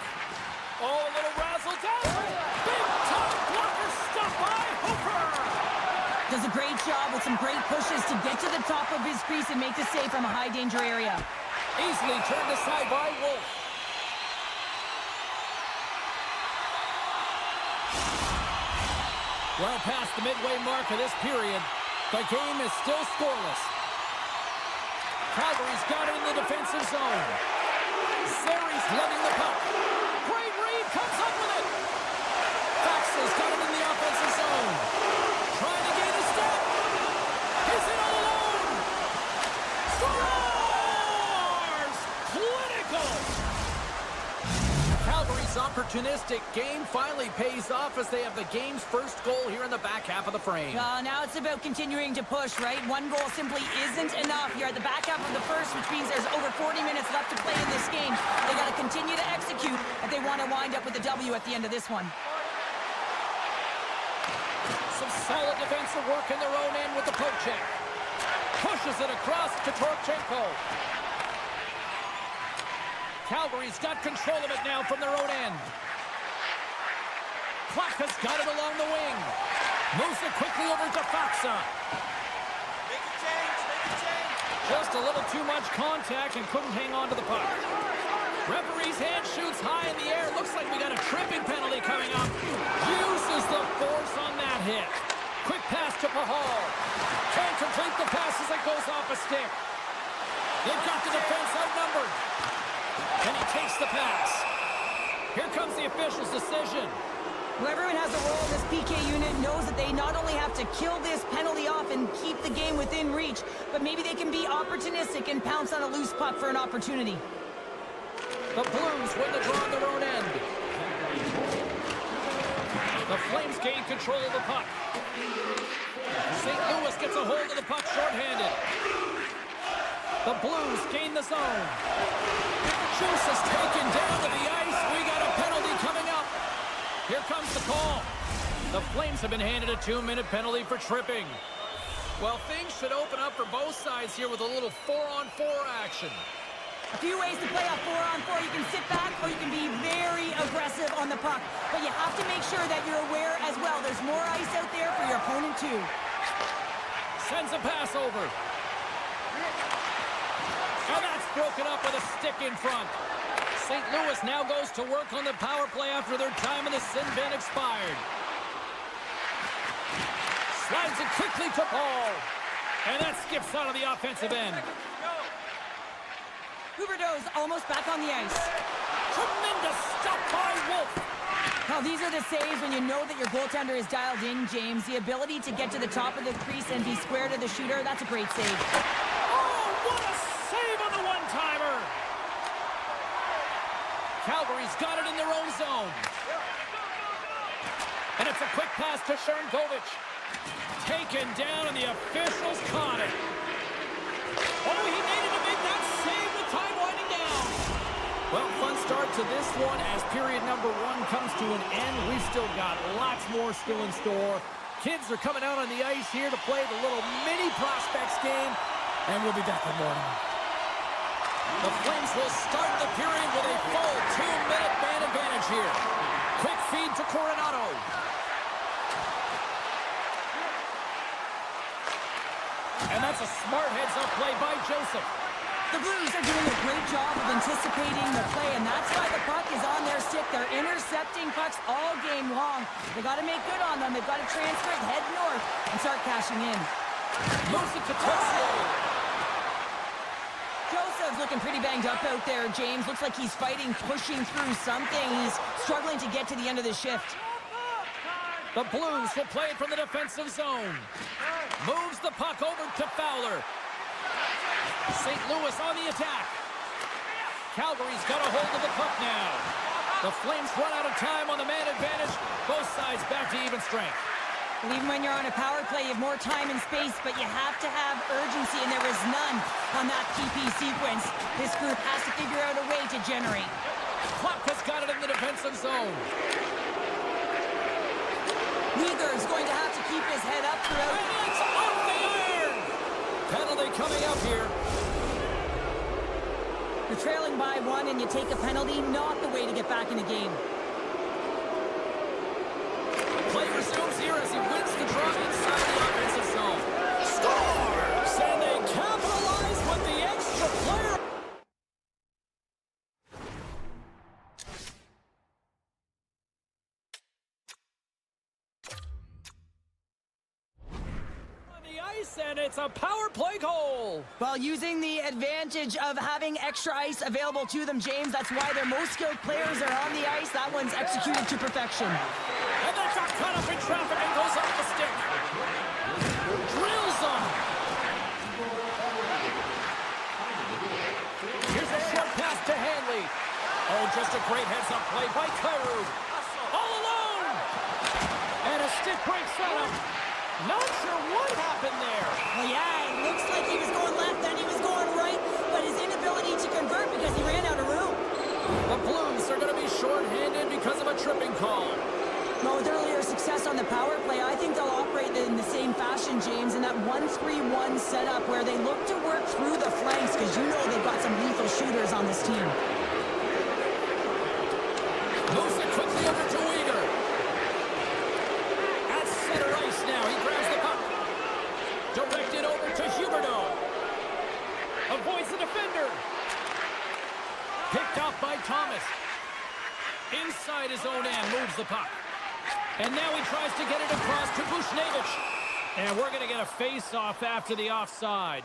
Oh, a little razzle-dazzle. Big time blocker stop by Hooper. Does a great job with some great pushes to get to the top of his crease and make the save from a high-danger area. Easily turned aside by Wolf. Well past the midway mark of this period, the game is still scoreless. Calgary's got it in the defensive zone. Zeri's letting the puck. Great read, comes up with it. Faxa's got it in the offensive zone. Trying to gain a step. He's in all alone. Scores! Clinical! Calgary's opportunistic game finally pays off as they have the game's first goal here in the back half of the frame. Now it's about continuing to push, right? One goal simply isn't enough. You're at the back half of the first, which means there's over 40 minutes left to play in this game. They got to continue to execute if they want to wind up with a W at the end of this one. Some solid defensive work in their own end with the poke check. Pushes it across to Torchenko. Calgary's got control of it now from their own end. Klaka's got it along the wing. Moves it quickly over to Faxa. Make a change. Just a little too much contact and couldn't hang on to the puck. Referee's hand shoots high in the air. Looks like we got a tripping penalty coming up. Uses the force on that hit. Quick pass to Pahal. Can't complete the pass as it goes off a stick. They've got the defense outnumbered. And he takes the pass. Here comes the official's decision. Whoever has a role in this PK unit knows that they not only have to kill this penalty off and keep the game within reach, but maybe they can be opportunistic and pounce on a loose puck for an opportunity. The Blues win the draw on their own end. The Flames gain control of the puck. St. Louis gets a hold of the puck shorthanded. The Blues gain the zone. Juice is taken down to the ice. We got a penalty coming up. Here comes the call. The Flames have been handed a 2-minute penalty for tripping. Well, things should open up for both sides here with a little 4-on-4 action. A few ways to play off 4-on-4. You can sit back or you can be very aggressive on the puck. But you have to make sure that you're aware as well. There's more ice out there for your opponent too. Sends a pass over. And that's broken up with a stick in front. St. Louis now goes to work on the power play after their time in the sin bin expired. Slides it quickly to Paul. And that skips out of the offensive end. Huberdeau's almost back on the ice. Tremendous stop by Wolf. Now, these are the saves when you know that your goaltender is dialed in, James. The ability to get to the top of the crease and be square to the shooter, that's a great save. Oh, what a save on the one-timer. Calgary's got it in their own zone. And it's a quick pass to Sharangovich. Taken down, and the officials caught it. Oh, he needed to make that save with time winding down. Well, fun start to this one as period number 1 comes to an end. We've still got lots more still in store. Kids are coming out on the ice here to play the little mini prospects game, and we'll be back in the morning. The Flames will start the period with a full 2-minute man advantage here. Quick feed to Coronado. And that's a smart heads-up play by Joseph. The Blues are doing a great job of anticipating the play, and that's why the puck is on their stick. They're intercepting pucks all game long. They got to make good on them. They've got to transfer it, head north, and start cashing in. Moves it to Tessier. Joseph's looking pretty banged up out there, James. Looks like he's fighting, pushing through something. He's struggling to get to the end of the shift. The Blues will play it from the defensive zone. Moves the puck over to Fowler. St. Louis on the attack. Calgary's got a hold of the puck now. The Flames run out of time on the man advantage. Both sides back to even strength. Well, even when you're on a power play, you have more time and space, but you have to have urgency, and there is none on that PP sequence. This group has to figure out a way to generate. Puck has got it in the defensive zone. Neither is going to have to keep his head up throughout. And it's off the iron! Penalty coming up here. You're trailing by one and you take a penalty, not the way to get back in the game. Play resumes here as he wins the draw inside the offensive zone. Scores! And they capitalize with the extra player. And it's a power play goal. Well, using the advantage of having extra ice available to them, James, that's why their most skilled players are on the ice. That one's executed to perfection. And that's a cut up in traffic and goes off the stick. Drills them. Here's a short pass to Hanley. Oh, just a great heads-up play by Cairo. All alone. And a stick break setup. Not sure what happened there. Well, yeah, it looks like he was going left, then he was going right, but his inability to convert because he ran out of room. The Blues are going to be short-handed because of a tripping call. No, with earlier success on the power play, I think they'll operate in the same fashion, James, in that 1-3-1 setup where they look to work through the flanks because you know they've got some lethal shooters on this team. Moves it quickly over to Uyghur. At center ice now, he grabs the puck. Directed over to Huberdeau. Avoids the defender. Picked off by Thomas. Inside his own end, moves the puck. And now he tries to get it across to Bushnevich. And we're going to get a face-off after the offside.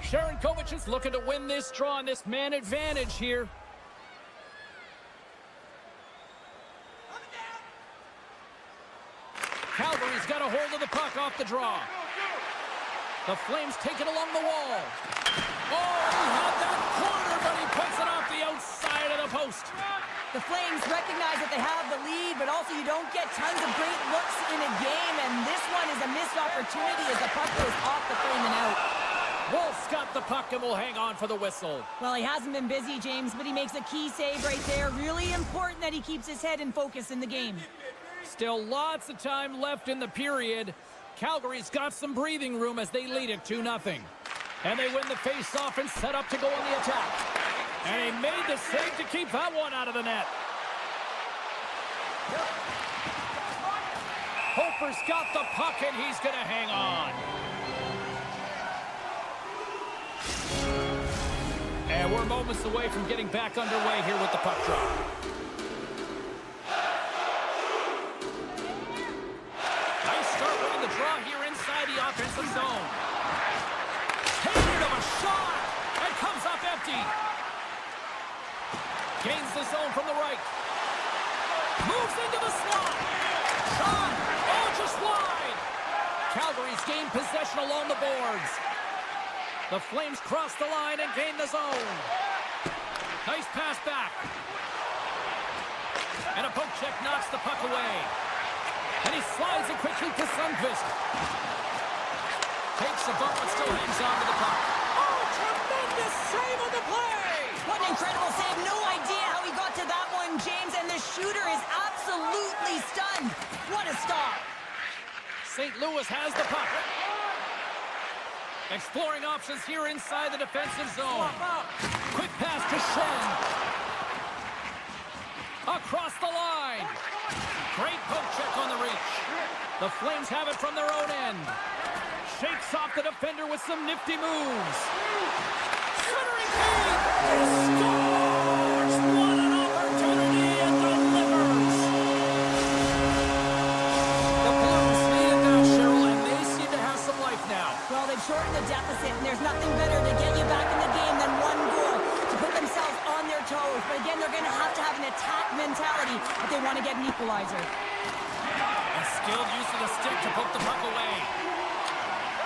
Sharankovic is looking to win this draw on this man advantage here. Calgary's got a hold of the puck off the draw. The Flames take it along the wall. Oh, he had that corner, but he puts it off the outside of the post. The Flames recognize that they have the lead, but also you don't get tons of great looks in a game, and this one is a missed opportunity as the puck goes off the frame and out. Wolf's got the puck and will hang on for the whistle. Well, he hasn't been busy, James, but he makes a key save right there. Really important that he keeps his head in focus in the game. Still lots of time left in the period. Calgary's got some breathing room as they lead it 2-0. And they win the face-off and set up to go on the attack. And he made the save to keep that one out of the net. Hofer's got the puck and he's going to hang on. And we're moments away from getting back underway here with the puck drop. Nice start on the draw here inside the offensive zone. Hated of a shot and comes up empty. Gains the zone from the right. Moves into the slot. Shot. Oh, just wide. Calgary's gained possession along the boards. The Flames cross the line and gain the zone. Nice pass back. And a poke check knocks the puck away. And he slides it quickly to Sundqvist. Takes the bump but still hangs on to the puck. Oh, tremendous save on the play! What an incredible save. No idea how he got to that one, James, and the shooter is absolutely stunned. What a stop. St. Louis has the puck. Exploring options here inside the defensive zone. Quick pass to Shen. Across the line. Great poke check on the reach. The Flames have it from their own end. Shakes off the defender with some nifty moves. Centering feed. Scores! What an opportunity and delivers. The Blues needed that, Cheryl, and they seem to have some life now. Well, they've shortened the deficit, and there's nothing better to get you back in the game than one goal to put themselves on their toes. But again, they're going to have an attack mentality if they want to get an equalizer. A skilled use of the stick to poke the puck away.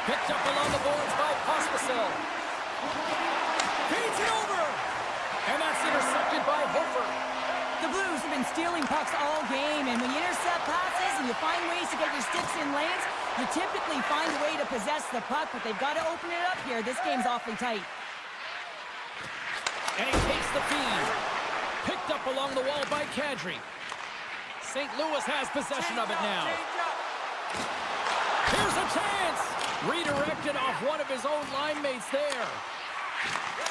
Picked up along the boards by Pospisil. Feeds it over. And that's intercepted by Hofer. The Blues have been stealing pucks all game, and when you intercept passes and you find ways to get your sticks in lanes, you typically find a way to possess the puck, but they've got to open it up here. This game's awfully tight. And he takes the feed. Picked up along the wall by Kadri. St. Louis has possession of it now. Here's a chance. Redirected off one of his own line mates there.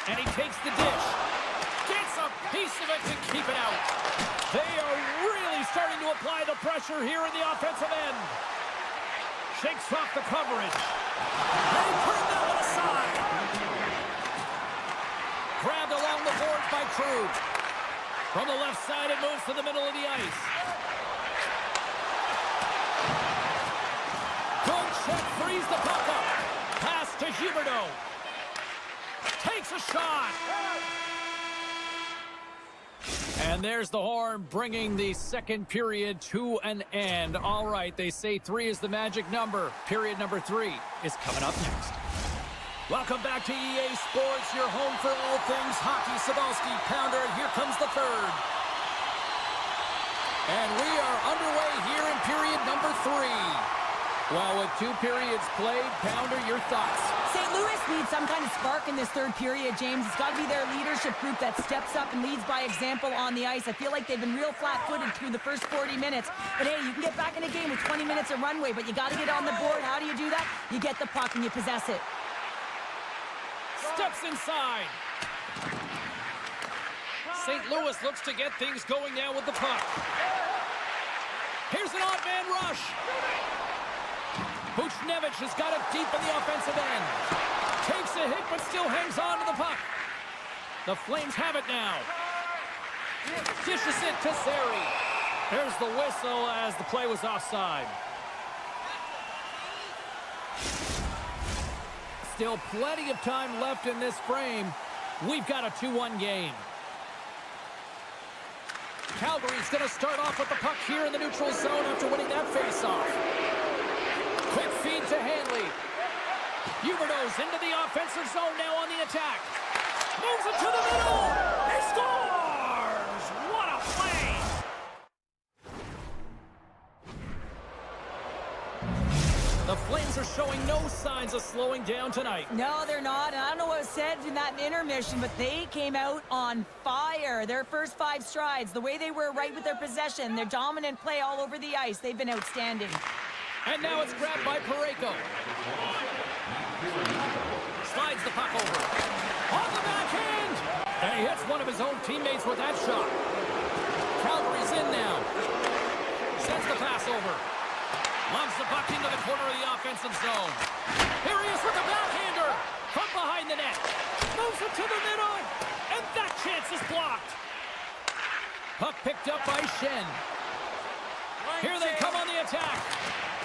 And he takes the dish. Gets a piece of it to keep it out. They are really starting to apply the pressure here in the offensive end. Shakes off the coverage. They turn that one aside. Grabbed along the boards by Krug. From the left side, it moves to the middle of the ice. Good check, frees the puck up. Pass to Huberdeau. Takes a shot. And there's the horn, bringing the second period to an end. All right, they say 3 is the magic number. Period number 3 is coming up next. Welcome back to EA Sports, your home for all things hockey. Cybulski, Pounder, and here comes the third. And we are underway here in period number 3. Well, with 2 periods played, Pounder, your thoughts? St. Louis needs some kind of spark in this third period, James. It's got to be their leadership group that steps up and leads by example on the ice. I feel like they've been real flat-footed through the first 40 minutes. But, hey, you can get back in a game with 20 minutes of runway, but you got to get on the board. How do you do that? You get the puck and you possess it. Steps inside. St. Louis looks to get things going now with the puck. Here's an odd man rush. Buchnevich has got it deep in the offensive end. Takes a hit, but still hangs on to the puck. The Flames have it now. Dishes it to Zary. There's the whistle as the play was offside. Still plenty of time left in this frame. We've got a 2-1 game. Calgary's going to start off with the puck here in the neutral zone after winning that face-off. Quick feed to Hanley. Huberdeau's into the offensive zone now on the attack. Moves it to the middle. He scores! What a play! The Flames are showing no signs of slowing down tonight. No, they're not. And I don't know what was said in that intermission, but they came out on fire. Their first 5 strides, the way they were right with their possession, their dominant play all over the ice, they've been outstanding. And now it's grabbed by Parayko. Slides the puck over. On the backhand! And he hits one of his own teammates with that shot. Calgary's in now. Sends the pass over. Lumps the puck into the corner of the offensive zone. Here he is with the backhander. From behind the net. Moves it to the middle. And that chance is blocked. Puck picked up by Shen. Here they come on the attack.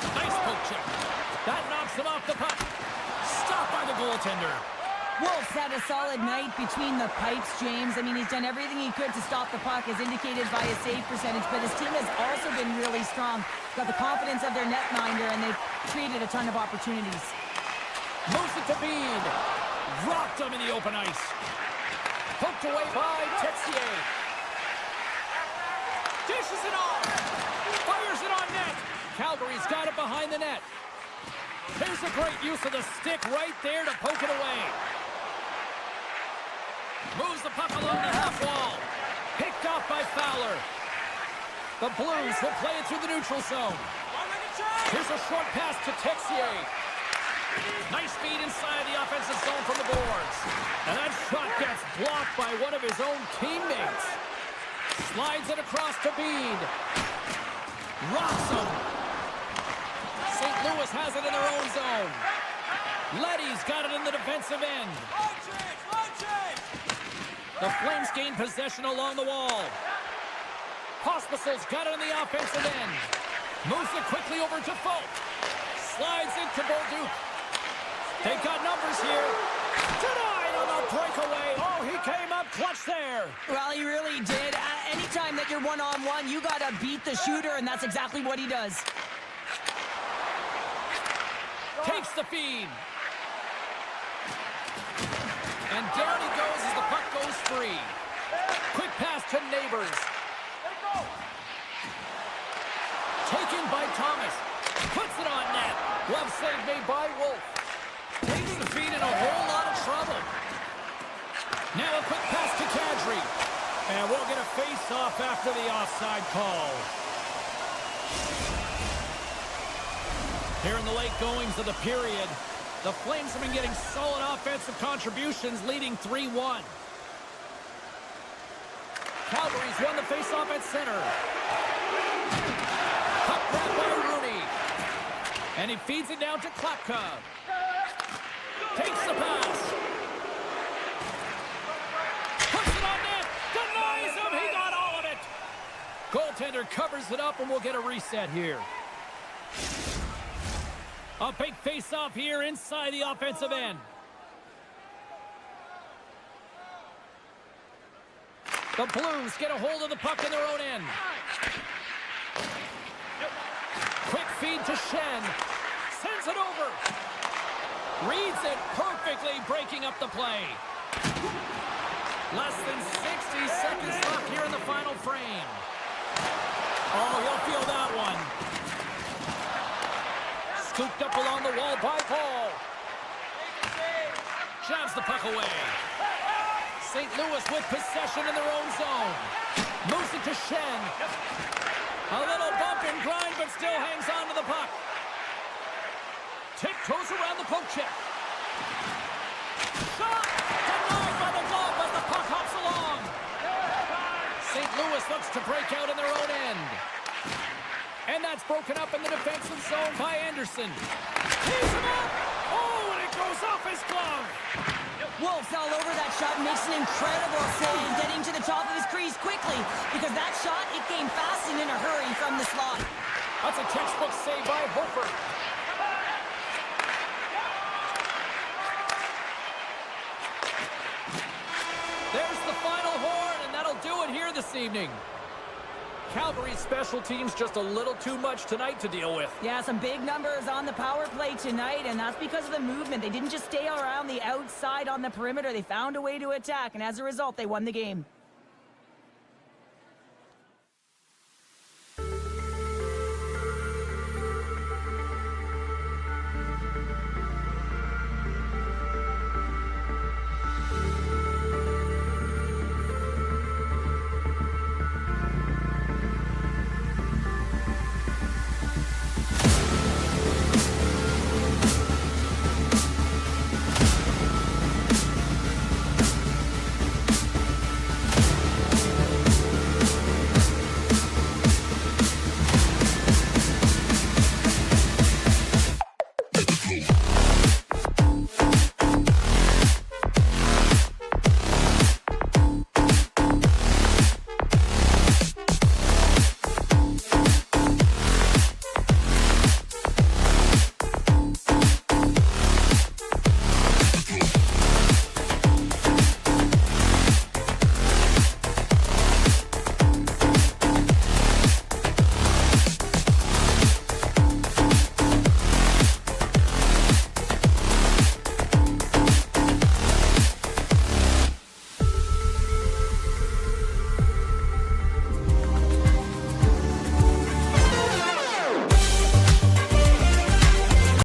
Nice poke check. That knocks him off the puck. Stopped by the goaltender. Wolf's had a solid night between the pipes, James. I mean, he's done everything he could to stop the puck, as indicated by his save percentage, but his team has also been really strong. Got the confidence of their netminder, and they've created a ton of opportunities. Moves it to Bean. Rocked him in the open ice. Poked away by Tetsier. Dishes it off. Fires it on net. Calgary's got it behind the net. Here's a great use of the stick right there to poke it away. Moves the puck along the half wall. Picked off by Fowler. The Blues will play it through the neutral zone. Here's a short pass to Texier. Nice feed inside the offensive zone from the boards. And that shot gets blocked by one of his own teammates. Slides it across to Bean. Rocks him. St. Louis has it in their own zone. Leddy's got it in the defensive end. The Flames gain possession along the wall. Pospisil's got it in the offensive end. Moves it quickly over to Folk. Slides into Bolduc. They've got numbers here. Denied on the breakaway. Oh, he came up clutch there. Well, he really did. Anytime that you're one-on-one, you got to beat the shooter, and that's exactly what he does. Takes the feed. And down he goes as the puck goes free. Quick pass to Neighbors. Taken by Thomas. Puts it on net. Glove save made by Wolf. Takes the feed in a whole lot of trouble. Now a quick pass to Kadri. And we'll get a face-off after the offside call. Here in the late goings of the period, the Flames have been getting solid offensive contributions, leading 3-1. Calgary's won the face-off at center. Puck grabbed by Rooney. And he feeds it down to Klapka. Takes the pass. Puts it on net. Denies him. He got all of it. Goaltender covers it up, and we'll get a reset here. A big face-off here inside the offensive end. The Blues get a hold of the puck in their own end. Quick feed to Shen. Sends it over. Reads it perfectly, breaking up the play. Less than 60 seconds left here in the final frame. Oh, he'll feel that one. Scooped up along the wall by Paul. Jabs the puck away. St. Louis with possession in their own zone. Moves it to Shen. A little bump and grind, but still hangs on to the puck. Tiptoes around the poke check. Shot! Denied by the glove as the puck hops along. St. Louis looks to break out in their own end. And that's broken up in the defensive zone by Anderson. He's him up! Oh, and it goes off his glove. Wolf's all over that shot, makes an incredible save, getting to the top of his crease quickly, because that shot, it came fast and in a hurry from the slot. That's a textbook save by Hofer. There's the final horn, and that'll do it here this evening. Calgary's special teams just a little too much tonight to deal with. Yeah, some big numbers on the power play tonight, and that's because of the movement. They didn't just stay around the outside on the perimeter. They found a way to attack, and as a result, they won the game.